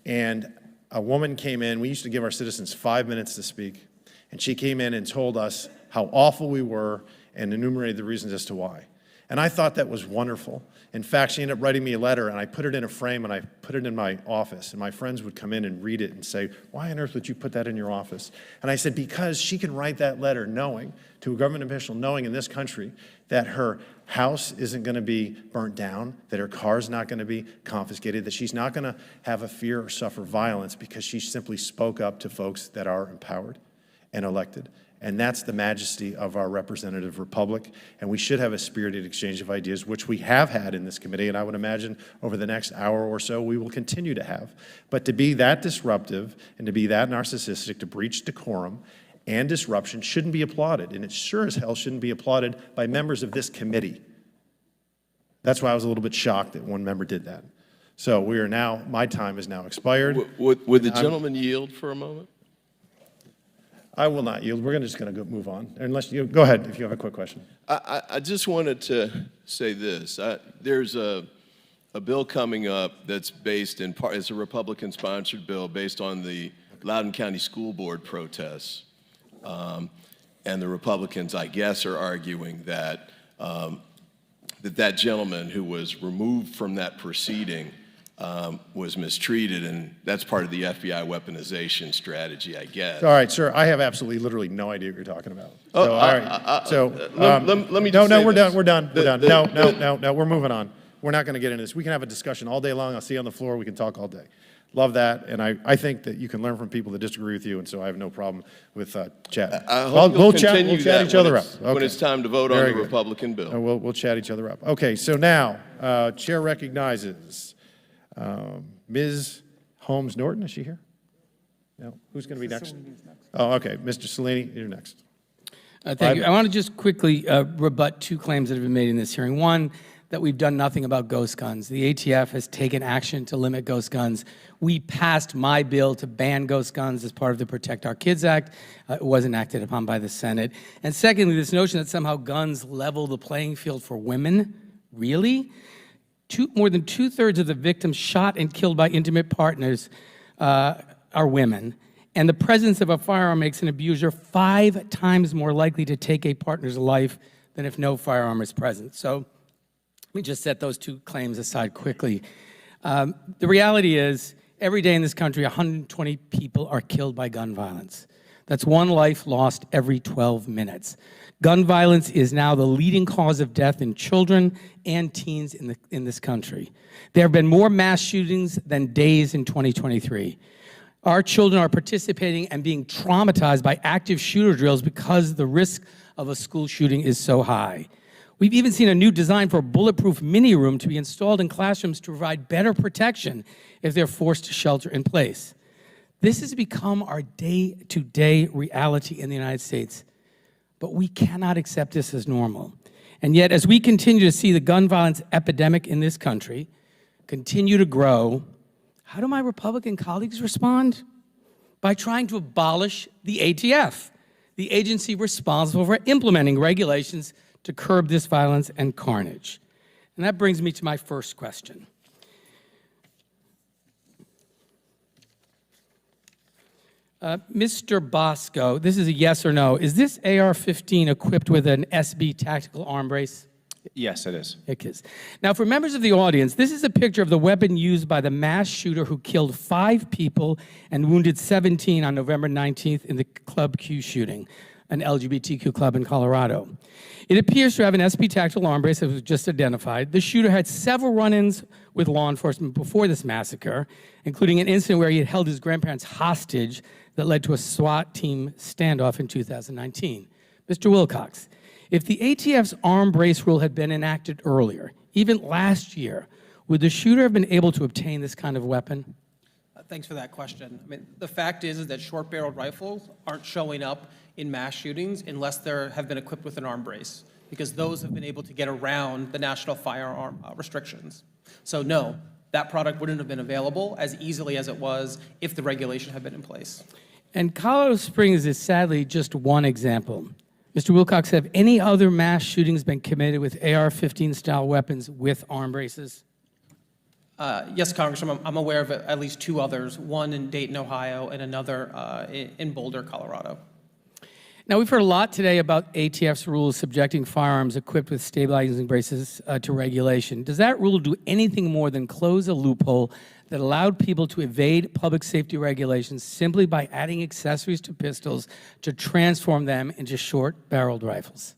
and a woman came in. We used to give our citizens 5 minutes to speak, and she came in and told us how awful we were and enumerated the reasons as to why. And I thought that was wonderful. In fact, she ended up writing me a letter, and I put it in a frame, and I put it in my office. And my friends would come in and read it and say, why on earth would you put that in your office? And I said, because she can write that letter knowing, to a government official, knowing in this country that her house isn't going to be burnt down, that her car's not going to be confiscated, that she's not going to have a fear or suffer violence because she simply spoke up to folks that are empowered and elected. And that's the majesty of our representative republic. And we should have a spirited exchange of ideas, which we have had in this committee, and I would imagine over the next hour or so we will continue to have. But to be that disruptive and to be that narcissistic, to breach decorum and disruption shouldn't be applauded. And it sure as hell shouldn't be applauded by members of this committee. That's why I was a little bit shocked that one member did that. So we are now, my time is now expired. Would the gentleman yield for a moment? I will not yield. We're just going to move on. Unless you go ahead if you have a quick question. I just wanted to say this. There's a bill coming up that's based in part, it's a Republican-sponsored bill based on the Loudoun County School Board protests. And the Republicans, I guess, are arguing that that gentleman who was removed from that proceeding was mistreated, and that's part of the FBI weaponization strategy, I guess. All right, sir, I have absolutely, literally no idea what you're talking about. Oh, So, all right. So, let me just say we're this. done. No, we're moving on. We're not going to get into this. We can have a discussion all day long. I'll see you on the floor. We can talk all day. Love that, and I think that you can learn from people that disagree with you, and so I have no problem with chatting. I hope you'll continue we'll chat that each other up. when it's time to vote on Very the good. Republican bill. We'll chat each other up. Okay, so now, Chair recognizes Ms. Holmes Norton. Is she here? No. Who's going to be next? Oh, okay. Mr. Cellini, you're next. Thank you. I want to just quickly rebut two claims that have been made in this hearing. One, that we've done nothing about ghost guns. The ATF has taken action to limit ghost guns. We passed my bill to ban ghost guns as part of the Protect Our Kids Act. It wasn't acted upon by the Senate. And secondly, this notion that somehow guns level the playing field for women, really? More than two-thirds of the victims shot and killed by intimate partners are women. And the presence of a firearm makes an abuser 5 times more likely to take a partner's life than if no firearm is present. So let me just set those two claims aside quickly. The reality is, every day in this country, 120 people are killed by gun violence. That's one life lost every 12 minutes. Gun violence is now the leading cause of death in children and teens in this country. There have been more mass shootings than days in 2023. Our children are participating and being traumatized by active shooter drills because the risk of a school shooting is so high. We've even seen a new design for a bulletproof mini room to be installed in classrooms to provide better protection if they're forced to shelter in place. This has become our day-to-day reality in the United States, but we cannot accept this as normal. And yet, as we continue to see the gun violence epidemic in this country continue to grow, how do my Republican colleagues respond? By trying to abolish the ATF, the agency responsible for implementing regulations to curb this violence and carnage. And that brings me to my first question. Mr. Bosco, this is a yes or no. Is this AR-15 equipped with an SB tactical arm brace? Yes, it is. It is. Now, for members of the audience, this is a picture of the weapon used by the mass shooter who killed 5 people and wounded 17 on November 19th in the Club Q shooting. an LGBTQ club in Colorado. It appears to have an SP tactical arm brace that was just identified. The shooter had several run-ins with law enforcement before this massacre, including an incident where he had held his grandparents hostage that led to a SWAT team standoff in 2019. Mr. Wilcox, if the ATF's arm brace rule had been enacted earlier, even last year, would the shooter have been able to obtain this kind of weapon? Thanks for that question. I mean, the fact is that short-barreled rifles aren't showing up in mass shootings unless they have been equipped with an arm brace, because those have been able to get around the national firearm restrictions. So no, that product wouldn't have been available as easily as it was if the regulation had been in place. And Colorado Springs is sadly just one example. Mr. Wilcox, have any other mass shootings been committed with AR-15 style weapons with arm braces? Yes, Congressman, I'm aware of at least 2 others, one in Dayton, Ohio, and another in Boulder, Colorado. Now, we've heard a lot today about ATF's rules subjecting firearms equipped with stabilizing braces to regulation. Does that rule do anything more than close a loophole that allowed people to evade public safety regulations simply by adding accessories to pistols to transform them into short-barreled rifles?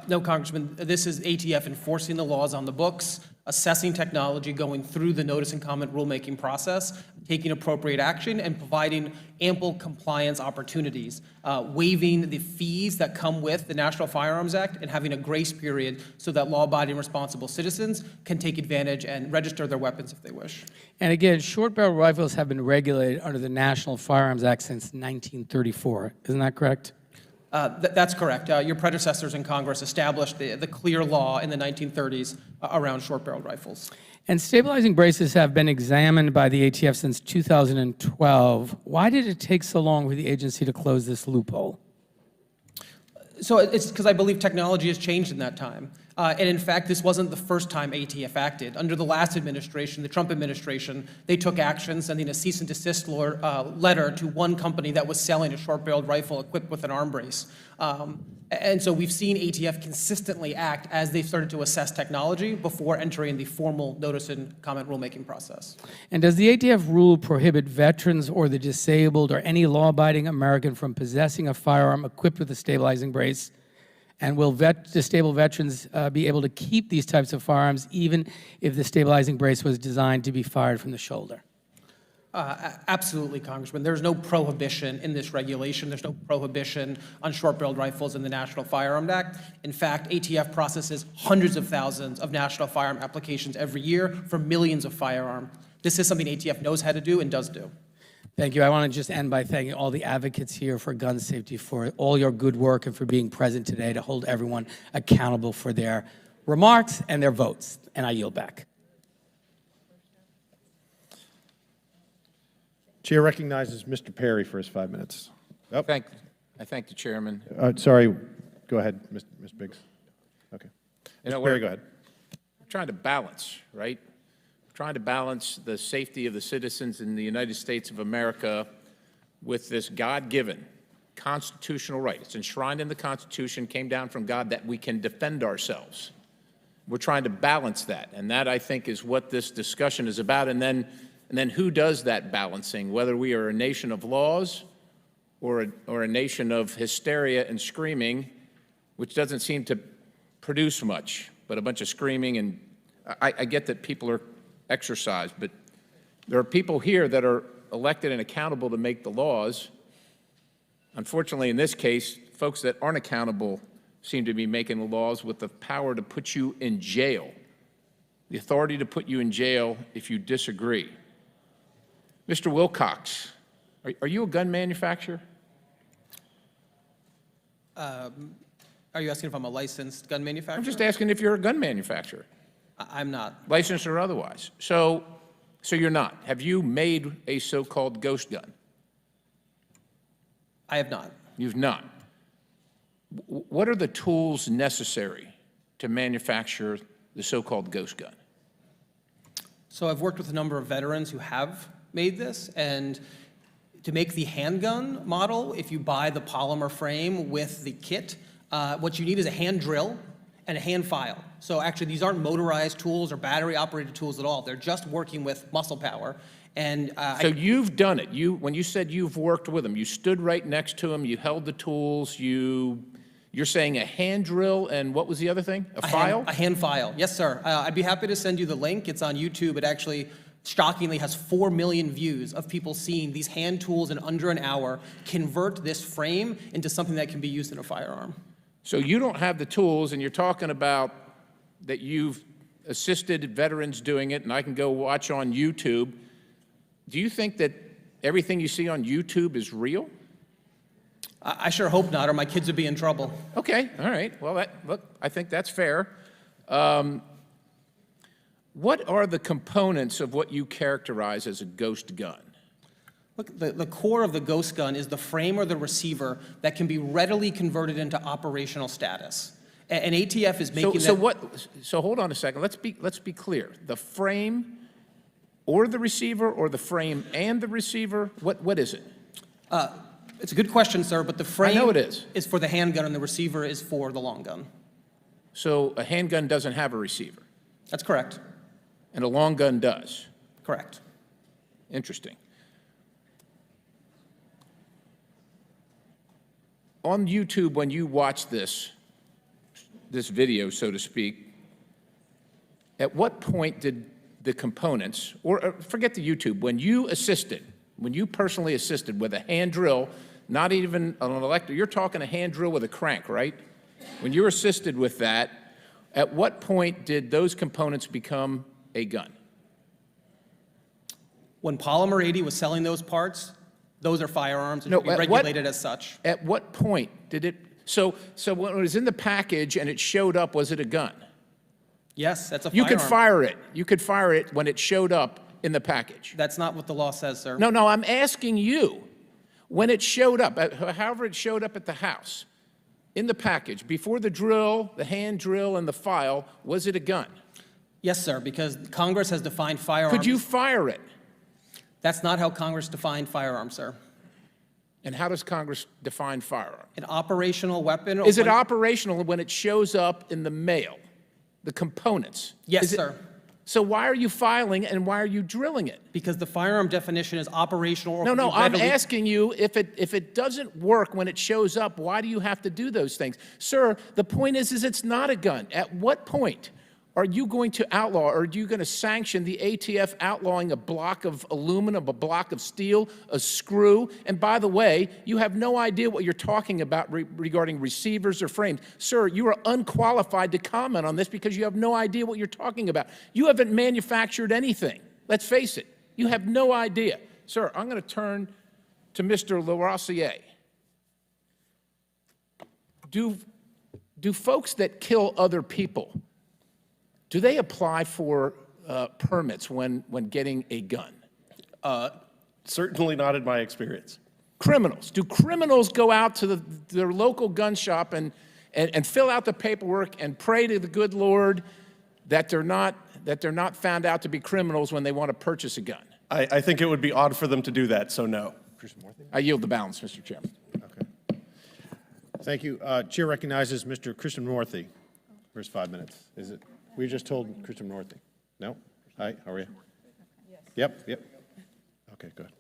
No, Congressman, this is ATF enforcing the laws on the books, assessing technology, going through the notice and comment rulemaking process, taking appropriate action, and providing ample compliance opportunities, waiving the fees that come with the National Firearms Act, and having a grace period so that law-abiding responsible citizens can take advantage and register their weapons if they wish. And again, short-barrel rifles have been regulated under the National Firearms Act since 1934. Isn't that correct? That's correct. Your predecessors in Congress established the clear law in the 1930s around short-barreled rifles. And stabilizing braces have been examined by the ATF since 2012. Why did it take so long for the agency to close this loophole? So it's because I believe technology has changed in that time. And in fact, this wasn't the first time ATF acted. Under the last administration, the Trump administration, they took action, sending a cease and desist letter to one company that was selling a short-barreled rifle equipped with an arm brace. And so we've seen ATF consistently act as they've started to assess technology before entering the formal notice and comment rulemaking process. And does the ATF rule prohibit veterans or the disabled or any law-abiding American from possessing a firearm equipped with a stabilizing brace? And will disabled veterans be able to keep these types of firearms even if the stabilizing brace was designed to be fired from the shoulder? Absolutely, Congressman. There's no prohibition in this regulation. There's no prohibition on short-barreled rifles in the National Firearms Act. In fact, ATF processes hundreds of thousands of national firearm applications every year for millions of firearms. This is something ATF knows how to do and does do. Thank you. I want to just end by thanking all the advocates here for gun safety for all your good work and for being present today to hold everyone accountable for their remarks and their votes. And I yield back. Chair recognizes Mr. Perry for his 5 minutes. I thank the chairman. Sorry, go ahead, Ms. Biggs. Okay. Mr. Perry, go ahead. We're trying to balance, right? Trying to balance the safety of the citizens in the United States of America with this God-given constitutional right. It's enshrined in the Constitution, came down from God, that we can defend ourselves. We're trying to balance that, and that, I think, is what this discussion is about. And then who does that balancing, whether we are a nation of laws or a nation of hysteria and screaming, which doesn't seem to produce much, but a bunch of screaming. And I get that people are exercised, but there are people here that are elected and accountable to make the laws. Unfortunately, in this case, folks that aren't accountable seem to be making the laws with the power to put you in jail, the authority to put you in jail if you disagree. Mr. Wilcox, are you a gun manufacturer? Are you asking if I'm a licensed gun manufacturer? I'm just asking if you're a gun manufacturer. I'm not. Licensed or otherwise. So you're not. Have you made a so-called ghost gun? I have not. You've not. What are the tools necessary to manufacture the so-called ghost gun? So I've worked with a number of veterans who have made this, and to make the handgun model, if you buy the polymer frame with the kit, what you need is a hand drill and a hand file. So actually, these aren't motorized tools or battery-operated tools at all. They're just working with muscle power. And So you've done it. When you said you've worked with them, you stood right next to them, you held the tools, you're saying a hand drill, and what was the other thing? A file? A hand file, yes, sir. I'd be happy to send you the link. It's on YouTube. It actually shockingly has 4 million views of people seeing these hand tools in under an hour convert this frame into something that can be used in a firearm. So you don't have the tools, and you're talking about that you've assisted veterans doing it, and I can go watch on YouTube. Do you think that everything you see on YouTube is real? I sure hope not, or my kids would be in trouble. Okay, all right. Well, look, I think that's fair. What are the components of what you characterize as a ghost gun? Look, the core of the ghost gun is the frame or the receiver that can be readily converted into operational status. And ATF is making So hold on a second. Let's be clear. The frame or the receiver, or the frame and the receiver? What is it? It's a good question, sir, but the frame I know it is for the handgun and the receiver is for the long gun. So a handgun doesn't have a receiver? That's correct. And a long gun does? Correct. Interesting. On YouTube, when you watch this video, so to speak, at what point did the components, or forget the YouTube, when you personally assisted with a hand drill, not even an electric, you're talking a hand drill with a crank, right? When you were assisted with that, at what point did those components become a gun? When Polymer 80 was selling those parts, those are firearms and should be regulated as such. At what point did it, so when it was in the package and it showed up, was it a gun? Yes, that's a You firearm. could fire it. You could fire it when it showed up in the package. That's not what the law says, sir. No, I'm asking you. When it showed up, however it showed up at the house, in the package, before the drill, the hand drill, and the file, was it a gun? Yes, sir, because Congress has defined firearms. Could you fire it? That's not how Congress defined firearms, sir. And how does Congress define firearm? An operational weapon. Is it operational when it shows up in the mail, the components? Yes, sir. So why are you filing and why are you drilling it? Because the firearm definition is operational. No, I'm asking you, if it doesn't work when it shows up, why do you have to do those things? Sir, the point is it's not a gun. At what point are you going to outlaw, or are you going to sanction the ATF outlawing a block of aluminum, a block of steel, a screw? And by the way, you have no idea what you're talking about regarding receivers or frames. Sir, you are unqualified to comment on this because you have no idea what you're talking about. You haven't manufactured anything. Let's face it. You have no idea. Sir, I'm going to turn to Mr. Larossi. Do folks that kill other people, do they apply for permits when getting a gun? Certainly not in my experience. Criminals. Do criminals go out to their local gun shop and fill out the paperwork and pray to the good Lord that they're not found out to be criminals when they want to purchase a gun? I think it would be odd for them to do that, so no. I yield the balance, Mr. Chairman. Okay. Thank you. Chair recognizes Mr. Krishnamurthy for his 5 minutes. Is it? We just told Krishnamurthy. No? Hi, how are you? Yes. Yep. Okay, good.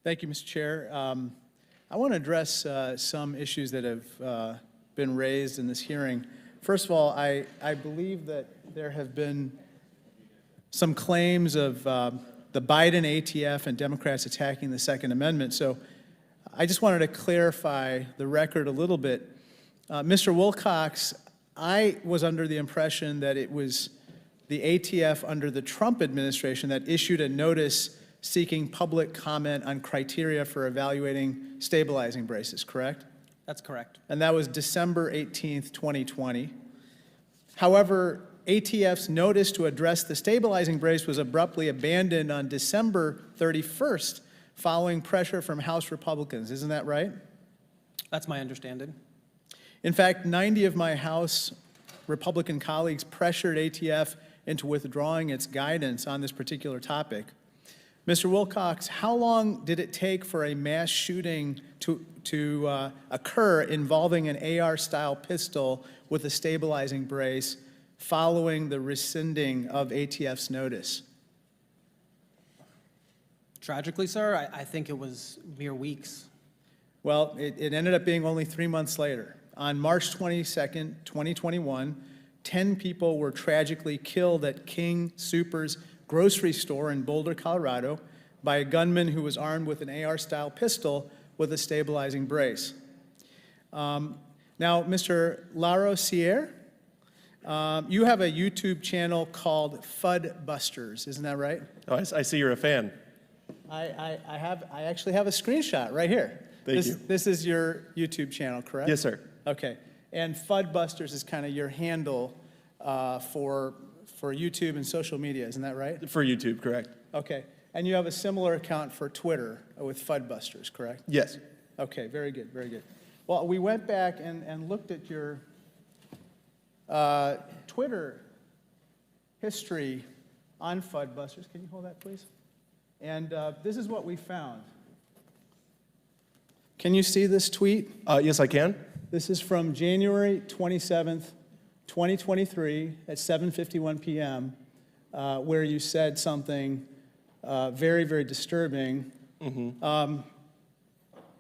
Thank you, Mr. Chair. I want to address some issues that have been raised in this hearing. First of all, I believe that there have been some claims of the Biden ATF and Democrats attacking the Second Amendment. So I just wanted to clarify the record a little bit. Mr. Wilcox, I was under the impression that it was the ATF under the Trump administration that issued a notice seeking public comment on criteria for evaluating stabilizing braces, correct? That's correct. And that was December 18th, 2020. However, ATF's notice to address the stabilizing brace was abruptly abandoned on December 31st following pressure from House Republicans. Isn't that right? That's my understanding. In fact, 90 of my House Republican colleagues pressured ATF into withdrawing its guidance on this particular topic. Mr. Wilcox, how long did it take for a mass shooting to occur involving an AR-style pistol with a stabilizing brace following the rescinding of ATF's notice? Tragically, sir, I think it was mere weeks. Well, it ended up being only 3 months later. On March 22nd, 2021, 10 people were tragically killed at King Soopers grocery store in Boulder, Colorado, by a gunman who was armed with an AR-style pistol with a stabilizing brace. Now, Mr. Larosiere, you have a YouTube channel called FUD Busters, isn't that right? Oh, I see you're a fan. I actually have a screenshot right here. Thank you. This is your YouTube channel, correct? Yes, sir. Okay. And FUD Busters is kind of your handle for YouTube and social media, isn't that right? For YouTube, correct. Okay. And you have a similar account for Twitter with FUD Busters, correct? Yes. Okay, very good, very good. Well, we went back and looked at your Twitter history on FUD Busters. Can you hold that, please? And this is what we found. Can you see this tweet? Yes, I can. This is from January 27th, 2023 at 7:51 p.m., where you said something very, very disturbing.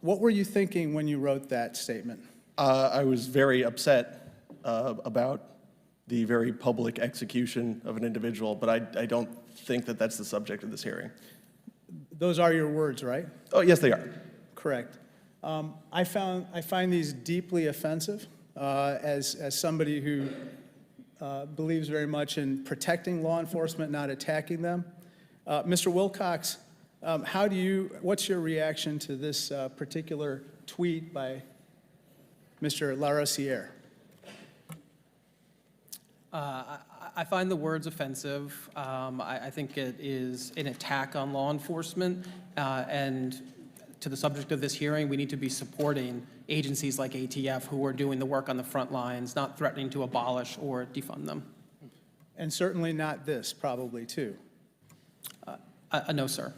What were you thinking when you wrote that statement? I was very upset about the very public execution of an individual, but I don't think that that's the subject of this hearing. Those are your words, right? Oh, yes, they are. Correct. I find these deeply offensive as somebody who believes very much in protecting law enforcement, not attacking them. Mr. Wilcox, what's your reaction to this particular tweet by Mr. Larosiere? I find the words offensive. I think it is an attack on law enforcement, and to the subject of this hearing, we need to be supporting agencies like ATF who are doing the work on the front lines, not threatening to abolish or defund them. And certainly not this, probably, too. No, sir.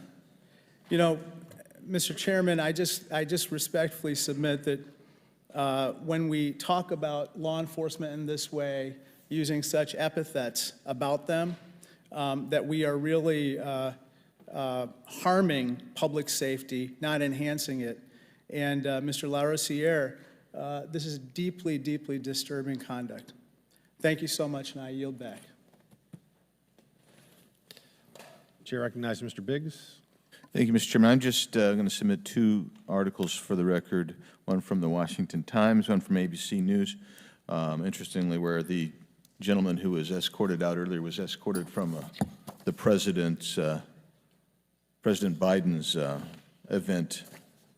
You know, Mr. Chairman, I just respectfully submit that when we talk about law enforcement in this way, using such epithets about them, that we are really harming public safety, not enhancing it. And Mr. Larosiere, this is deeply, deeply disturbing conduct. Thank you so much, and I yield back. Chair recognizes Mr. Biggs. Thank you, Mr. Chairman. I'm just going to submit 2 articles for the record, one from the Washington Times, one from ABC News. Interestingly, where the gentleman who was escorted out earlier was escorted from the President Biden's event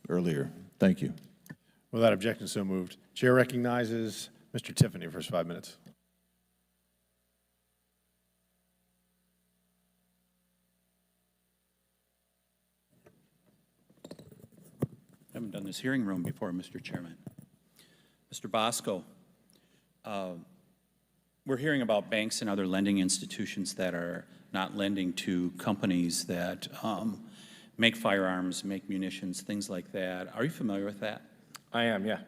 earlier. Thank you. Without objection, so moved. Chair recognizes Mr. Tiffany for his 5 minutes. I haven't done this hearing room before, Mr. Chairman. Mr. Bosco, we're hearing about banks and other lending institutions that are not lending to companies that make firearms, make munitions, things like that. Are you familiar with that? I am, yeah.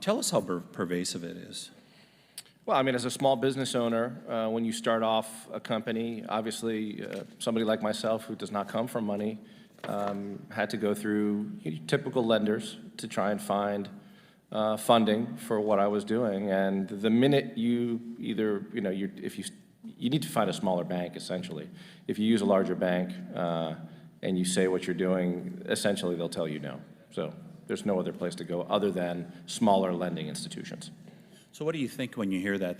Tell us how pervasive it is. Well, I mean, as a small business owner, when you start off a company, obviously somebody like myself who does not come from money had to go through typical lenders to try and find funding for what I was doing. And the minute you either, you need to find a smaller bank, essentially. If you use a larger bank and you say what you're doing, essentially they'll tell you no. So there's no other place to go other than smaller lending institutions. So what do you think when you hear that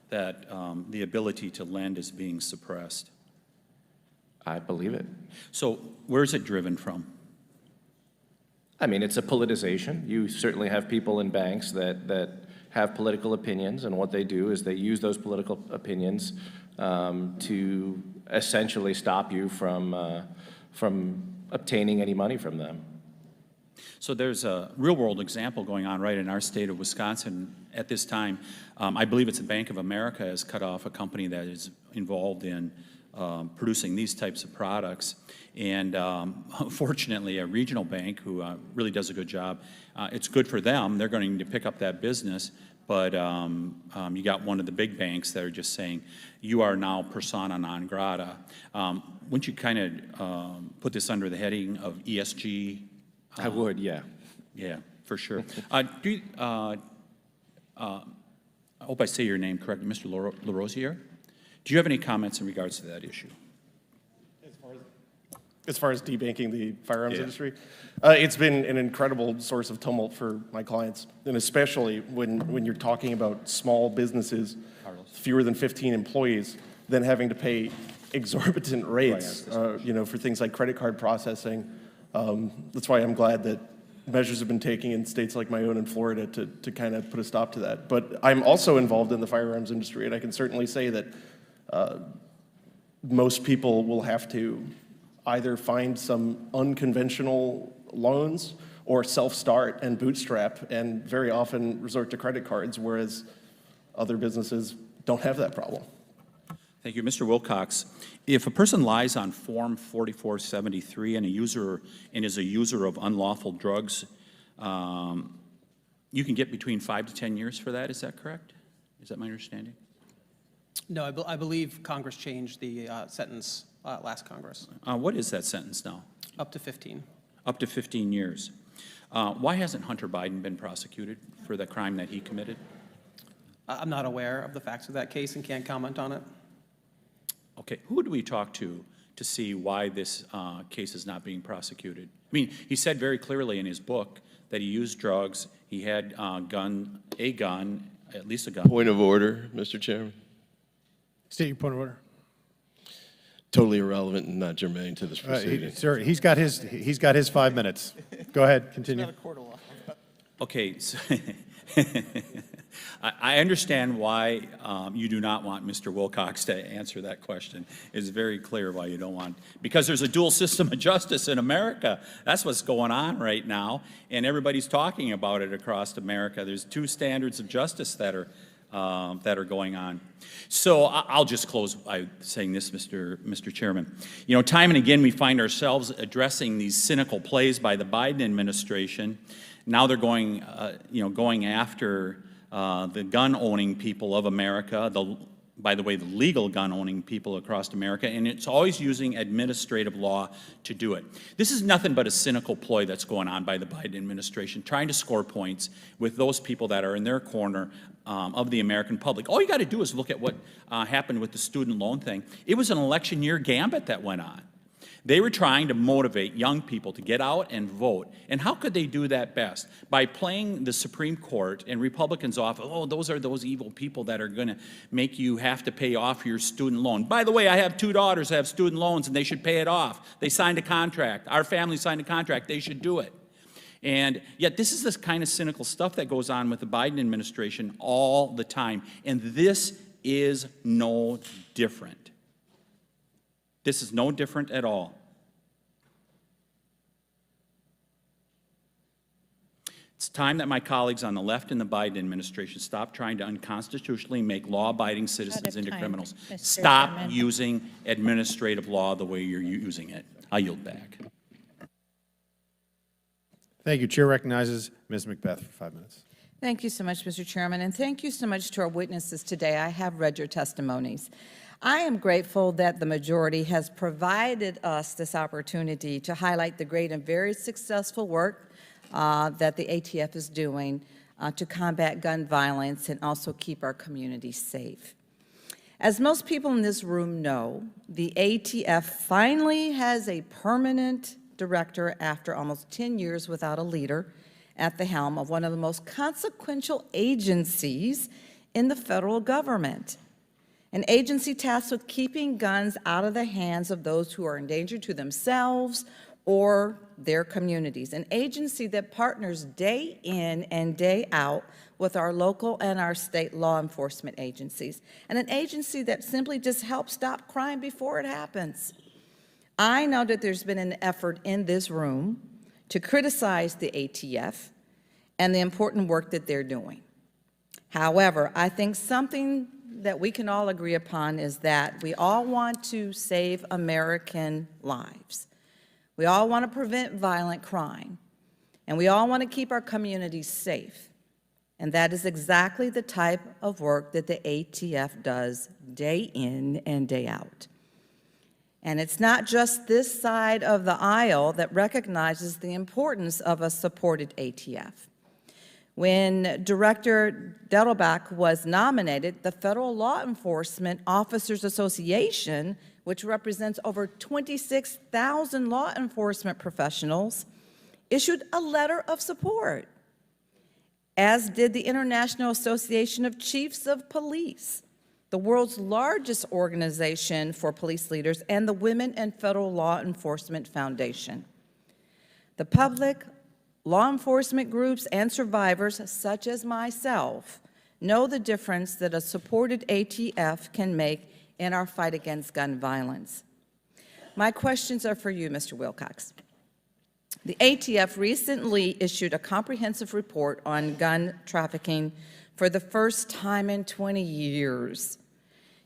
the ability to lend is being suppressed? I believe it. So where's it driven from? I mean, it's a politicization. You certainly have people in banks that have political opinions, and what they do is they use those political opinions to essentially stop you from obtaining any money from them. So there's a real-world example going on right in our state of Wisconsin at this time. I believe it's the Bank of America has cut off a company that is involved in producing these types of products. And fortunately, a regional bank who really does a good job, it's good for them. They're going to pick up that business. But you got one of the big banks that are just saying, you are now persona non grata. Wouldn't you kind of put this under the heading of ESG? I would, yeah. Yeah, for sure. I hope I say your name correctly, Mr. Larosiere. Do you have any comments in regards to that issue? As far as debanking the firearms industry, it's been an incredible source of tumult for my clients, and especially when you're talking about small businesses, fewer than 15 employees, then having to pay exorbitant rates, for things like credit card processing. That's why I'm glad that measures have been taken in states like my own in Florida to kind of put a stop to that. But I'm also involved in the firearms industry, and I can certainly say that most people will have to either find some unconventional loans or self-start and bootstrap, and very often resort to credit cards, whereas other businesses don't have that problem. Thank you. Mr. Wilcox, if a person lies on Form 4473 and is a user of unlawful drugs, you can get between 5 to 10 years for that. Is that correct? Is that my understanding? No, I believe Congress changed the sentence last Congress. What is that sentence now? Up to 15. Up to 15 years. Why hasn't Hunter Biden been prosecuted for the crime that he committed? I'm not aware of the facts of that case and can't comment on it. Okay, who do we talk to see why this case is not being prosecuted? I mean, he said very clearly in his book that he used drugs, he had at least a gun. Point of order, Mr. Chairman. State your point of order. Totally irrelevant and not germane to this proceeding. Sir, he's got his 5 minutes. Go ahead, continue. Okay, so I understand why you do not want Mr. Wilcox to answer that question. It's very clear why you don't want, because there's a dual system of justice in America. That's what's going on right now, and everybody's talking about it across America. There's two standards of justice that are going on. So I'll just close by saying this, Mr. Chairman. You know, time and again we find ourselves addressing these cynical plays by the Biden administration. Now they're going after the gun-owning people of America, by the way, the legal gun-owning people across America, and it's always using administrative law to do it. This is nothing but a cynical ploy that's going on by the Biden administration, trying to score points with those people that are in their corner of the American public. All you got to do is look at what happened with the student loan thing. It was an election year gambit that went on. They were trying to motivate young people to get out and vote. And how could they do that best? By playing the Supreme Court and Republicans off, oh, those are those evil people that are going to make you have to pay off your student loan. By the way, I have 2 daughters that have student loans, and they should pay it off. They signed a contract. Our family signed a contract. They should do it. And yet this is this kind of cynical stuff that goes on with the Biden administration all the time. And this is no different. This is no different at all. It's time that my colleagues on the left in the Biden administration stop trying to unconstitutionally make law-abiding citizens into criminals. Stop using administrative law the way you're using it. I yield back. Thank you. Chair recognizes Ms. Macbeth for 5 minutes. Thank you so much, Mr. Chairman, and thank you so much to our witnesses today. I have read your testimonies. I am grateful that the majority has provided us this opportunity to highlight the great and very successful work that the ATF is doing to combat gun violence and also keep our communities safe. As most people in this room know, the ATF finally has a permanent director after almost 10 years without a leader at the helm of one of the most consequential agencies in the federal government. An agency tasked with keeping guns out of the hands of those who are in danger to themselves or their communities. An agency that partners day in and day out with our local and our state law enforcement agencies. And an agency that simply just helps stop crime before it happens. I know that there's been an effort in this room to criticize the ATF and the important work that they're doing. However, I think something that we can all agree upon is that we all want to save American lives. We all want to prevent violent crime, and we all want to keep our communities safe. And that is exactly the type of work that the ATF does day in and day out. And it's not just this side of the aisle that recognizes the importance of a supported ATF. When Director Dettelbach was nominated, the Federal Law Enforcement Officers Association, which represents over 26,000 law enforcement professionals, issued a letter of support, as did the International Association of Chiefs of Police, the world's largest organization for police leaders, and the Women in Federal Law Enforcement Foundation. The public, law enforcement groups, and survivors, such as myself, know the difference that a supported ATF can make in our fight against gun violence. My questions are for you, Mr. Wilcox. The ATF recently issued a comprehensive report on gun trafficking for the first time in 20 years.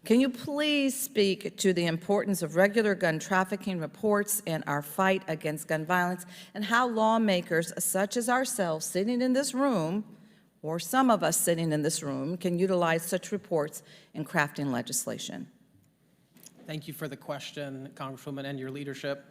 Can you please speak to the importance of regular gun trafficking reports in our fight against gun violence, and how lawmakers such as ourselves sitting in this room, or some of us sitting in this room, can utilize such reports in crafting legislation? Thank you for the question, Congresswoman, and your leadership.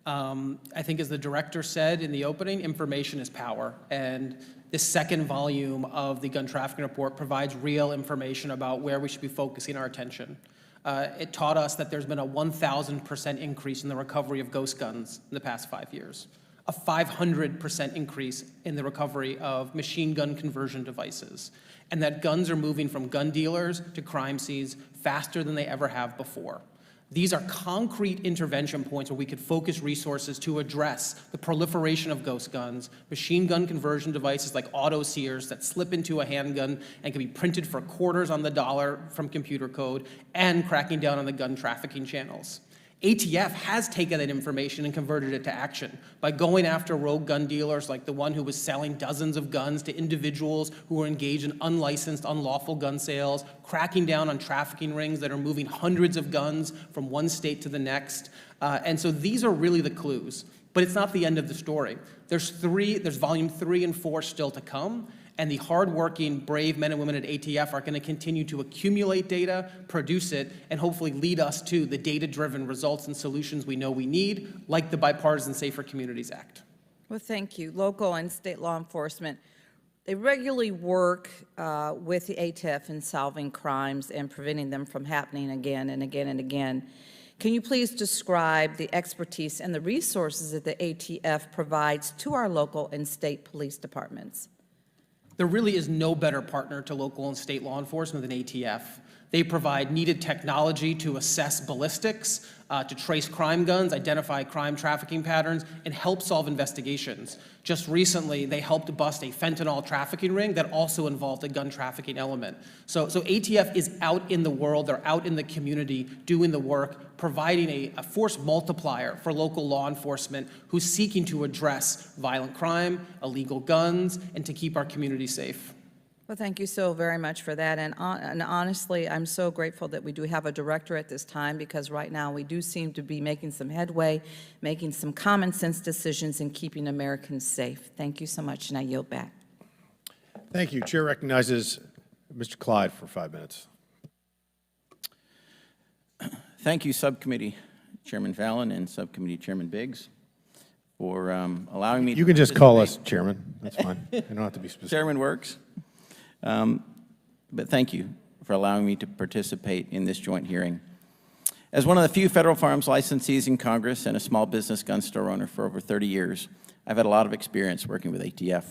I think as the director said in the opening, information is power, and this second volume of the gun trafficking report provides real information about where we should be focusing our attention. It taught us that there's been a 1,000% increase in the recovery of ghost guns in the past 5 years, a 500% increase in the recovery of machine gun conversion devices, and that guns are moving from gun dealers to crime scenes faster than they ever have before. These are concrete intervention points where we could focus resources to address the proliferation of ghost guns, machine gun conversion devices like auto sears that slip into a handgun and can be printed for quarters on the dollar from computer code, and cracking down on the gun trafficking channels. ATF has taken that information and converted it to action by going after rogue gun dealers like the one who was selling dozens of guns to individuals who were engaged in unlicensed, unlawful gun sales, cracking down on trafficking rings that are moving hundreds of guns from one state to the next. And so these are really the clues. But it's not the end of the story. There's volume 3 and 4 still to come. And the hardworking, brave men and women at ATF are going to continue to accumulate data, produce it, and hopefully lead us to the data-driven results and solutions we know we need, like the Bipartisan Safer Communities Act. Well, thank you. Local and state law enforcement, they regularly work with the ATF in solving crimes and preventing them from happening again and again and again. Can you please describe the expertise and the resources that the ATF provides to our local and state police departments? There really is no better partner to local and state law enforcement than ATF. They provide needed technology to assess ballistics, to trace crime guns, identify crime trafficking patterns, and help solve investigations. Just recently, they helped bust a fentanyl trafficking ring that also involved a gun trafficking element. So ATF is out in the world, they're out in the community doing the work, providing a force multiplier for local law enforcement who's seeking to address violent crime, illegal guns, and to keep our community safe. Well, thank you so very much for that. And honestly, I'm so grateful that we do have a director at this time, because right now we do seem to be making some headway, making some common sense decisions and keeping Americans safe. Thank you so much, and I yield back. Thank you. Chair recognizes Mr. Clyde for 5 minutes. Thank you, Subcommittee Chairman Fallon and Subcommittee Chairman Biggs, for allowing me to You can just call us Chairman. That's fine. You don't have to be specific. Chairman works. But thank you for allowing me to participate in this joint hearing. As one of the few federal firearms licensees in Congress and a small business gun store owner for over 30 years, I've had a lot of experience working with ATF.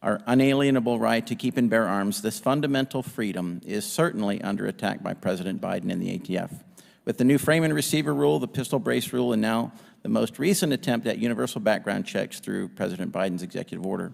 Our unalienable right to keep and bear arms, this fundamental freedom, is certainly under attack by President Biden and the ATF. With the new frame and receiver rule, the pistol brace rule, and now the most recent attempt at universal background checks through President Biden's executive order.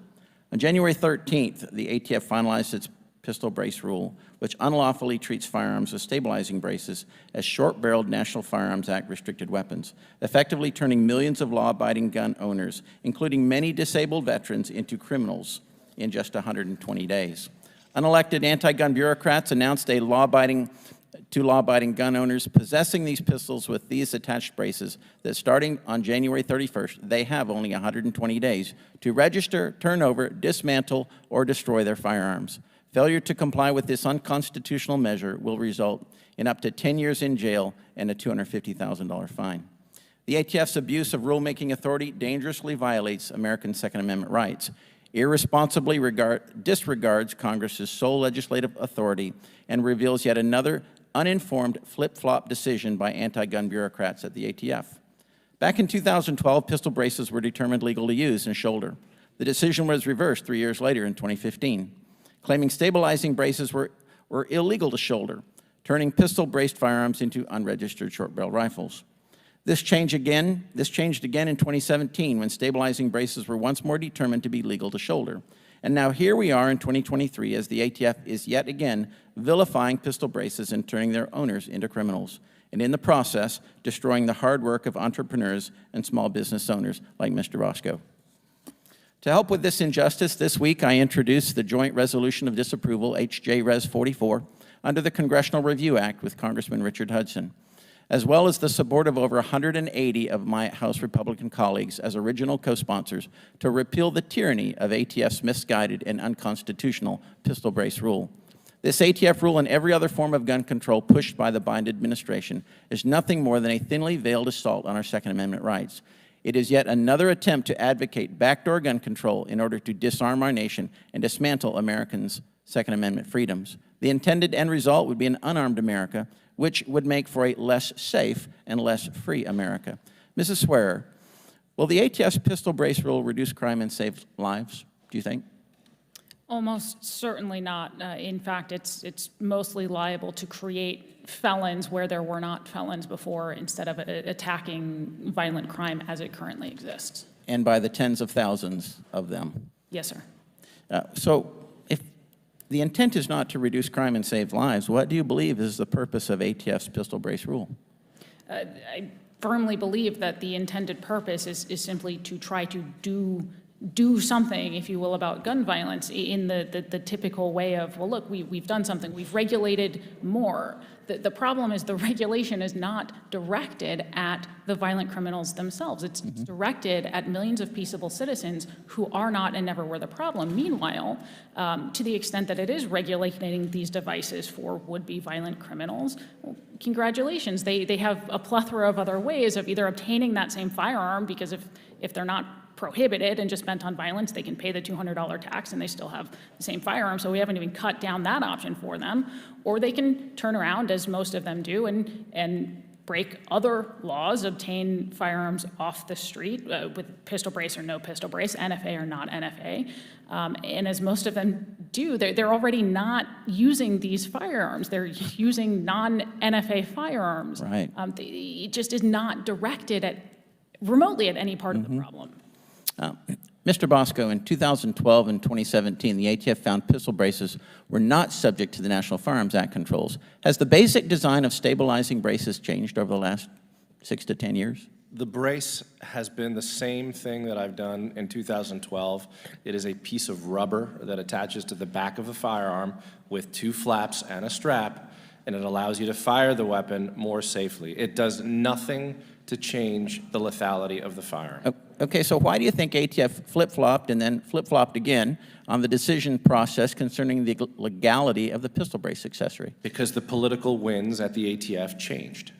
On January 13th, the ATF finalized its pistol brace rule, which unlawfully treats firearms with stabilizing braces as short-barreled National Firearms Act restricted weapons, effectively turning millions of law-abiding gun owners, including many disabled veterans, into criminals in just 120 days. Unelected anti-gun bureaucrats announced to law-abiding gun owners possessing these pistols with these attached braces that starting on January 31st, they have only 120 days to register, turn over, dismantle, or destroy their firearms. Failure to comply with this unconstitutional measure will result in up to 10 years in jail and a $250,000 fine. The ATF's abuse of rulemaking authority dangerously violates American Second Amendment rights, irresponsibly disregards Congress's sole legislative authority, and reveals yet another uninformed flip-flop decision by anti-gun bureaucrats at the ATF. Back in 2012, pistol braces were determined legal to use and shoulder. The decision was reversed 3 years later in 2015, claiming stabilizing braces were illegal to shoulder, turning pistol-braced firearms into unregistered short-barrel rifles. This changed again in 2017 when stabilizing braces were once more determined to be legal to shoulder. And now here we are in 2023 as the ATF is yet again vilifying pistol braces and turning their owners into criminals, and in the process, destroying the hard work of entrepreneurs and small business owners like Mr. Bosco. To help with this injustice, this week I introduced the Joint Resolution of Disapproval, HJ Res 44, under the Congressional Review Act with Congressman Richard Hudson, as well as the support of over 180 of my House Republican colleagues as original co-sponsors to repeal the tyranny of ATF's misguided and unconstitutional pistol brace rule. This ATF rule and every other form of gun control pushed by the Biden administration is nothing more than a thinly veiled assault on our Second Amendment rights. It is yet another attempt to advocate backdoor gun control in order to disarm our nation and dismantle Americans' Second Amendment freedoms. The intended end result would be an unarmed America, which would make for a less safe and less free America. Mrs. Swearer, will the ATF's pistol brace rule reduce crime and save lives, do you think? Almost certainly not. In fact, it's mostly liable to create felons where there were not felons before instead of attacking violent crime as it currently exists. And by the tens of thousands of them. Yes, sir. So if the intent is not to reduce crime and save lives, what do you believe is the purpose of ATF's pistol brace rule? I firmly believe that the intended purpose is simply to try to do something, if you will, about gun violence in the typical way of, well, look, we've done something, we've regulated more. The problem is the regulation is not directed at the violent criminals themselves. It's directed at millions of peaceable citizens who are not and never were the problem. Meanwhile, to the extent that it is regulating these devices for would-be violent criminals, well, congratulations. They have a plethora of other ways of either obtaining that same firearm, because if they're not prohibited and just spent on violence, they can pay the $200 tax and they still have the same firearm, so we haven't even cut down that option for them. Or they can turn around, as most of them do, and break other laws, obtain firearms off the street with pistol brace or no pistol brace, NFA or not NFA. And as most of them do, they're already not using these firearms. They're using non-NFA firearms. Right. It just is not directed remotely at any part of the problem. Mr. Bosco, in 2012 and 2017, the ATF found pistol braces were not subject to the National Firearms Act controls. Has the basic design of stabilizing braces changed over the last 6 to 10 years? The brace has been the same thing that I've done in 2012. It is a piece of rubber that attaches to the back of the firearm with 2 flaps and a strap, and it allows you to fire the weapon more safely. It does nothing to change the lethality of the firearm. Okay, so why do you think ATF flip-flopped and then flip-flopped again on the decision process concerning the legality of the pistol brace accessory? Because the political winds at the ATF changed.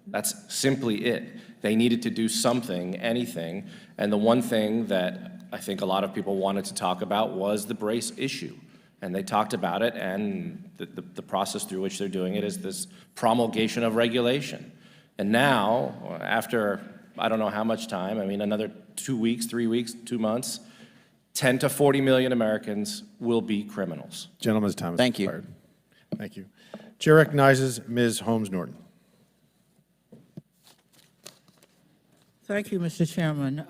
That's simply it. They needed to do something, anything, and the one thing that I think a lot of people wanted to talk about was the brace issue. And they talked about it, and the process through which they're doing it is this promulgation of regulation. And now, after I don't know how much time, I mean another 2 weeks, 3 weeks, 2 months, 10 to 40 million Americans will be criminals. Gentleman's time is Thank you. expired. Thank you. Chair recognizes Ms. Holmes-Norton. Thank you, Mr. Chairman.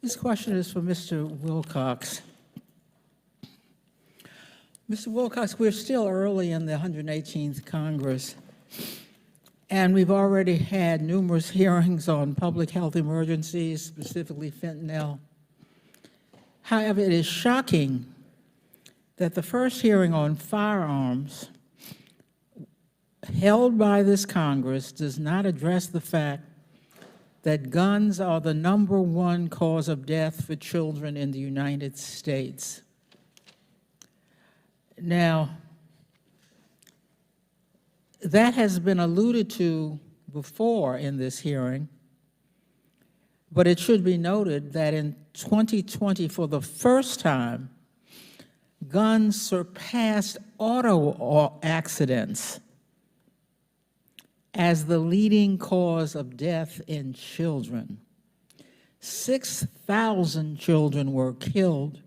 This question is for Mr. Wilcox. Mr. Wilcox, we're still early in the 118th Congress, and we've already had numerous hearings on public health emergencies, specifically fentanyl. However, it is shocking that the first hearing on firearms held by this Congress does not address the fact that guns are the #1 cause of death for children in the United States. Now, that has been alluded to before in this hearing, but it should be noted that in 2020, for the first time, guns surpassed auto accidents as the leading cause of death in children. 6,000 children were killed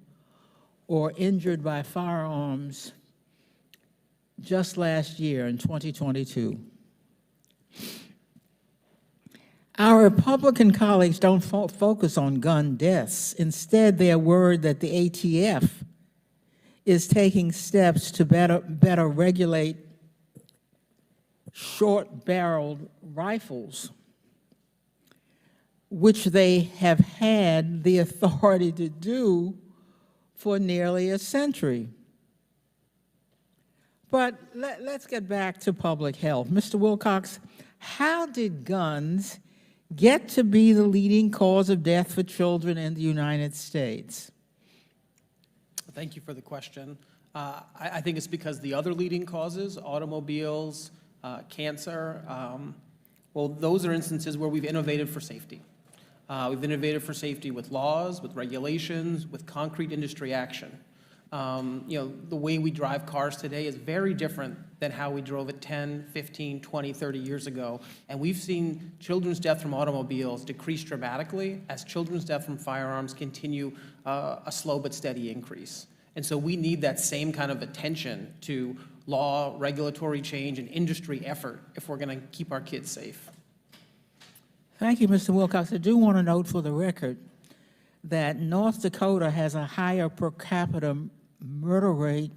or injured by firearms just last year in 2022. Our Republican colleagues don't focus on gun deaths. Instead, they are worried that the ATF is taking steps to better regulate short-barreled rifles, which they have had the authority to do for nearly a century. But let's get back to public health. Mr. Wilcox, how did guns get to be the leading cause of death for children in the United States? Thank you for the question. I think it's because the other leading causes, automobiles, cancer, well, those are instances where we've innovated for safety. We've innovated for safety with laws, with regulations, with concrete industry action. The way we drive cars today is very different than how we drove it 10, 15, 20, 30 years ago. And we've seen children's death from automobiles decrease dramatically as children's death from firearms continue a slow but steady increase. And so we need that same kind of attention to law, regulatory change, and industry effort if we're going to keep our kids safe. Thank you, Mr. Wilcox. I do want to note for the record that North Dakota has a higher per capita murder rate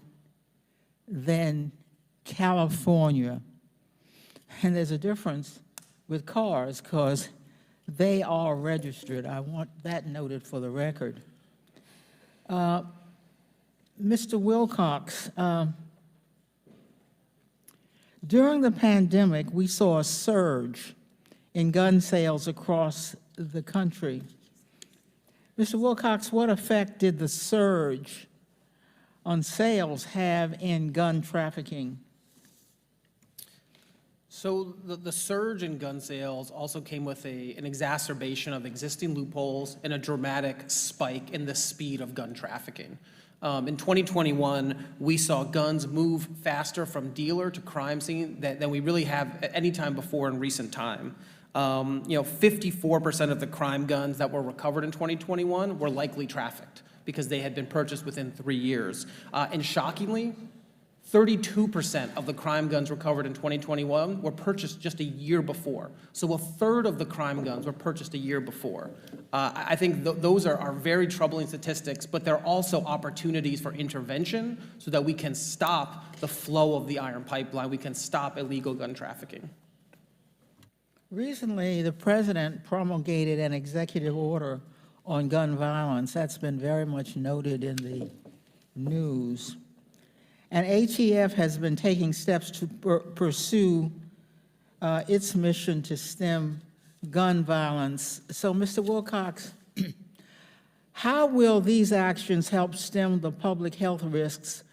than California. And there's a difference with cars because they are registered. I want that noted for the record. Mr. Wilcox, during the pandemic, we saw a surge in gun sales across the country. Mr. Wilcox, what effect did the surge on sales have in gun trafficking? So the surge in gun sales also came with an exacerbation of existing loopholes and a dramatic spike in the speed of gun trafficking. In 2021, we saw guns move faster from dealer to crime scene than we really have at any time before in recent time. 54% of the crime guns that were recovered in 2021 were likely trafficked because they had been purchased within 3 years. And shockingly, 32% of the crime guns recovered in 2021 were purchased just a year before. So a third of the crime guns were purchased a year before. I think those are very troubling statistics, but they're also opportunities for intervention so that we can stop the flow of the iron pipeline, we can stop illegal gun trafficking. Recently, the president promulgated an executive order on gun violence. That's been very much noted in the news. And ATF has been taking steps to pursue its mission to stem gun violence. So, Mr. Wilcox, how will these actions help stem the public health risks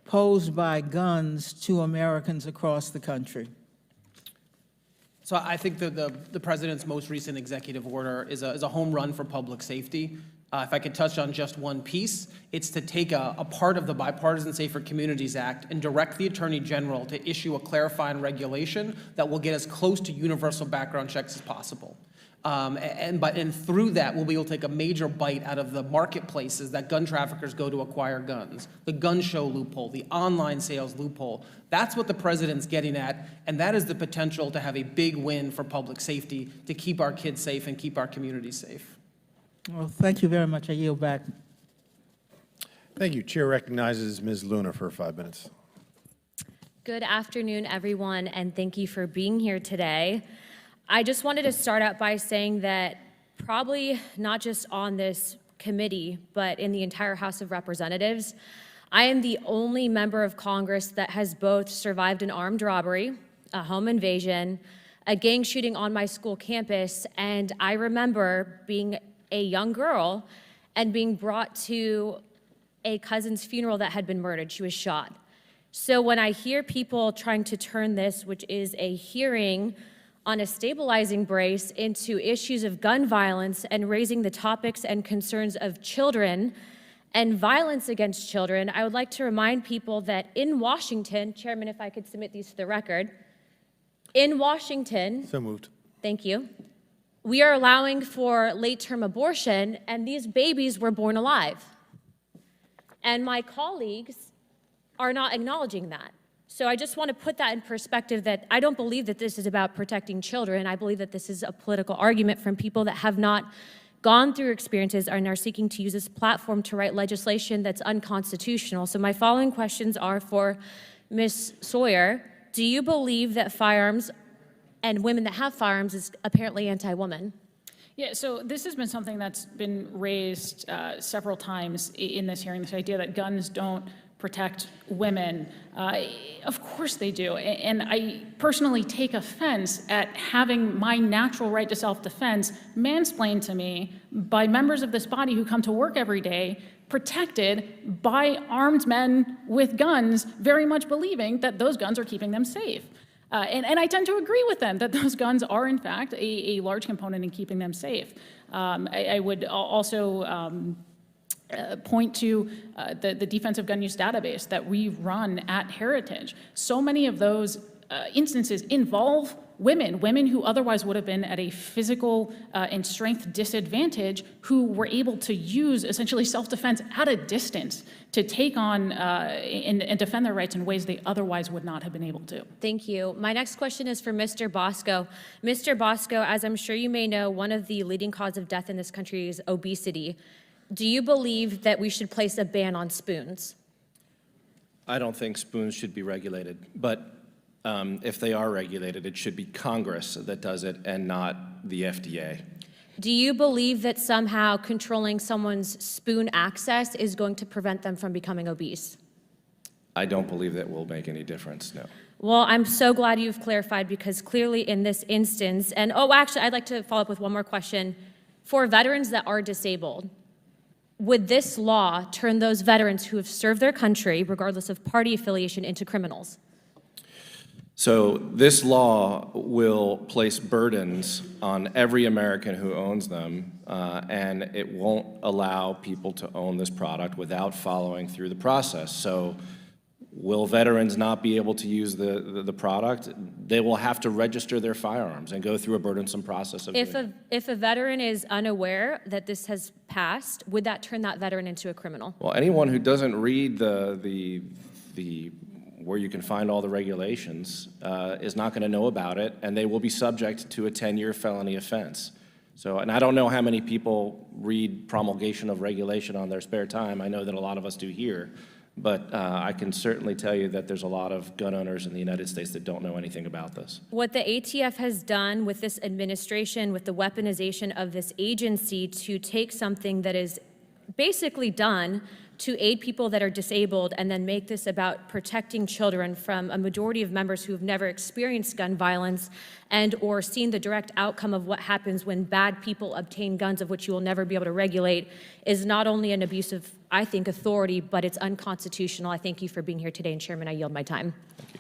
posed by guns to Americans across the country? So I think that the president's most recent executive order is a home run for public safety. If I could touch on just one piece, it's to take a part of the Bipartisan Safer Communities Act and direct the Attorney General to issue a clarifying regulation that will get as close to universal background checks as possible. And through that, we'll be able to take a major bite out of the marketplaces that gun traffickers go to acquire guns, the gun show loophole, the online sales loophole. That's what the president's getting at, and that is the potential to have a big win for public safety, to keep our kids safe and keep our communities safe. Well, thank you very much. I yield back. Thank you. Chair recognizes Ms. Luna for 5 minutes. Good afternoon, everyone, and thank you for being here today. I just wanted to start out by saying that probably not just on this committee, but in the entire House of Representatives. I am the only member of Congress that has both survived an armed robbery, a home invasion, a gang shooting on my school campus, and I remember being a young girl and being brought to a cousin's funeral that had been murdered. She was shot. So when I hear people trying to turn this, which is a hearing on a stabilizing brace, into issues of gun violence and raising the topics and concerns of children and violence against children, I would like to remind people that in Washington, Chairman, if I could submit these to the record, in Washington, So moved. thank you, we are allowing for late-term abortion, and these babies were born alive. And my colleagues are not acknowledging that. So I just want to put that in perspective, that I don't believe that this is about protecting children. I believe that this is a political argument from people that have not gone through experiences and are seeking to use this platform to write legislation that's unconstitutional. So my following questions are for Ms. Sawyer. Do you believe that firearms and women that have firearms is apparently anti-woman? Yeah, so this has been something that's been raised several times in this hearing, this idea that guns don't protect women. Of course they do. And I personally take offense at having my natural right to self-defense mansplained to me by members of this body who come to work every day protected by armed men with guns, very much believing that those guns are keeping them safe. And I tend to agree with them that those guns are, in fact, a large component in keeping them safe. I would also point to the defensive gun use database that we run at Heritage. So many of those instances involve women who otherwise would have been at a physical and strength disadvantage, who were able to use essentially self-defense at a distance to take on and defend their rights in ways they otherwise would not have been able to. Thank you. My next question is for Mr. Bosco. Mr. Bosco, as I'm sure you may know, one of the leading causes of death in this country is obesity. Do you believe that we should place a ban on spoons? I don't think spoons should be regulated, but if they are regulated, it should be Congress that does it and not the FDA. Do you believe that somehow controlling someone's spoon access is going to prevent them from becoming obese? I don't believe that will make any difference, no. Well, I'm so glad you've clarified, because clearly in this instance, and actually, I'd like to follow up with one more question. For veterans that are disabled, would this law turn those veterans who have served their country, regardless of party affiliation, into criminals? So this law will place burdens on every American who owns them, and it won't allow people to own this product without following through the process. So will veterans not be able to use the product? They will have to register their firearms and go through a burdensome process of doing it. If a veteran is unaware that this has passed, would that turn that veteran into a criminal? Well, anyone who doesn't read the where you can find all the regulations is not going to know about it, and they will be subject to a 10-year felony offense. So, and I don't know how many people read promulgation of regulation on their spare time. I know that a lot of us do here, but I can certainly tell you that there's a lot of gun owners in the United States that don't know anything about this. What the ATF has done with this administration, with the weaponization of this agency to take something that is basically done to aid people that are disabled and then make this about protecting children from a majority of members who have never experienced gun violence and or seen the direct outcome of what happens when bad people obtain guns of which you will never be able to regulate, is not only an abuse of, I think, authority, but it's unconstitutional. I thank you for being here today, and Chairman, I yield my time. Thank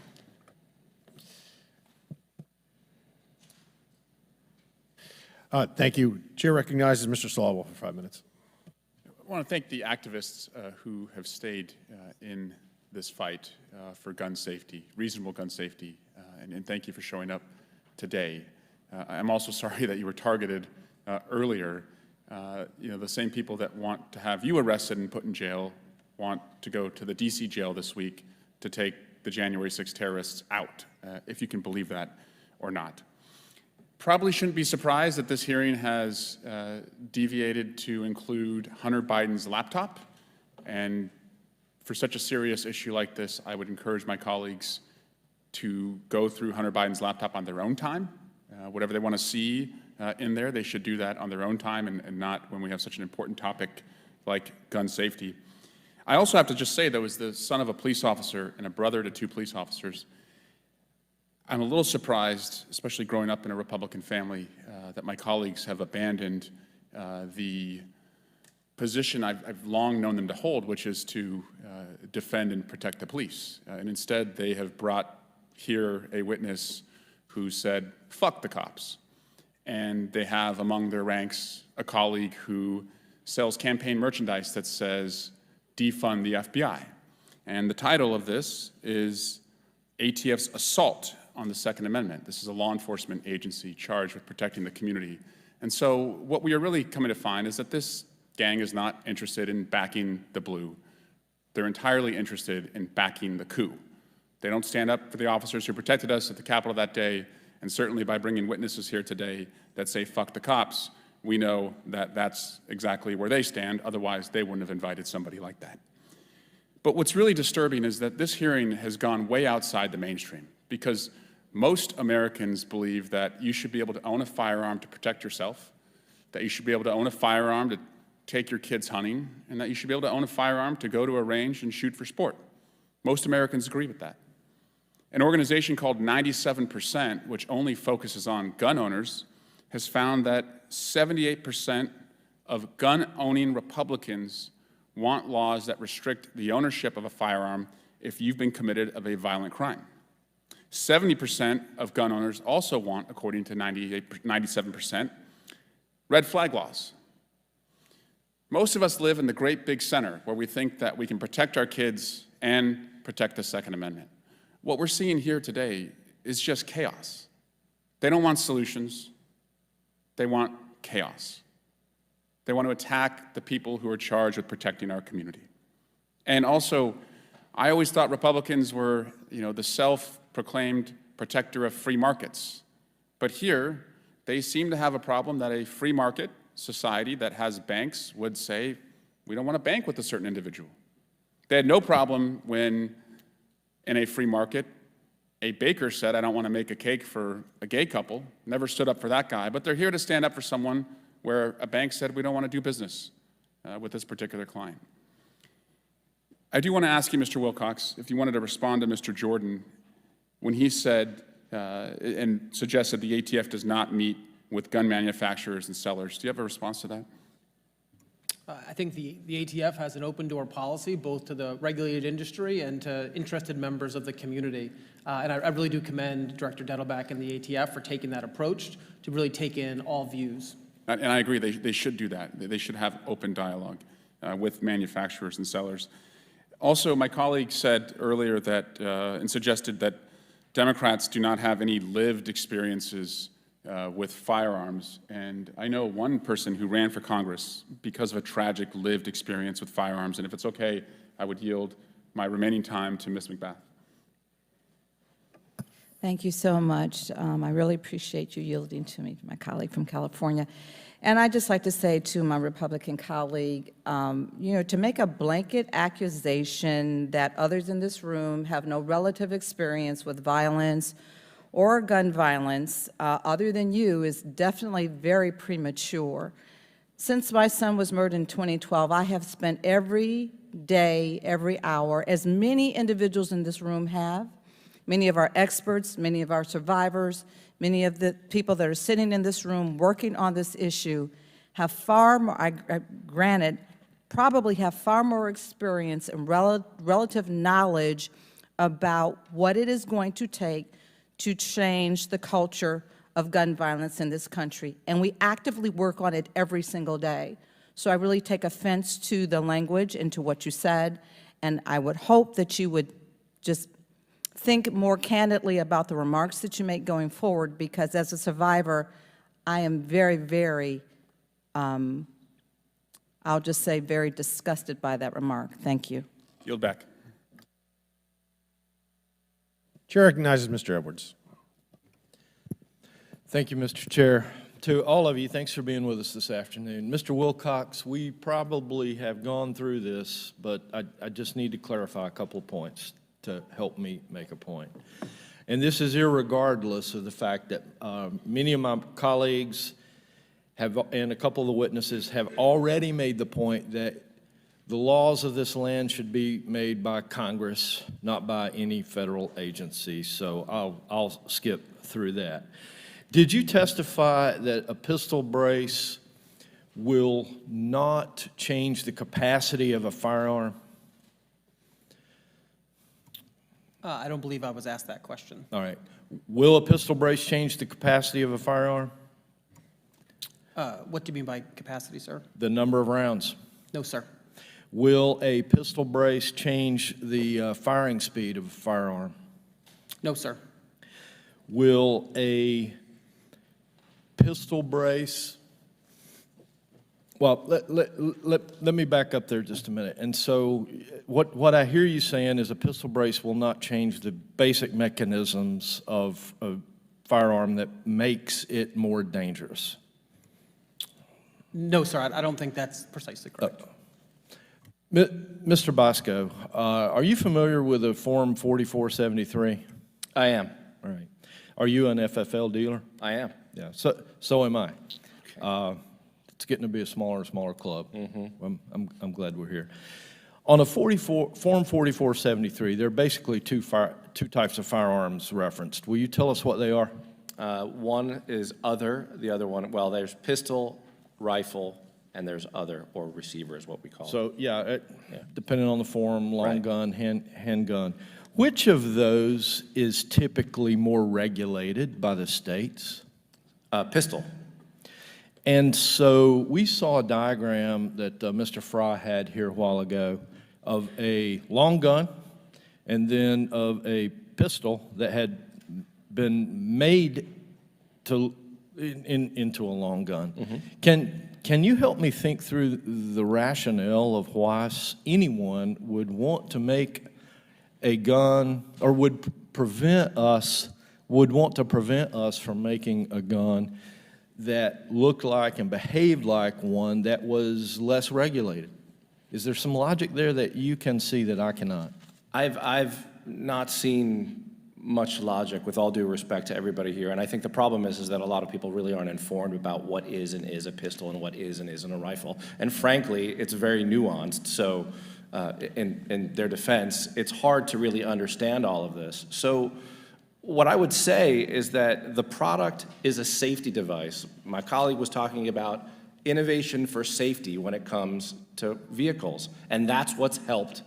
you. Thank you. Chair recognizes Mr. Swalwell for 5 minutes. I want to thank the activists who have stayed in this fight for gun safety, reasonable gun safety, and thank you for showing up today. I'm also sorry that you were targeted earlier. The same people that want to have you arrested and put in jail want to go to the DC jail this week to take the January 6 terrorists out, if you can believe that or not. Probably shouldn't be surprised that this hearing has deviated to include Hunter Biden's laptop. And for such a serious issue like this, I would encourage my colleagues to go through Hunter Biden's laptop on their own time. Whatever they want to see, in there. They should do that on their own time and not when we have such an important topic like gun safety. I also have to just say, though, as the son of a police officer and a brother to 2 police officers, I'm a little surprised, especially growing up in a Republican family, that my colleagues have abandoned the position I've long known them to hold, which is to defend and protect the police. And instead, they have brought here a witness who said, "Fuck the cops." And they have among their ranks a colleague who sells campaign merchandise that says, "Defund the FBI." And the title of this is ATF's assault on the Second Amendment. This is a law enforcement agency charged with protecting the community. And so what we are really coming to find is that this gang is not interested in backing the blue. They're entirely interested in backing the coup. They don't stand up for the officers who protected us at the Capitol that day, and certainly by bringing witnesses here today that say, "Fuck the cops," we know that that's exactly where they stand. Otherwise, they wouldn't have invited somebody like that. But what's really disturbing is that this hearing has gone way outside the mainstream, because most Americans believe that you should be able to own a firearm to protect yourself, that you should be able to own a firearm to take your kids hunting, and that you should be able to own a firearm to go to a range and shoot for sport. Most Americans agree with that. An organization called 97%, which only focuses on gun owners, has found that 78% of gun-owning Republicans want laws that restrict the ownership of a firearm if you've been committed of a violent crime. 70% of gun owners also want, according to 97%, red flag laws. Most of us live in the great big center where we think that we can protect our kids and protect the Second Amendment. What we're seeing here today is just chaos. They don't want solutions. They want chaos. They want to attack the people who are charged with protecting our community. And also, I always thought Republicans were, the self-proclaimed protector of free markets. But here, they seem to have a problem that a free market society that has banks would say, we don't want to bank with a certain individual. They had no problem when, in a free market, a baker said, I don't want to make a cake for a gay couple, never stood up for that guy, but they're here to stand up for someone where a bank said, we don't want to do business with this particular client. I do want to ask you, Mr. Wilcox, if you wanted to respond to Mr. Jordan when he said and suggested the ATF does not meet with gun manufacturers and sellers. Do you have a response to that? I think the ATF has an open door policy, both to the regulated industry and to interested members of the community. And I really do commend Director Dettelbach and the ATF for taking that approach to really take in all views. And I agree, they should do that. They should have open dialogue with manufacturers and sellers. Also, my colleague said earlier that, and suggested that Democrats do not have any lived experiences with firearms. And I know one person who ran for Congress because of a tragic lived experience with firearms. And if it's okay, I would yield my remaining time to Ms. McBath. Thank you so much. I really appreciate you yielding to me, my colleague from California. And I'd just like to say to my Republican colleague, to make a blanket accusation that others in this room have no relative experience with violence or gun violence other than you is definitely very premature. Since my son was murdered in 2012, I have spent every day, every hour, as many individuals in this room have, many of our experts, many of our survivors, many of the people that are sitting in this room working on this issue have far more, granted, probably have far more experience and relative knowledge about what it is going to take to change the culture of gun violence in this country. And we actively work on it every single day. So I really take offense to the language and to what you said, and I would hope that you would just think more candidly about the remarks that you make going forward, because as a survivor, I am very, very, I'll just say very disgusted by that remark. Thank you. Yield back. Chair recognizes Mr. Edwards. Thank you, Mr. Chair. To all of you, thanks for being with us this afternoon. Mr. Wilcox, we probably have gone through this, but I just need to clarify a couple of points to help me make a point. And this is irregardless of the fact that many of my colleagues and a couple of the witnesses have already made the point that the laws of this land should be made by Congress, not by any federal agency. So I'll skip through that. Did you testify that a pistol brace will not change the capacity of a firearm? I don't believe I was asked that question. All right. Will a pistol brace change the capacity of a firearm? What do you mean by capacity, sir? The number of rounds. No, sir. Will a pistol brace change the firing speed of a firearm? No, sir. Will a pistol brace, well, let me back up there just a minute. And so what I hear you saying is a pistol brace will not change the basic mechanisms of a firearm that makes it more dangerous. No, sir, I don't think that's precisely correct. Mr. Bosco, are you familiar with the Form 4473? I am. All right. Are you an FFL dealer? I am. Yeah, so am I. It's getting to be a smaller and smaller club. I'm glad we're here. On a Form 4473, there are basically two types of firearms referenced. Will you tell us what they are? One is other, the other one, well, there's pistol, rifle, and there's other, or receiver is what we call it. So, depending on the form, long gun, handgun. Which of those is typically more regulated by the states? Pistol. And so we saw a diagram that Mr. Fry had here a while ago of a long gun and then of a pistol that had been made into a long gun. Can you help me think through the rationale of why anyone would want to make a gun, or would want to prevent us from making a gun that looked like and behaved like one that was less regulated? Is there some logic there that you can see that I cannot? I've not seen much logic, with all due respect to everybody here, and I think the problem is that a lot of people really aren't informed about what is and is a pistol and what is and isn't a rifle. And frankly, it's very nuanced, so in their defense, it's hard to really understand all of this. So what I would say is that the product is a safety device. My colleague was talking about innovation for safety when it comes to vehicles, and that's what's helped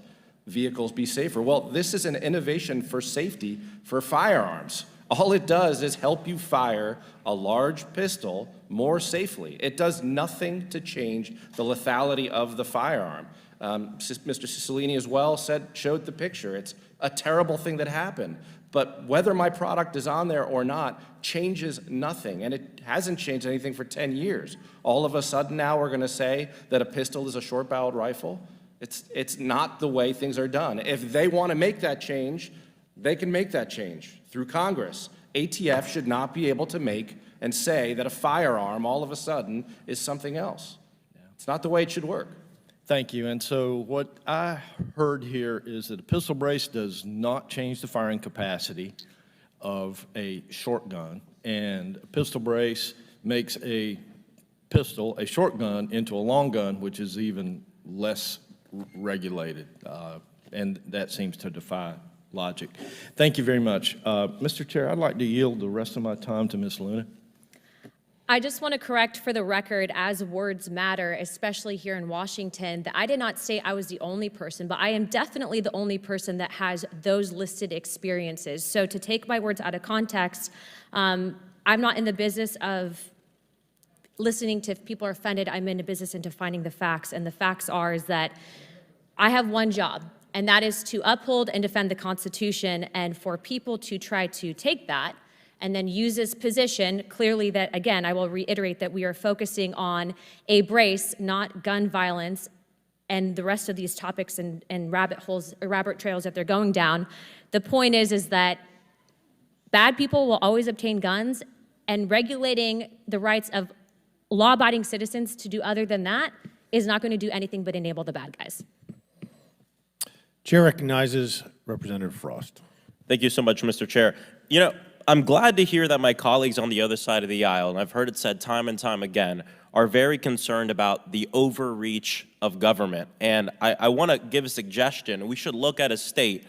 vehicles be safer. Well, this is an innovation for safety for firearms. All it does is help you fire a large pistol more safely. It does nothing to change the lethality of the firearm. Mr. Cicilline as well showed the picture. It's a terrible thing that happened. But whether my product is on there or not changes nothing, and it hasn't changed anything for 10 years. All of a sudden now we're going to say that a pistol is a short-barreled rifle? It's not the way things are done. If they want to make that change, they can make that change through Congress. ATF should not be able to make and say that a firearm all of a sudden is something else. It's not the way it should work. Thank you. And so what I heard here is that a pistol brace does not change the firing capacity of a short gun, and a pistol brace makes a short gun, into a long gun, which is even less regulated, and that seems to defy logic. Thank you very much. Mr. Chair, I'd like to yield the rest of my time to Ms. Luna. I just want to correct for the record, as words matter, especially here in Washington, that I did not say I was the only person, but I am definitely the only person that has those listed experiences. So to take my words out of context, I'm not in the business of listening to if people are offended. I'm in the business into finding the facts, and the facts is that I have one job, and that is to uphold and defend the Constitution, and for people to try to take that and then use this position, clearly that, again, I will reiterate that we are focusing on a brace, not gun violence, and the rest of these topics and rabbit trails that they're going down. The point is that bad people will always obtain guns, and regulating the rights of law-abiding citizens to do other than that is not going to do anything but enable the bad guys. Chair recognizes Representative Frost. Thank you so much, Mr. Chair. You know, I'm glad to hear that my colleagues on the other side of the aisle, and I've heard it said time and time again, are very concerned about the overreach of government. And I want to give a suggestion. We should look at a state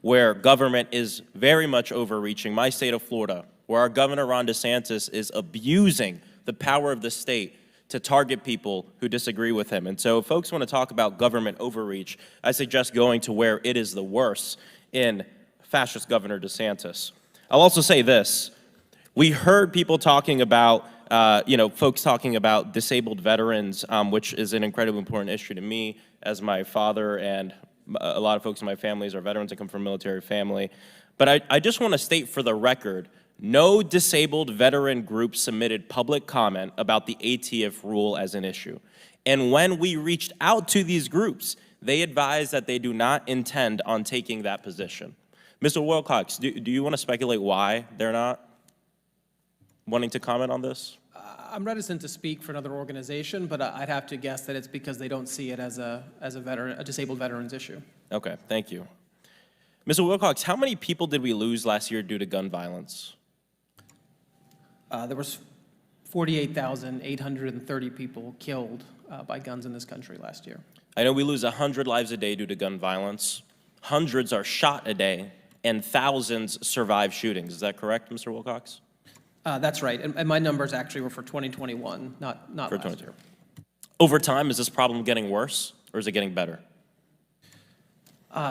where government is very much overreaching, my state of Florida, where our Governor Ron DeSantis is abusing the power of the state to target people who disagree with him. And so if folks want to talk about government overreach, I suggest going to where it is the worst, in fascist Governor DeSantis. I'll also say this. We heard people talking about, folks talking about disabled veterans, which is an incredibly important issue to me, as my father and a lot of folks in my families are veterans. I come from a military family. But I just want to state for the record, no disabled veteran group submitted public comment about the ATF rule as an issue. And when we reached out to these groups, they advised that they do not intend on taking that position. Mr. Wilcox, do you want to speculate why they're not wanting to comment on this? I'm reticent to speak for another organization, but I'd have to guess that it's because they don't see it as a disabled veterans issue. Okay, thank you. Mr. Wilcox, how many people did we lose last year due to gun violence? There was 48,830 people killed by guns in this country last year. I know we lose 100 lives a day due to gun violence. Hundreds are shot a day, and thousands survive shootings. Is that correct, Mr. Wilcox? That's right, and my numbers actually were for 2021, not For last year. Over time, is this problem getting worse, or is it getting better?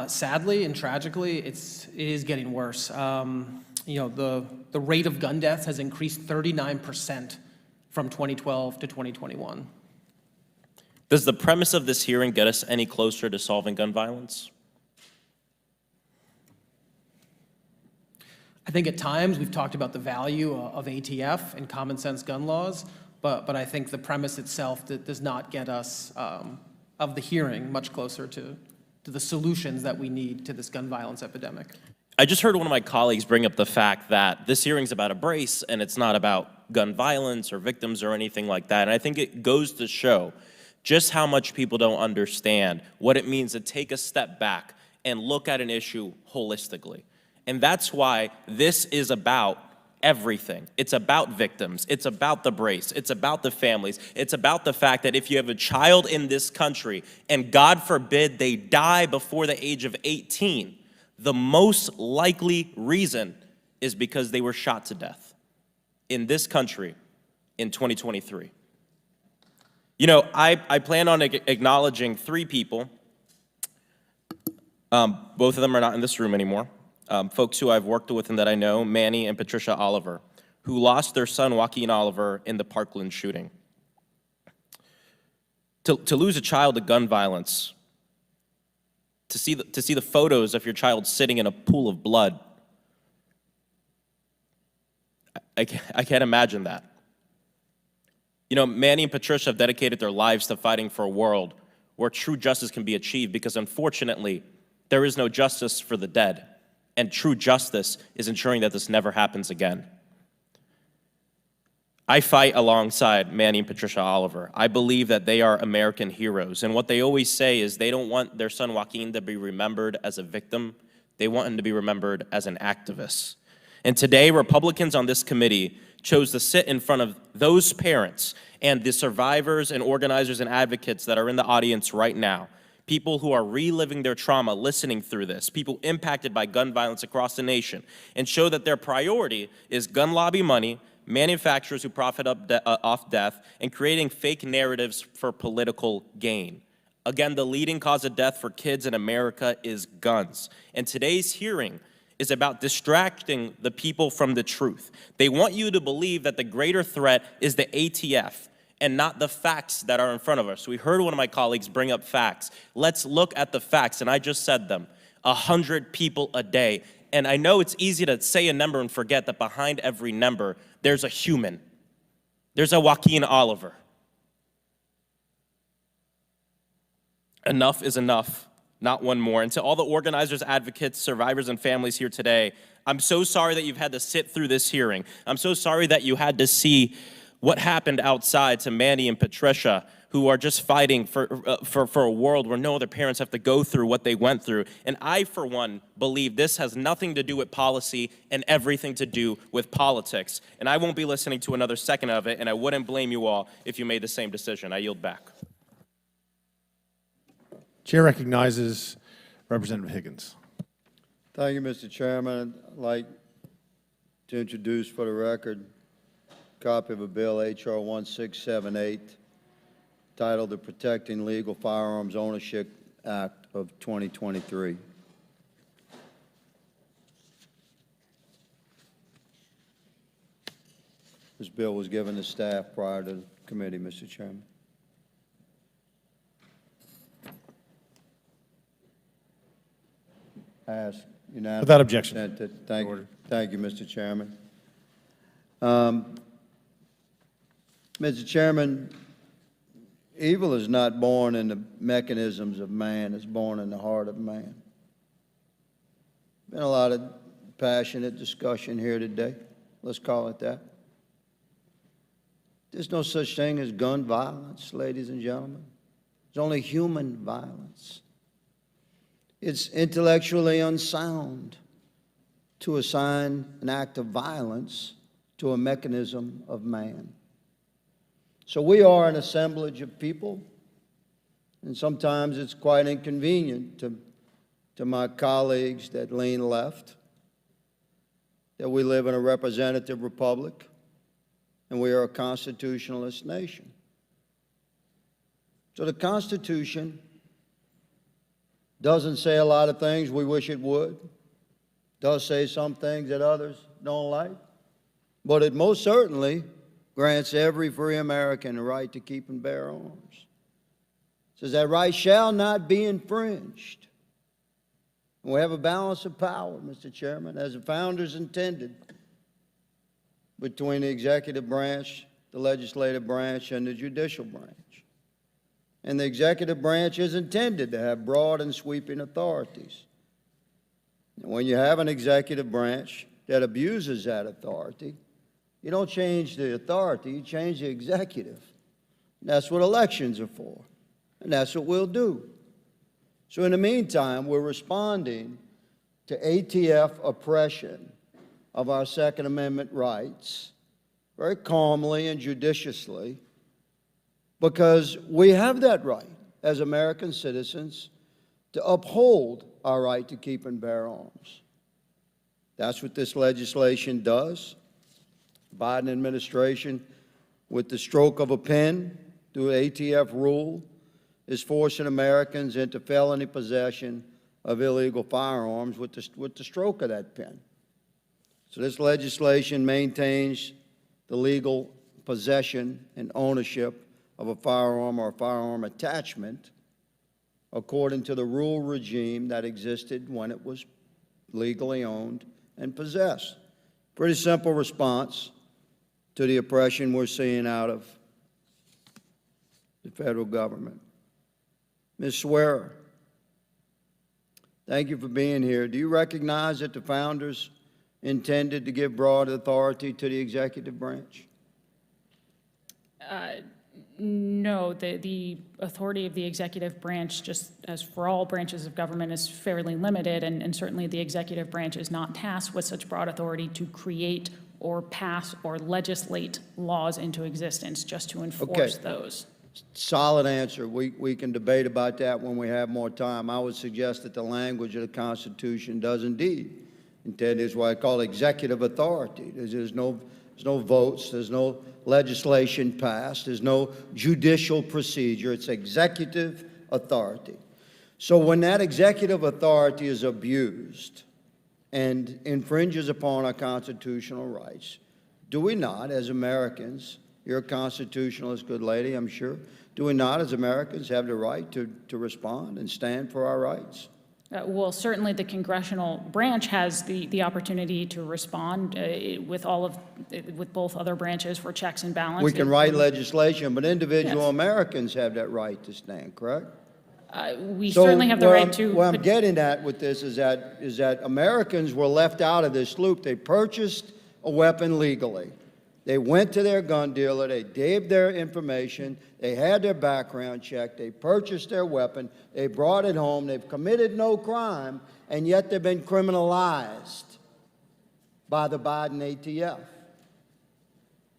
Sadly and tragically, it is getting worse. The rate of gun deaths has increased 39% from 2012 to 2021. Does the premise of this hearing get us any closer to solving gun violence? I think at times we've talked about the value of ATF and common sense gun laws, but I think the premise itself that does not get us of the hearing much closer to the solutions that we need to this gun violence epidemic. I just heard one of my colleagues bring up the fact that this hearing's about a brace and it's not about gun violence or victims or anything like that. And I think it goes to show just how much people don't understand what it means to take a step back and look at an issue holistically. And that's why this is about everything. It's about victims. It's about the brace. It's about the families. It's about the fact that if you have a child in this country and God forbid they die before the age of 18, the most likely reason is because they were shot to death in this country in 2023. You know, I plan on acknowledging 3 people. Both of them are not in this room anymore. Folks who I've worked with and that I know, Manny and Patricia Oliver, who lost their son, Joaquin Oliver, in the Parkland shooting. To lose a child to gun violence, to see the photos of your child sitting in a pool of blood, I can't imagine that. You know, Manny and Patricia have dedicated their lives to fighting for a world where true justice can be achieved because, unfortunately, there is no justice for the dead. And true justice is ensuring that this never happens again. I fight alongside Manny and Patricia Oliver. I believe that they are American heroes. And what they always say is they don't want their son Joaquin to be remembered as a victim. They want him to be remembered as an activist. And today, Republicans on this committee chose to sit in front of those parents and the survivors and organizers and advocates that are in the audience right now. People who are reliving their trauma, listening through this, people impacted by gun violence across the nation, and show that their priority is gun lobby money, manufacturers who profit off death, and creating fake narratives for political gain. Again, the leading cause of death for kids in America is guns. And today's hearing is about distracting the people from the truth. They want you to believe that the greater threat is the ATF, and not the facts that are in front of us. We heard one of my colleagues bring up facts. Let's look at the facts, and I just said them. 100 people a day. And I know it's easy to say a number and forget that behind every number, there's a human. There's a Joaquin Oliver. Enough is enough, not one more. And to all the organizers, advocates, survivors, and families here today, I'm so sorry that you've had to sit through this hearing. I'm so sorry that you had to see what happened outside to Manny and Patricia, who are just fighting for a world where no other parents have to go through what they went through. And I, for one, believe this has nothing to do with policy and everything to do with politics. And I won't be listening to another second of it, and I wouldn't blame you all if you made the same decision. I yield back. Chair recognizes Representative Higgins. Thank you, Mr. Chairman. I'd like to introduce for the record a copy of a bill, H.R. 1678, titled the Protecting Legal Firearms Ownership Act of 2023. This bill was given to staff prior to the committee, Mr. Chairman. Ask unanimous. Without objection. Consent. Thank you, Mr. Chairman. Mr. Chairman, evil is not born in the mechanisms of man, it's born in the heart of man. Been a lot of passionate discussion here today. Let's call it that. There's no such thing as gun violence, ladies and gentlemen. There's only human violence. It's intellectually unsound to assign an act of violence to a mechanism of man. So we are an assemblage of people, and sometimes it's quite inconvenient to my colleagues that lean left, that we live in a representative republic, and we are a constitutionalist nation. So the Constitution doesn't say a lot of things we wish it would, does say some things that others don't like, but it most certainly grants every free American the right to keep and bear arms. It says that right shall not be infringed. And we have a balance of power, Mr. Chairman, as the founders intended, between the executive branch, the legislative branch, and the judicial branch. And the executive branch is intended to have broad and sweeping authorities. And when you have an executive branch that abuses that authority, you don't change the authority, you change the executive. And that's what elections are for, and that's what we'll do. So in the meantime, we're responding to ATF oppression of our Second Amendment rights very calmly and judiciously, because we have that right as American citizens to uphold our right to keep and bear arms. That's what this legislation does. Biden administration, with the stroke of a pen through ATF rule, is forcing Americans into felony possession of illegal firearms with the stroke of that pen. So this legislation maintains the legal possession and ownership of a firearm or a firearm attachment according to the rule regime that existed when it was legally owned and possessed. Pretty simple response to the oppression we're seeing out of the federal government. Ms. Swearer, thank you for being here. Do you recognize that the founders intended to give broad authority to the executive branch? No, the authority of the executive branch, just as for all branches of government, is fairly limited, and certainly the executive branch is not tasked with such broad authority to create or pass or legislate laws into existence, just to enforce those. Solid answer. We can debate about that when we have more time. I would suggest that the language of the Constitution does indeed intend is what I call executive authority. There's no votes, there's no legislation passed, there's no judicial procedure. It's executive authority. So when that executive authority is abused and infringes upon our constitutional rights, do we not, as Americans, you're a constitutionalist, good lady, I'm sure, do we not, as Americans, have the right to respond and stand for our rights? Well, certainly the congressional branch has the opportunity to respond with both other branches for checks and balances. We can write legislation, but individual Americans have that right to stand, correct? We certainly have the right to. What I'm getting at with this is that Americans were left out of this loop. They purchased a weapon legally. They went to their gun dealer, they gave their information, they had their background checked, they purchased their weapon, they brought it home, they've committed no crime, and yet they've been criminalized by the Biden ATF.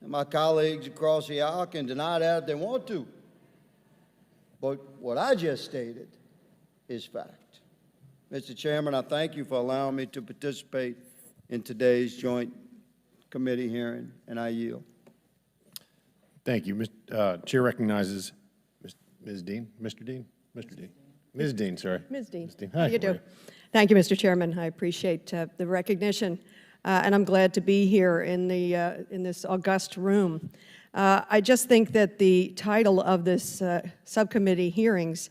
And my colleagues across the aisle can deny that if they want to. But what I just stated is fact. Mr. Chairman, I thank you for allowing me to participate in today's joint committee hearing, and I yield. Thank you. Chair recognizes Ms. Dean, Mr. Dean, Mr. Dean, Ms. Dean, sorry. Ms. Dean. Ms. Dean. How Hi, do you how are do? Thank you, Mr. Chairman. I appreciate the recognition, and I'm glad to be here in this august room. I just think that the title of this subcommittee hearings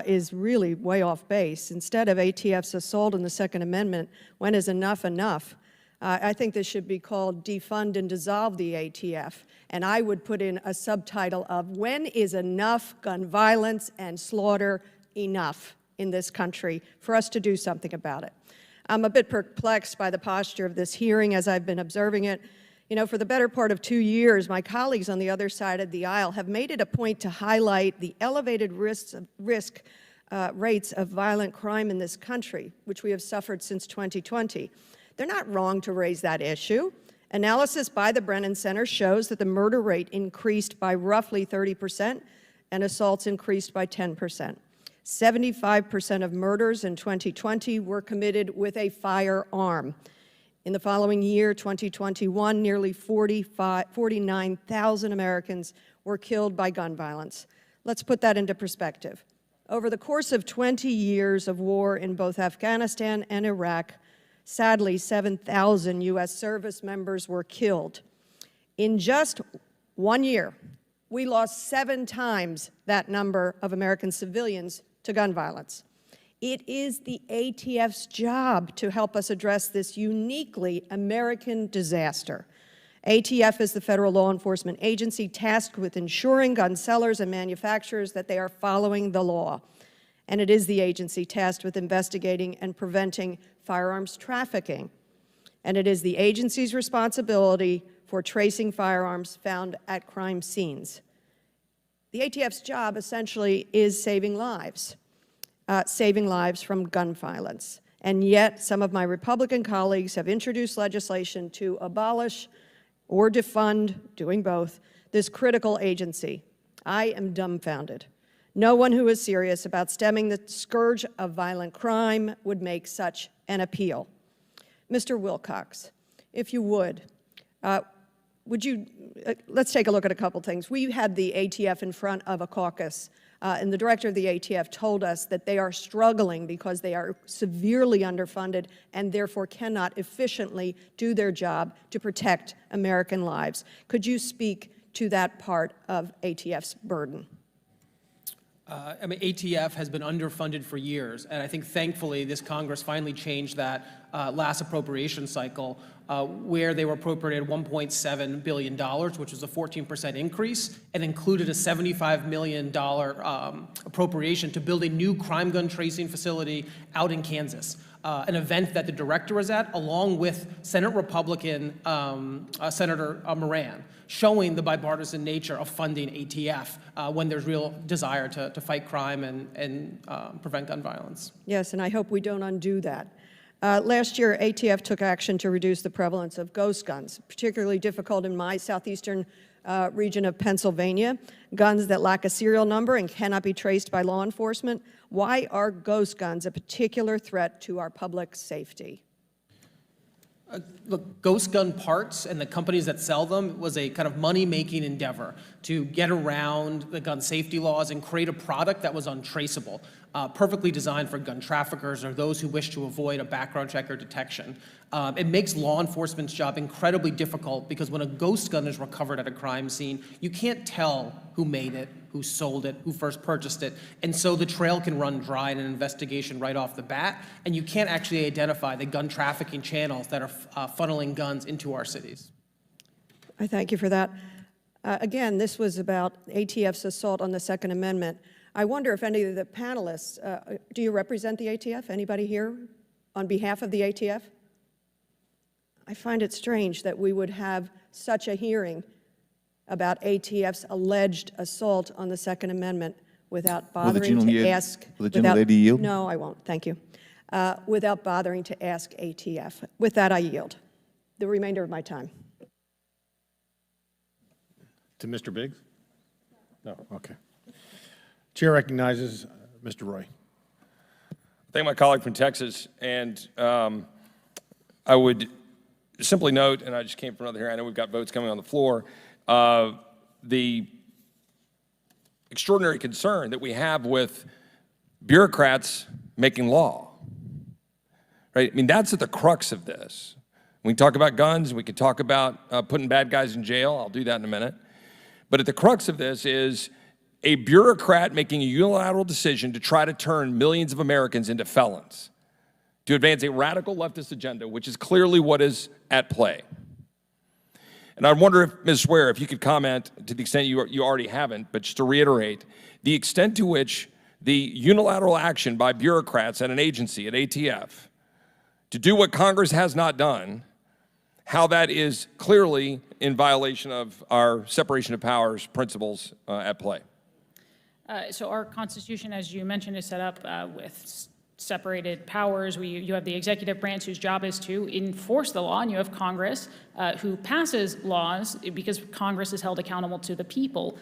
is really way off base. Instead of ATF's assault on the Second Amendment, when is enough enough? I think this should be called Defund and Dissolve the ATF. And I would put in a subtitle of When is enough gun violence and slaughter enough in this country for us to do something about it? I'm a bit perplexed by the posture of this hearing as I've been observing it. You know, for the better part of 2 years, my colleagues on the other side of the aisle have made it a point to highlight the elevated rates of violent crime in this country, which we have suffered since 2020. They're not wrong to raise that issue. Analysis by the Brennan Center shows that the murder rate increased by roughly 30% and assaults increased by 10%. 75% of murders in 2020 were committed with a firearm. In the following year, 2021, nearly 49,000 Americans were killed by gun violence. Let's put that into perspective. Over the course of 20 years of war in both Afghanistan and Iraq, sadly, 7,000 U.S. service members were killed. In just 1 year, we lost 7 times that number of American civilians to gun violence. It is the ATF's job to help us address this uniquely American disaster. ATF is the federal law enforcement agency tasked with ensuring gun sellers and manufacturers that they are following the law. And it is the agency tasked with investigating and preventing firearms trafficking. And it is the agency's responsibility for tracing firearms found at crime scenes. The ATF's job essentially is saving lives from gun violence. And yet, some of my Republican colleagues have introduced legislation to abolish or defund, doing both, this critical agency. I am dumbfounded. No one who is serious about stemming the scourge of violent crime would make such an appeal. Mr. Wilcox, if you would you, let's take a look at a couple things. We had the ATF in front of a caucus, and the director of the ATF told us that they are struggling because they are severely underfunded and therefore cannot efficiently do their job to protect American lives. Could you speak to that part of ATF's burden? I mean, ATF has been underfunded for years, and I think thankfully this Congress finally changed that last appropriation cycle where they were appropriated $1.7 billion, which was a 14% increase, and included a $75 million appropriation to build a new crime gun tracing facility out in Kansas, an event that the director was at, along with Senate Republican Senator Moran, showing the bipartisan nature of funding ATF when there's real desire to fight crime and prevent gun violence. Yes, and I hope we don't undo that. Last year, ATF took action to reduce the prevalence of ghost guns, particularly difficult in my southeastern region of Pennsylvania, guns that lack a serial number and cannot be traced by law enforcement. Why are ghost guns a particular threat to our public safety? Look, ghost gun parts and the companies that sell them was a kind of money-making endeavor to get around the gun safety laws and create a product that was untraceable, perfectly designed for gun traffickers or those who wish to avoid a background check or detection. It makes law enforcement's job incredibly difficult because when a ghost gun is recovered at a crime scene, you can't tell who made it, who sold it, who first purchased it, and so the trail can run dry in an investigation right off the bat, and you can't actually identify the gun trafficking channels that are funneling guns into our cities. I thank you for that. Again, this was about ATF's assault on the Second Amendment. I wonder if any of the panelists, do you represent the ATF? Anybody here on behalf of the ATF? I find it strange that we would have such a hearing about ATF's alleged assault on the Second Amendment without bothering to ask. Will the gentlelady yield? No, I won't. Thank you. Without bothering to ask ATF. With that, I yield the remainder of my time. To Mr. Biggs? No, okay. Chair recognizes Mr. Roy. Thank my colleague from Texas, and I would simply note, and I just came from another hearing, I know we've got votes coming on the floor, the extraordinary concern that we have with bureaucrats making law, right? I mean, that's at the crux of this. We can talk about guns, we can talk about putting bad guys in jail, I'll do that in a minute, but at the crux of this is a bureaucrat making a unilateral decision to try to turn millions of Americans into felons, to advance a radical leftist agenda, which is clearly what is at play. And I wonder if, Ms. Swear, if you could comment, to the extent you already haven't, but just to reiterate, the extent to which the unilateral action by bureaucrats at an agency, at ATF, to do what Congress has not done, how that is clearly in violation of our separation of powers principles at play. So our Constitution, as you mentioned, is set up with separated powers. You have the executive branch whose job is to enforce the law, and you have Congress who passes laws because Congress is held accountable to the people.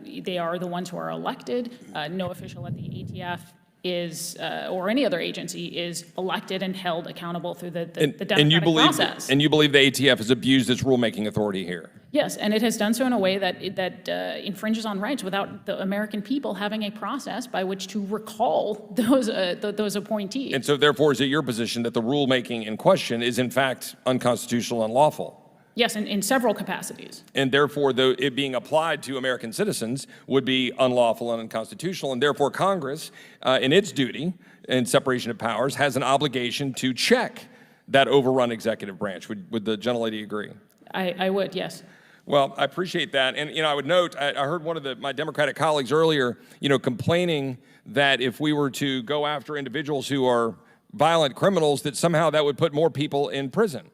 They are the ones who are elected. No official at the ATF is, or any other agency, is elected and held accountable through the democratic process. And you believe the ATF has abused its rulemaking authority here? Yes, and it has done so in a way that infringes on rights without the American people having a process by which to recall those appointees. And so therefore, is it your position that the rulemaking in question is in fact unconstitutional and unlawful? Yes, in several capacities. And therefore, though it being applied to American citizens would be unlawful and unconstitutional, and therefore Congress, in its duty in separation of powers, has an obligation to check that overrun executive branch. Would the gentlelady agree? I would, yes. Well, I appreciate that. And, I would note, I heard one of my Democratic colleagues earlier, complaining that if we were to go after individuals who are violent criminals, that somehow that would put more people in prison.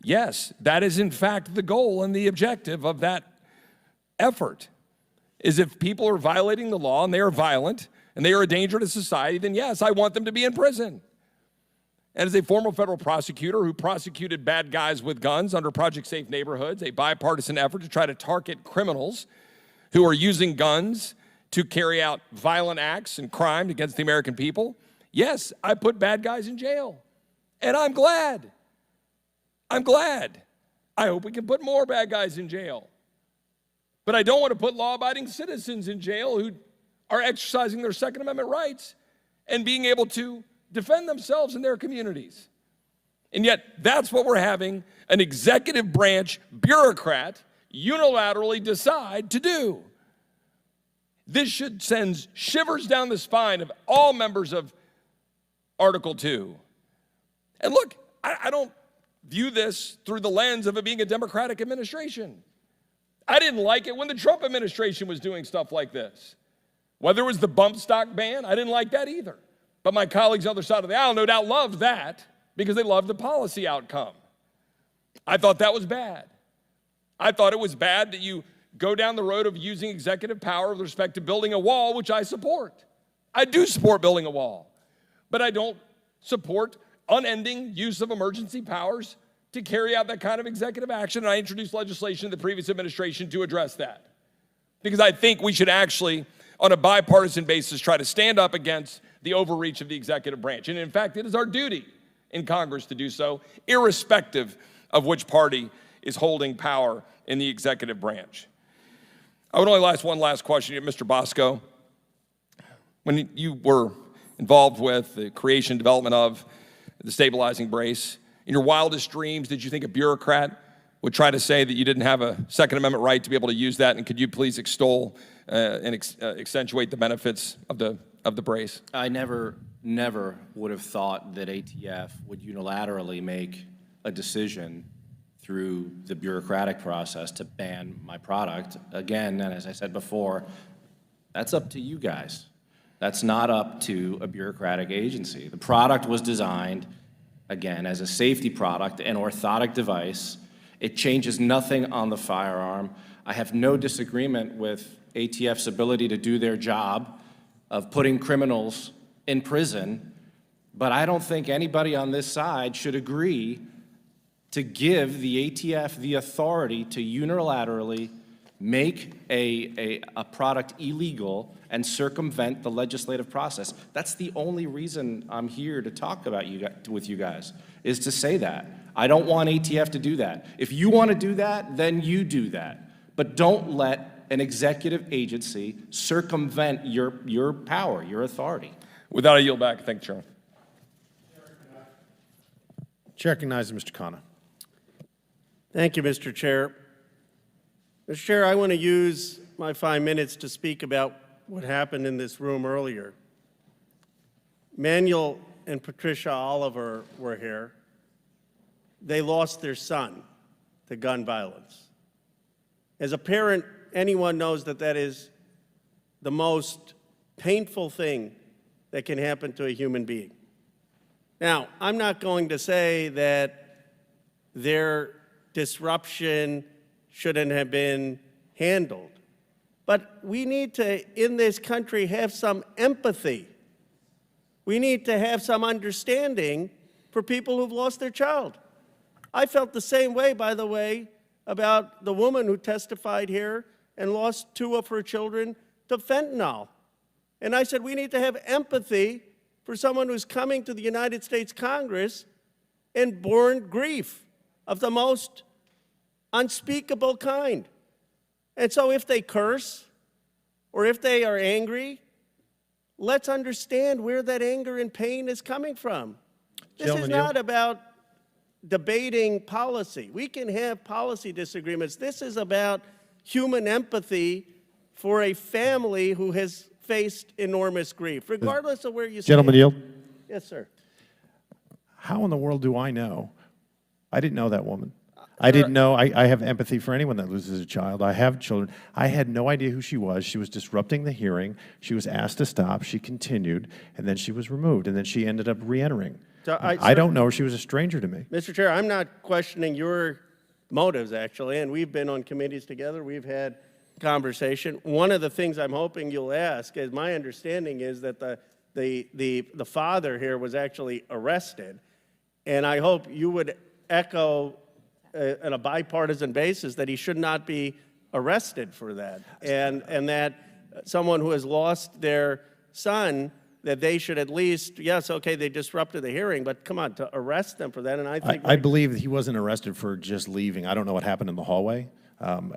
Yes, that is in fact the goal and the objective of that effort, is if people are violating the law and they are violent and they are a danger to society, then yes, I want them to be in prison. And as a former federal prosecutor who prosecuted bad guys with guns under Project Safe Neighborhoods, a bipartisan effort to try to target criminals who are using guns to carry out violent acts and crime against the American people, yes, I put bad guys in jail. And I'm glad. I'm glad. I hope we can put more bad guys in jail. But I don't want to put law-abiding citizens in jail who are exercising their Second Amendment rights and being able to defend themselves in their communities. And yet, that's what we're having an executive branch bureaucrat unilaterally decide to do. This should send shivers down the spine of all members of Article 2. And look, I don't view this through the lens of it being a Democratic administration. I didn't like it when the Trump administration was doing stuff like this. Whether it was the bump stock ban, I didn't like that either. But my colleagues on the other side of the aisle no doubt loved that because they loved the policy outcome. I thought that was bad. I thought it was bad that you go down the road of using executive power with respect to building a wall, which I support. I do support building a wall, but I don't support unending use of emergency powers to carry out that kind of executive action, and I introduced legislation in the previous administration to address that. Because I think we should actually, on a bipartisan basis, try to stand up against the overreach of the executive branch. And in fact, it is our duty in Congress to do so, irrespective of which party is holding power in the executive branch. I would only ask one last question to Mr. Bosco. When you were involved with the creation and development of the stabilizing brace, in your wildest dreams, did you think a bureaucrat would try to say that you didn't have a Second Amendment right to be able to use that? And could you please extol and accentuate the benefits of the brace? I never would have thought that ATF would unilaterally make a decision through the bureaucratic process to ban my product. Again, and as I said before, that's up to you guys. That's not up to a bureaucratic agency. The product was designed again, as a safety product, an orthotic device. It changes nothing on the firearm. I have no disagreement with ATF's ability to do their job of putting criminals in prison, but I don't think anybody on this side should agree to give the ATF the authority to unilaterally make a product illegal and circumvent the legislative process. That's the only reason I'm here to talk about with you guys, is to say that. I don't want ATF to do that. If you want to do that, then you do that. But don't let an executive agency circumvent your power, your authority. Without a yield back, thank you, Chairman. Chair recognizes Mr. Khanna. Thank you, Mr. Chair. Mr. Chair, I want to use my 5 minutes to speak about what happened in this room earlier. Manuel and Patricia Oliver were here. They lost their son to gun violence. As a parent, anyone knows that that is the most painful thing that can happen to a human being. Now, I'm not going to say that their disruption shouldn't have been handled, but we need to, in this country, have some empathy. We need to have some understanding for people who've lost their child. I felt the same way, by the way, about the woman who testified here and lost 2 of her children to fentanyl. And I said, we need to have empathy for someone who's coming to the United States Congress and borne grief of the most unspeakable kind. And so if they curse or if they are angry, let's understand where that anger and pain is coming from. This is not about debating policy. We can have policy disagreements. This is about human empathy for a family who has faced enormous grief, regardless of where you stand. Gentleman yield. Yes, sir. How in the world do I know? I didn't know that woman. I didn't know. I have empathy for anyone that loses a child. I have children. I had no idea who she was. She was disrupting the hearing. She was asked to stop. She continued, and then she was removed, and then she ended up re-entering. So I don't know her. She was a stranger to me. Mr. Chair, I'm not questioning your motives, actually, and we've been on committees together. We've had conversation. One of the things I'm hoping you'll ask is, my understanding is that the father here was actually arrested, and I hope you would echo on a bipartisan basis that he should not be arrested for that, and that someone who has lost their son, that they should at least, yes, okay, they disrupted the hearing, but come on, to arrest them for that, and I think... I believe he wasn't arrested for just leaving. I don't know what happened in the hallway.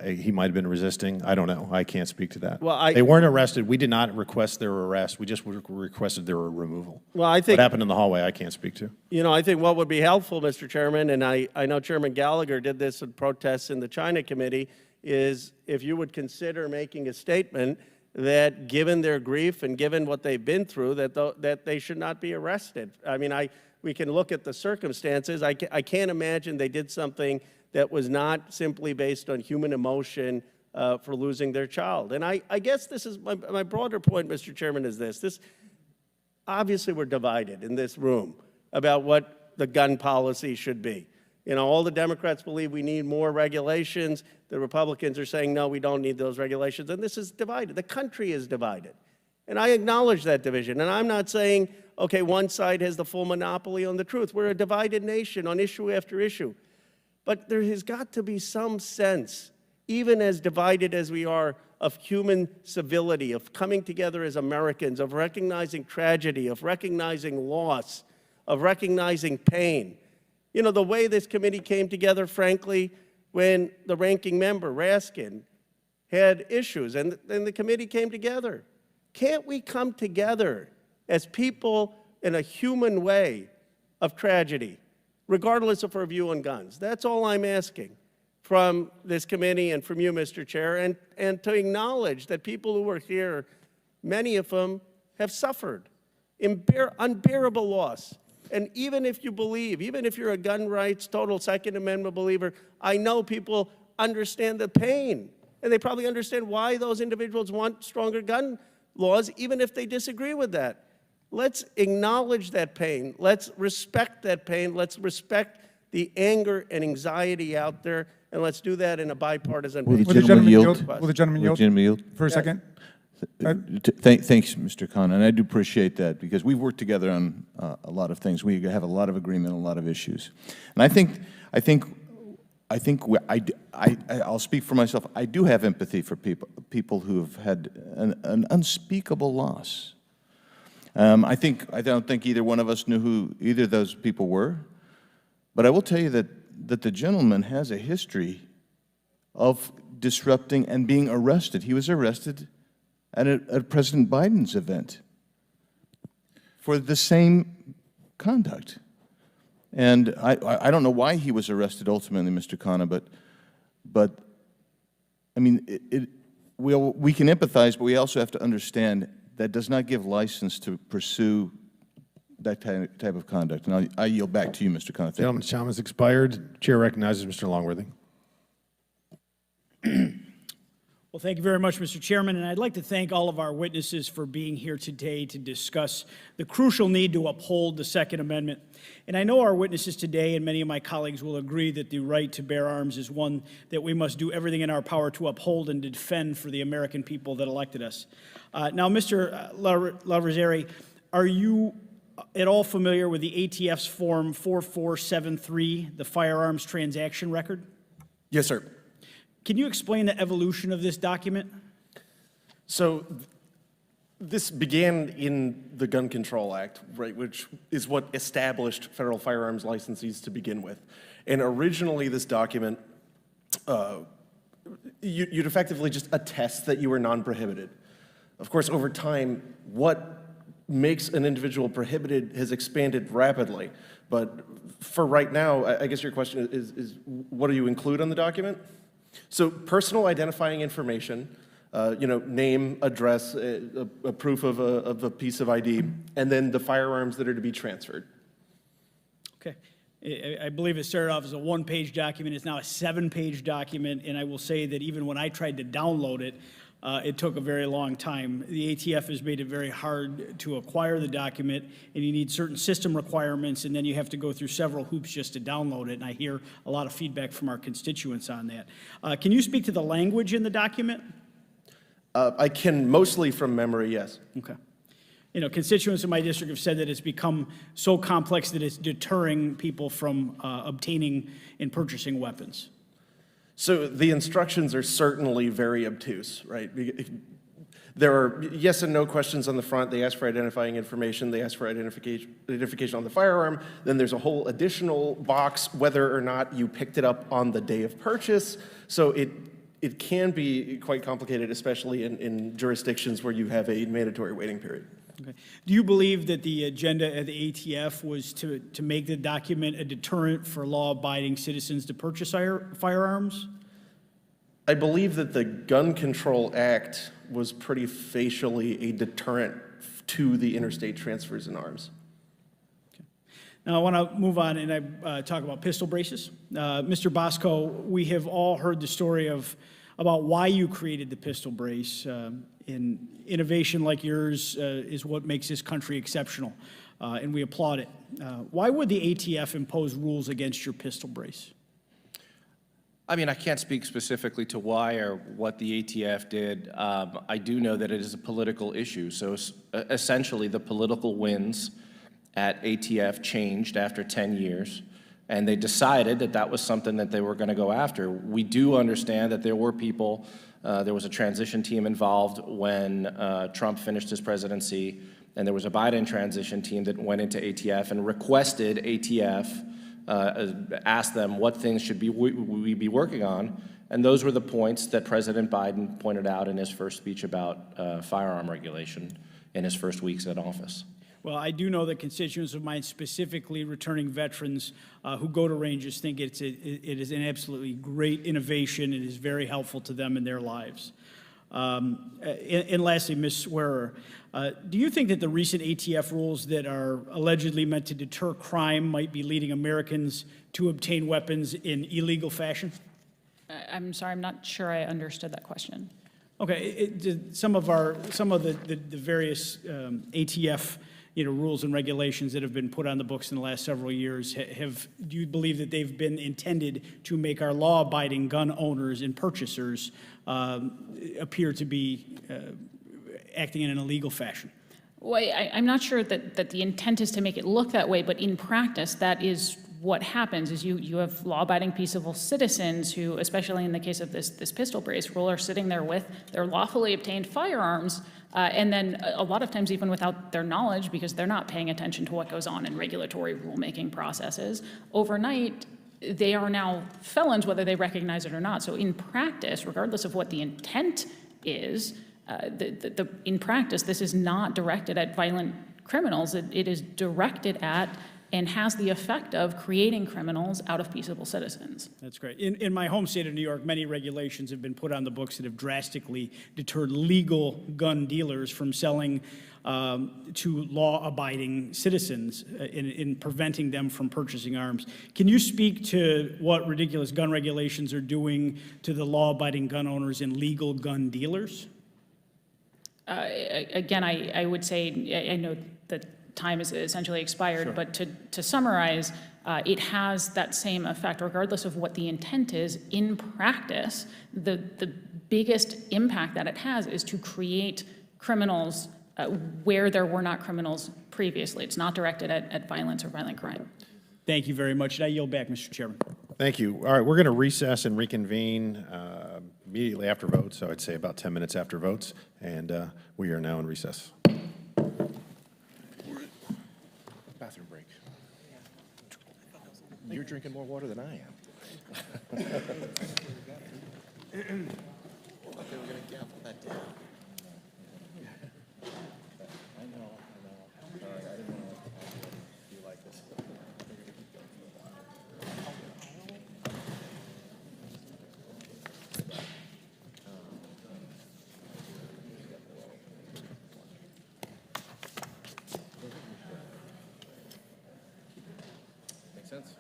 He might have been resisting. I don't know. I can't speak to that. Well, they weren't arrested. We did not request their arrest. We just requested their removal. Well, I think... What happened in the hallway, I can't speak to. You know, I think what would be helpful, Mr. Chairman, and I know Chairman Gallagher did this in protests in the China Committee, is if you would consider making a statement that given their grief and given what they've been through, that they should not be arrested. I mean, we can look at the circumstances. I can't imagine they did something that was not simply based on human emotion for losing their child. And I guess this is my broader point, Mr. Chairman, is this. Obviously, we're divided in this room about what the gun policy should be. You know, all the Democrats believe we need more regulations. The Republicans are saying, no, we don't need those regulations. And this is divided. The country is divided. And I acknowledge that division. And I'm not saying, okay, one side has the full monopoly on the truth. We're a divided nation on issue after issue. But there has got to be some sense, even as divided as we are, of human civility, of coming together as Americans, of recognizing tragedy, of recognizing loss, of recognizing pain. You know, the way this committee came together, frankly, when the ranking member, Raskin, had issues, and the committee came together. Can't we come together as people in a human way of tragedy, regardless of our view on guns? That's all I'm asking from this committee and from you, Mr. Chair, and to acknowledge that people who are here, many of them have suffered unbearable loss. And even if you believe, even if you're a gun rights, total Second Amendment believer, I know people understand the pain, and they probably understand why those individuals want stronger gun laws, even if they disagree with that. let's acknowledge that pain. Let's respect that pain. Let's respect the anger and anxiety out there, and let's do that in a bipartisan Will way. the gentleman yield? Will the gentleman yield for a second? Thanks, Mr. Khan, and I do appreciate that because we've worked together on a lot of things. We have a lot of agreement, a lot of issues, and I'll speak for myself. I do have empathy for people who have had an unspeakable loss. I don't think either one of us knew who either of those people were, but I will tell you that the gentleman has a history of disrupting and being arrested. He was arrested at President Biden's event for the same conduct. And I don't know why he was arrested ultimately, Mr. Khanna, but I mean, we can empathize, but we also have to understand that does not give license to pursue that type of conduct. And I yield back to you, Mr. Khanna. Gentleman's time has expired. Chair recognizes Mr. Longworthy. Well, thank you very much, Mr. Chairman, and I'd like to thank all of our witnesses for being here today to discuss the crucial need to uphold the Second Amendment. And I know our witnesses today and many of my colleagues will agree that the right to bear arms is one that we must do everything in our power to uphold and defend for the American people that elected us. Now, Mr. Larosiere, are you at all familiar with the ATF's Form 4473, the firearms transaction record? Yes, sir. Can you explain the evolution of this document? So this began in the Gun Control Act, right, which is what established federal firearms licensees to begin with. And originally this document, you'd effectively just attest that you were non-prohibited. Of course, over time, what makes an individual prohibited has expanded rapidly. But for right now, I guess your question is what do you include on the document? So personal identifying information, name, address, a proof of a piece of ID, and then the firearms that are to be transferred. Okay. I believe it started off as a one-page document. It's now a 7-page document, and I will say that even when I tried to download it, it took a very long time. The ATF has made it very hard to acquire the document, and you need certain system requirements, and then you have to go through several hoops just to download it, and I hear a lot of feedback from our constituents on that. Can you speak to the language in the document? I can mostly from memory, yes. Okay. Constituents in my district have said that it's become so complex that it's deterring people from obtaining and purchasing weapons. So the instructions are certainly very obtuse, right? There are yes and no questions on the front. They ask for identifying information. They ask for identification on the firearm. Then there's a whole additional box whether or not you picked it up on the day of purchase. So it can be quite complicated, especially in jurisdictions where you have a mandatory waiting period. Okay. Do you believe that the agenda at the ATF was to make the document a deterrent for law-abiding citizens to purchase firearms? I believe that the Gun Control Act was pretty facially a deterrent to the interstate transfers in arms. Okay. Now I want to move on and talk about pistol braces. Mr. Bosco, we have all heard the story about why you created the pistol brace. In innovation like yours is what makes this country exceptional, and we applaud it. Why would the ATF impose rules against your pistol brace? I mean, I can't speak specifically to why or what the ATF did. I do know that it is a political issue. So essentially, the political winds at ATF changed after 10 years, and they decided that that was something that they were going to go after. We do understand that there were people. There was a transition team involved when Trump finished his presidency, and there was a Biden transition team that went into ATF and requested ATF, asked them what things should we be working on, and those were the points that President Biden pointed out in his first speech about firearm regulation in his first weeks in office. Well, I do know that constituents of mine, specifically returning veterans who go to ranges, think it is an absolutely great innovation. It is very helpful to them in their lives. And lastly, Ms. Swearer, do you think that the recent ATF rules that are allegedly meant to deter crime might be leading Americans to obtain weapons in illegal fashion? I'm sorry, I'm not sure I understood that question. Okay, some of the various ATF rules and regulations that have been put on the books in the last several years, do you believe that they've been intended to make our law-abiding gun owners and purchasers appear to be acting in an illegal fashion? Well, I'm not sure that the intent is to make it look that way, but in practice, that is what happens, is you have law-abiding, peaceable citizens who, especially in the case of this pistol brace rule, are sitting there with their lawfully obtained firearms, and then a lot of times even without their knowledge, because they're not paying attention to what goes on in regulatory rulemaking processes. Overnight, they are now felons, whether they recognize it or not. So in practice, regardless of what the intent is, in practice, this is not directed at violent criminals. It is directed at and has the effect of creating criminals out of peaceable citizens. That's great. In my home state of New York, many regulations have been put on the books that have drastically deterred legal gun dealers from selling to law-abiding citizens in preventing them from purchasing arms. Can you speak to what ridiculous gun regulations are doing to the law-abiding gun owners and legal gun dealers? Again, I would say, I know that time is essentially expired, sure, but to summarize, it has that same effect, regardless of what the intent is. In practice, the biggest impact that it has is to create criminals where there were not criminals previously. It's not directed at violence or violent crime. Thank you very much. I yield back, Mr. Chairman. Thank you. All right, we're going to recess and reconvene immediately after votes, so I'd say about 10 minutes after votes, and we are now in recess. Bathroom break. You're drinking more water than I am. I thought they were going to gavel that down. I know. Sorry, I didn't want to be like this. Makes sense.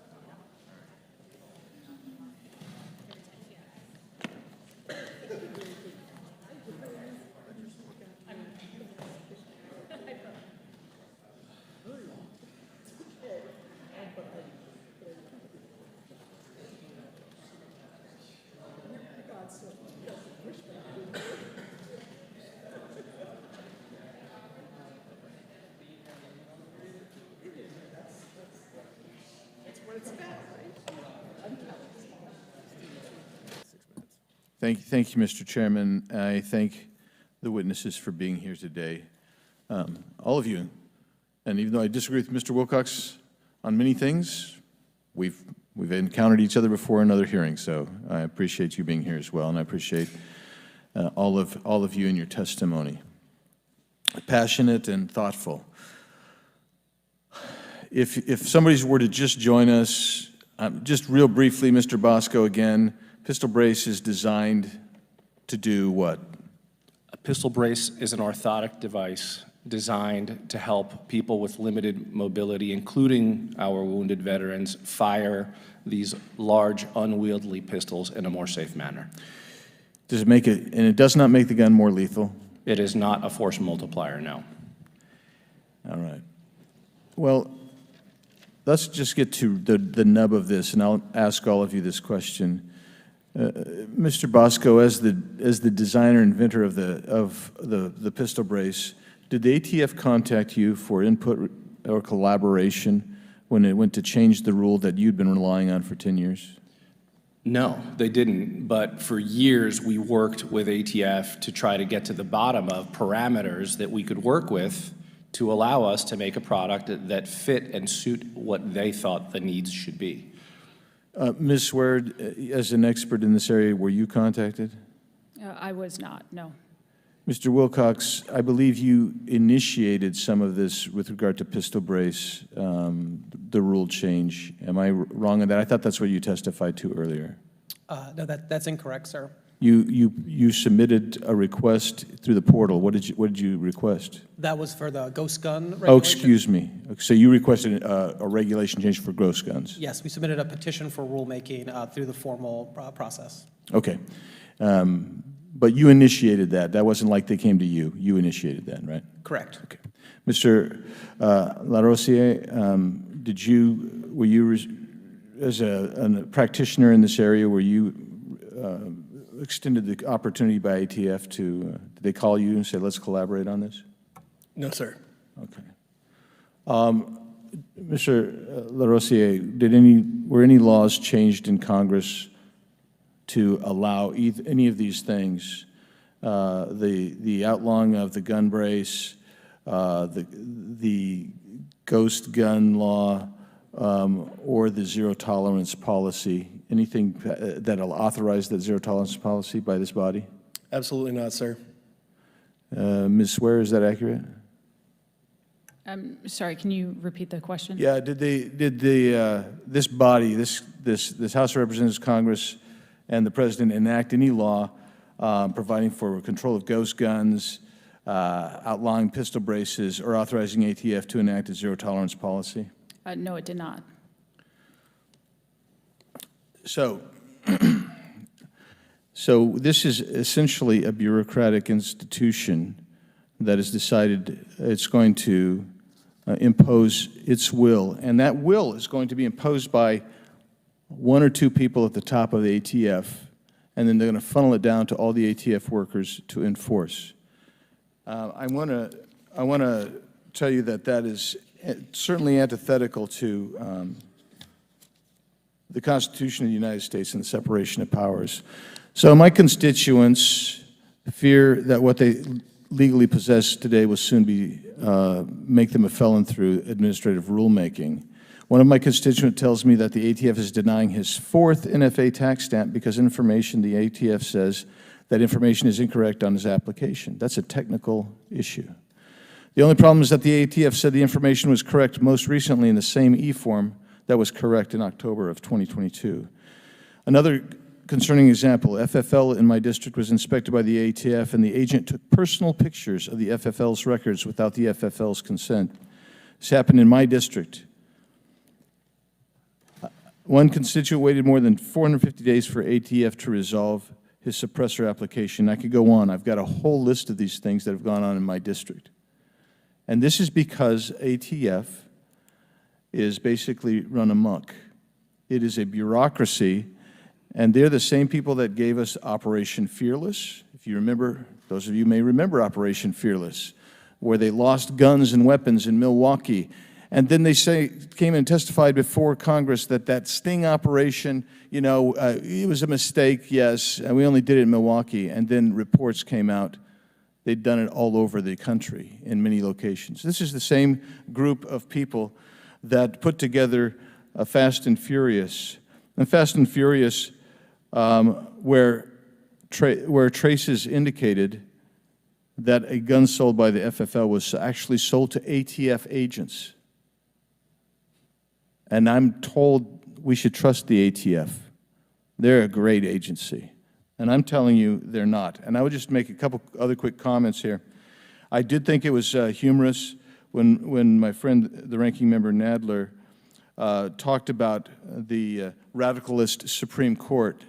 Thank you, Mr. Chairman. I thank the witnesses for being here today. All of you, and even though I disagree with Mr. Wilcox on many things, we've encountered each other before in other hearings, so I appreciate you being here as well, and I appreciate all of you and your testimony. Passionate and thoughtful. If somebody were to just join us, just real briefly, Mr. Bosco again, pistol brace is designed to do what? A pistol brace is an orthotic device designed to help people with limited mobility, including our wounded veterans, fire these large, unwieldy pistols in a more safe manner. Does it make it, and it does not make the gun more lethal? It is not a force multiplier, no. All right. Well, let's just get to the nub of this, and I'll ask all of you this question. Mr. Bosco, as the designer, inventor of the pistol brace, did the ATF contact you for input or collaboration when it went to change the rule that you'd been relying on for 10 years? No, they didn't, but for years we worked with ATF to try to get to the bottom of parameters that we could work with to allow us to make a product that fit and suit what they thought the needs should be. Ms. Swerd, as an expert in this area, were you contacted? I was not, no. Mr. Wilcox, I believe you initiated some of this with regard to pistol brace, the rule change. Am I wrong on that? I thought that's what you testified to earlier. No, that's incorrect, sir. You submitted a request through the portal. What did you request? That was for the ghost gun regulation. Oh, excuse me. So you requested a regulation change for ghost guns? Yes, we submitted a petition for rulemaking through the formal process. Okay. But you initiated that. That wasn't like they came to you. You initiated that, right? Correct. Okay. Mr. Larossi, were you, as a practitioner in this area, were you extended the opportunity by ATF to, did they call you and say, let's collaborate on this? No, sir. Okay. Mr. Larossi, were any laws changed in Congress to allow any of these things, the outlawing of the gun brace, the ghost gun law, or the zero tolerance policy? Anything that'll authorize that zero tolerance policy by this body? Absolutely not, sir. Ms. Swear, is that accurate? Sorry, can you repeat the question? Yeah. Did this body, this House of Representatives, Congress, and the President enact any law providing for control of ghost guns, outlawing pistol braces, or authorizing ATF to enact a zero tolerance policy? No, it did not. So this is essentially a bureaucratic institution that has decided it's going to impose its will, and that will is going to be imposed by one or two people at the top of the ATF, and then they're going to funnel it down to all the ATF workers to enforce. I want to tell you that that is certainly antithetical to the Constitution of the United States and the separation of powers. So my constituents fear that what they legally possess today will soon be make them a felon through administrative rulemaking. One of my constituents tells me that the ATF is denying his fourth NFA tax stamp because the ATF says that information is incorrect on his application. That's a technical issue. The only problem is that the ATF said the information was correct most recently in the same e-form that was correct in October of 2022. Another concerning example, FFL in my district was inspected by the ATF, and the agent took personal pictures of the FFL's records without the FFL's consent. This happened in my district. One constituent waited more than 450 days for ATF to resolve his suppressor application. I could go on. I've got a whole list of these things that have gone on in my district. And this is because ATF is basically run amok. It is a bureaucracy, and they're the same people that gave us Operation Fearless. If you remember, those of you may remember Operation Fearless, where they lost guns and weapons in Milwaukee. And then they came and testified before Congress that that sting operation, it was a mistake, yes, and we only did it in Milwaukee. And then reports came out. They'd done it all over the country in many locations. This is the same group of people that put together Fast and Furious. And Fast and Furious, where traces indicated that a gun sold by the FFL was actually sold to ATF agents. And I'm told we should trust the ATF. They're a great agency. And I'm telling you, they're not. And I would just make a couple other quick comments here. I did think it was humorous when my friend, the ranking member Nadler, talked about the radicalist Supreme Court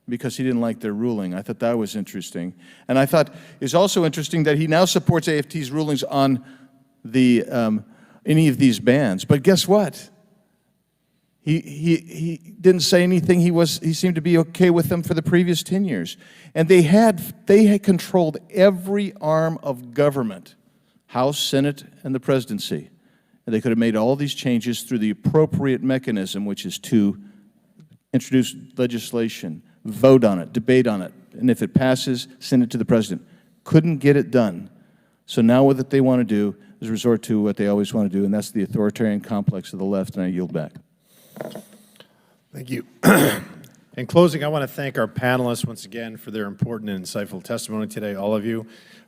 because he didn't like their ruling. I thought that was interesting. And I thought it's also interesting that he now supports AFT's rulings on the any of these bans. But guess what? He didn't say anything. He seemed to be okay with them for the previous 10 years. And they had controlled every arm of government, House, Senate, and the presidency. And they could have made all these changes through the appropriate mechanism, which is to introduce legislation, vote on it, debate on it, and if it passes, send it to the president. Couldn't get it done. So now what they want to do is resort to what they always want to do, and that's the authoritarian complex of the left, and I yield back. Thank you. In closing, I want to thank our panelists once again for their important and insightful testimony today, all of you.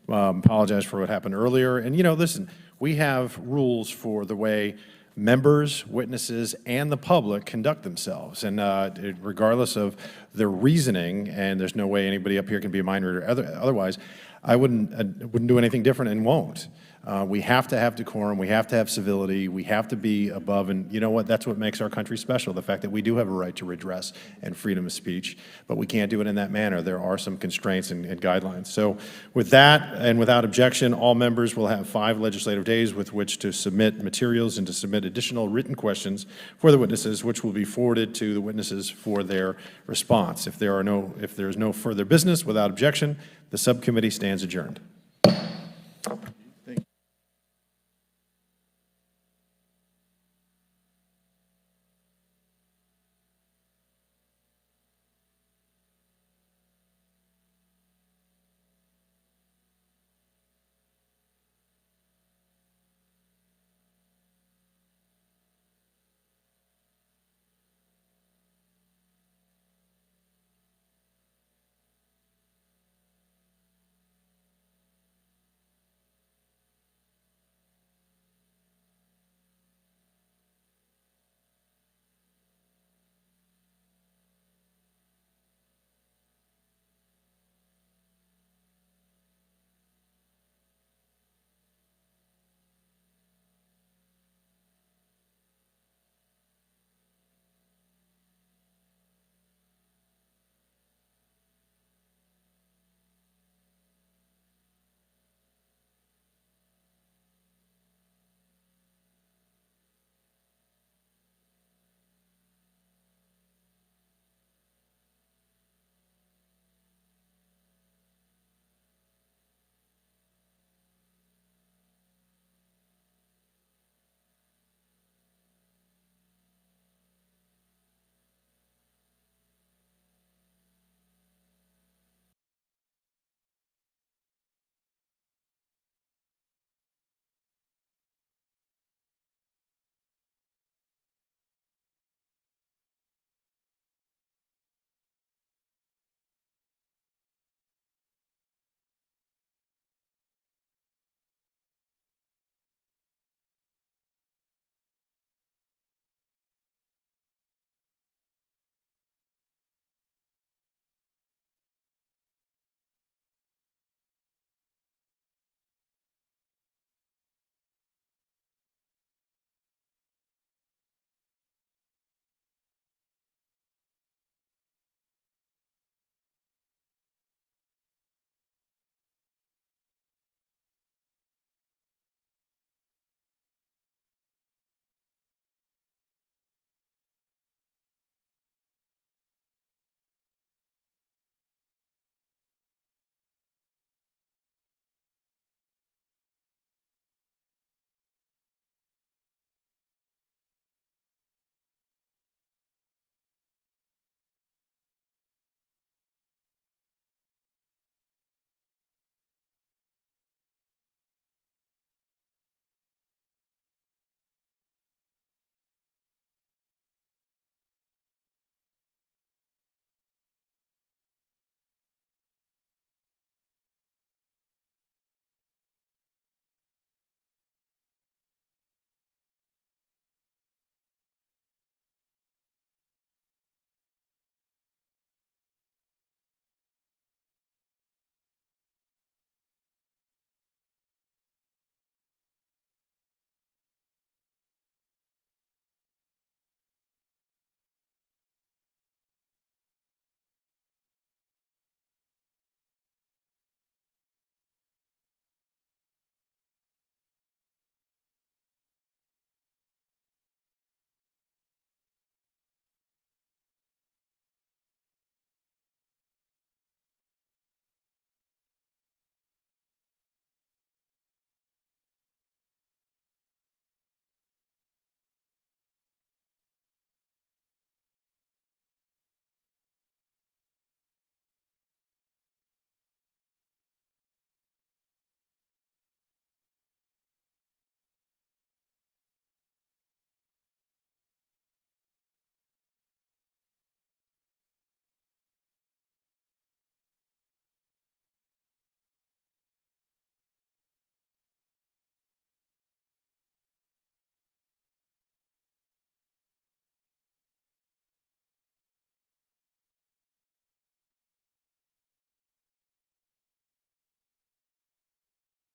Apologize for what happened earlier. And, listen, we have rules for the way members, witnesses, and the public conduct themselves. And regardless of their reasoning, and there's no way anybody up here can be a mind reader otherwise, I wouldn't do anything different and won't. We have to have decorum, we have to have civility, we have to be above, and you know what, that's what makes our country special, the fact that we do have a right to redress and freedom of speech, but we can't do it in that manner. There are some constraints and guidelines. So with that, and without objection, all members will have 5 legislative days with which to submit materials and to submit additional written questions for the witnesses, which will be forwarded to the witnesses for their response. If there is no further business, without objection, the subcommittee stands adjourned.